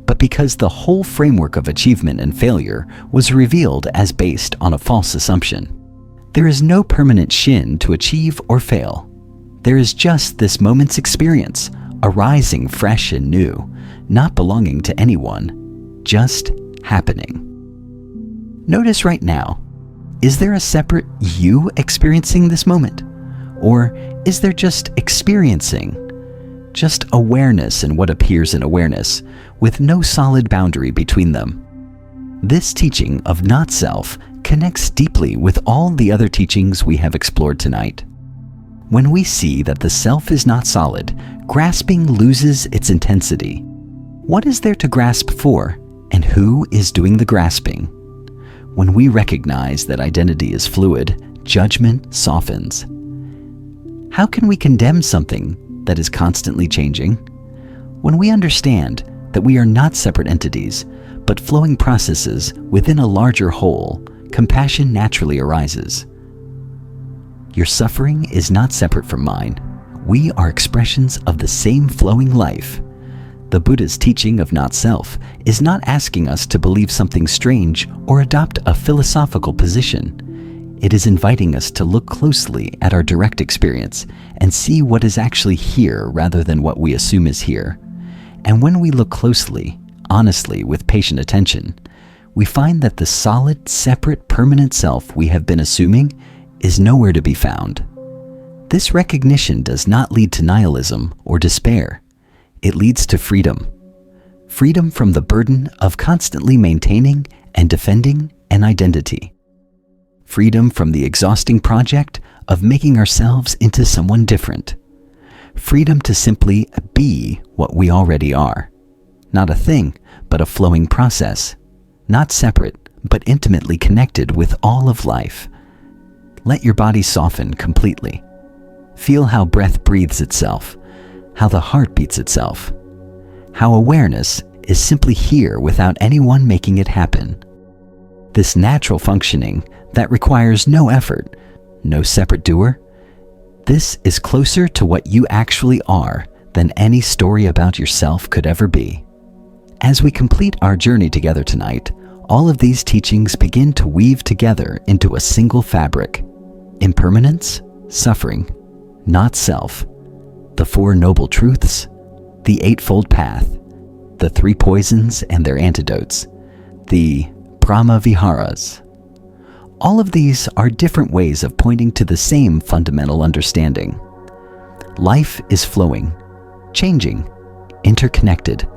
S1: but because the whole framework of achievement and failure was revealed as based on a false assumption. There is no permanent Shin to achieve or fail. There is just this moment's experience, arising fresh and new, not belonging to anyone, just happening. Notice right now, is there a separate you experiencing this moment? Or is there just experiencing? Just awareness and what appears in awareness, with no solid boundary between them. This teaching of not-self connects deeply with all the other teachings we have explored tonight. When we see that the self is not solid, grasping loses its intensity. What is there to grasp for, and who is doing the grasping? When we recognize that identity is fluid, judgment softens. How can we condemn something that is constantly changing? When we understand that we are not separate entities, but flowing processes within a larger whole, compassion naturally arises. Your suffering is not separate from mine. We are expressions of the same flowing life. The Buddha's teaching of not-self is not asking us to believe something strange or adopt a philosophical position. It is inviting us to look closely at our direct experience and see what is actually here rather than what we assume is here. And when we look closely, honestly, with patient attention, we find that the solid, separate, permanent self we have been assuming is nowhere to be found. This recognition does not lead to nihilism or despair. It leads to freedom. Freedom from the burden of constantly maintaining and defending and identity. Freedom from the exhausting project of making ourselves into someone different. Freedom to simply be what we already are. Not a thing, but a flowing process. Not separate, but intimately connected with all of life. Let your body soften completely. Feel how breath breathes itself, how the heart beats itself, how awareness is simply here without anyone making it happen. This natural functioning that requires no effort, no separate doer, this is closer to what you actually are than any story about yourself could ever be. As we complete our journey together tonight, all of these teachings begin to weave together into a single fabric. Impermanence, suffering, not self, the Four Noble Truths, the Eightfold Path, the Three Poisons and their antidotes, the Brahma Viharas. All of these are different ways of pointing to the same fundamental understanding. Life is flowing, changing, interconnected.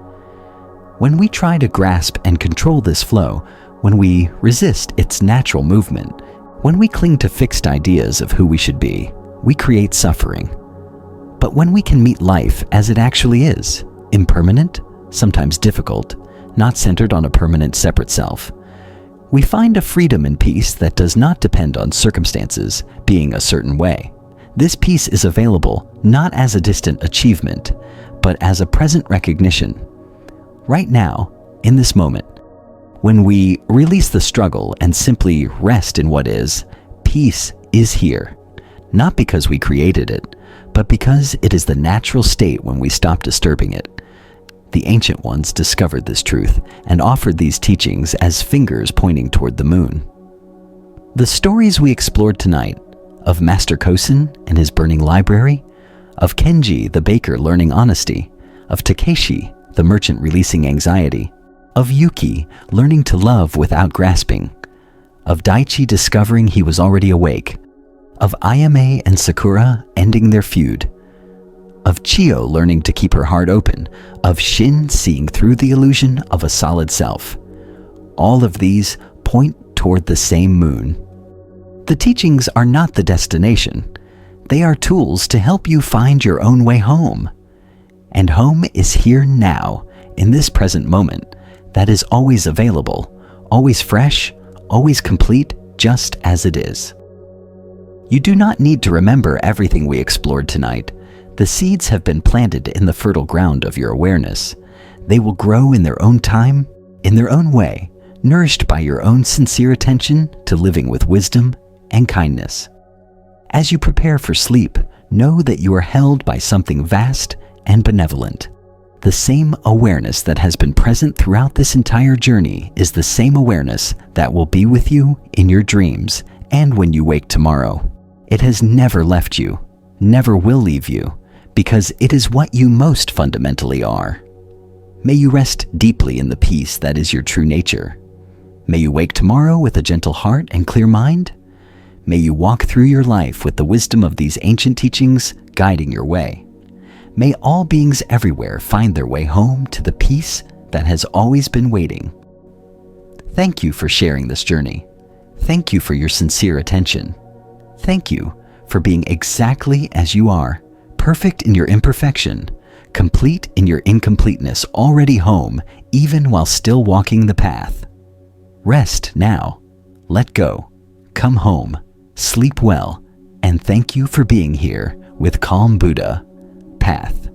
S1: When we try to grasp and control this flow, when we resist its natural movement, when we cling to fixed ideas of who we should be, we create suffering. But when we can meet life as it actually is, impermanent, sometimes difficult, not centered on a permanent separate self, we find a freedom and peace that does not depend on circumstances being a certain way. This peace is available not as a distant achievement, but as a present recognition. Right now, in this moment, when we release the struggle and simply rest in what is, peace is here. Not because we created it, but because it is the natural state when we stop disturbing it. The ancient ones discovered this truth and offered these teachings as fingers pointing toward the moon. The stories we explored tonight, of Master Kosen and his burning library, of Kenji the baker learning honesty, of Takeshi the merchant releasing anxiety, of Yuki learning to love without grasping, of Daichi discovering he was already awake, of Ayame and Sakura ending their feud, of Chio learning to keep her heart open, of Shin seeing through the illusion of a solid self. All of these point toward the same moon. The teachings are not the destination. They are tools to help you find your own way home. And home is here now, in this present moment, that is always available, always fresh, always complete, just as it is. You do not need to remember everything we explored tonight. The seeds have been planted in the fertile ground of your awareness. They will grow in their own time, in their own way, nourished by your own sincere attention to living with wisdom and kindness. As you prepare for sleep, know that you are held by something vast and benevolent. The same awareness that has been present throughout this entire journey is the same awareness that will be with you in your dreams and when you wake tomorrow. It has never left you, never will leave you, because it is what you most fundamentally are. May you rest deeply in the peace that is your true nature. May you wake tomorrow with a gentle heart and clear mind. May you walk through your life with the wisdom of these ancient teachings guiding your way. May all beings everywhere find their way home to the peace that has always been waiting. Thank you for sharing this journey. Thank you for your sincere attention. Thank you for being exactly as you are, perfect in your imperfection, complete in your incompleteness, already home, even while still walking the path. Rest now, let go, come home, sleep well, and thank you for being here with Calm Buddha Path.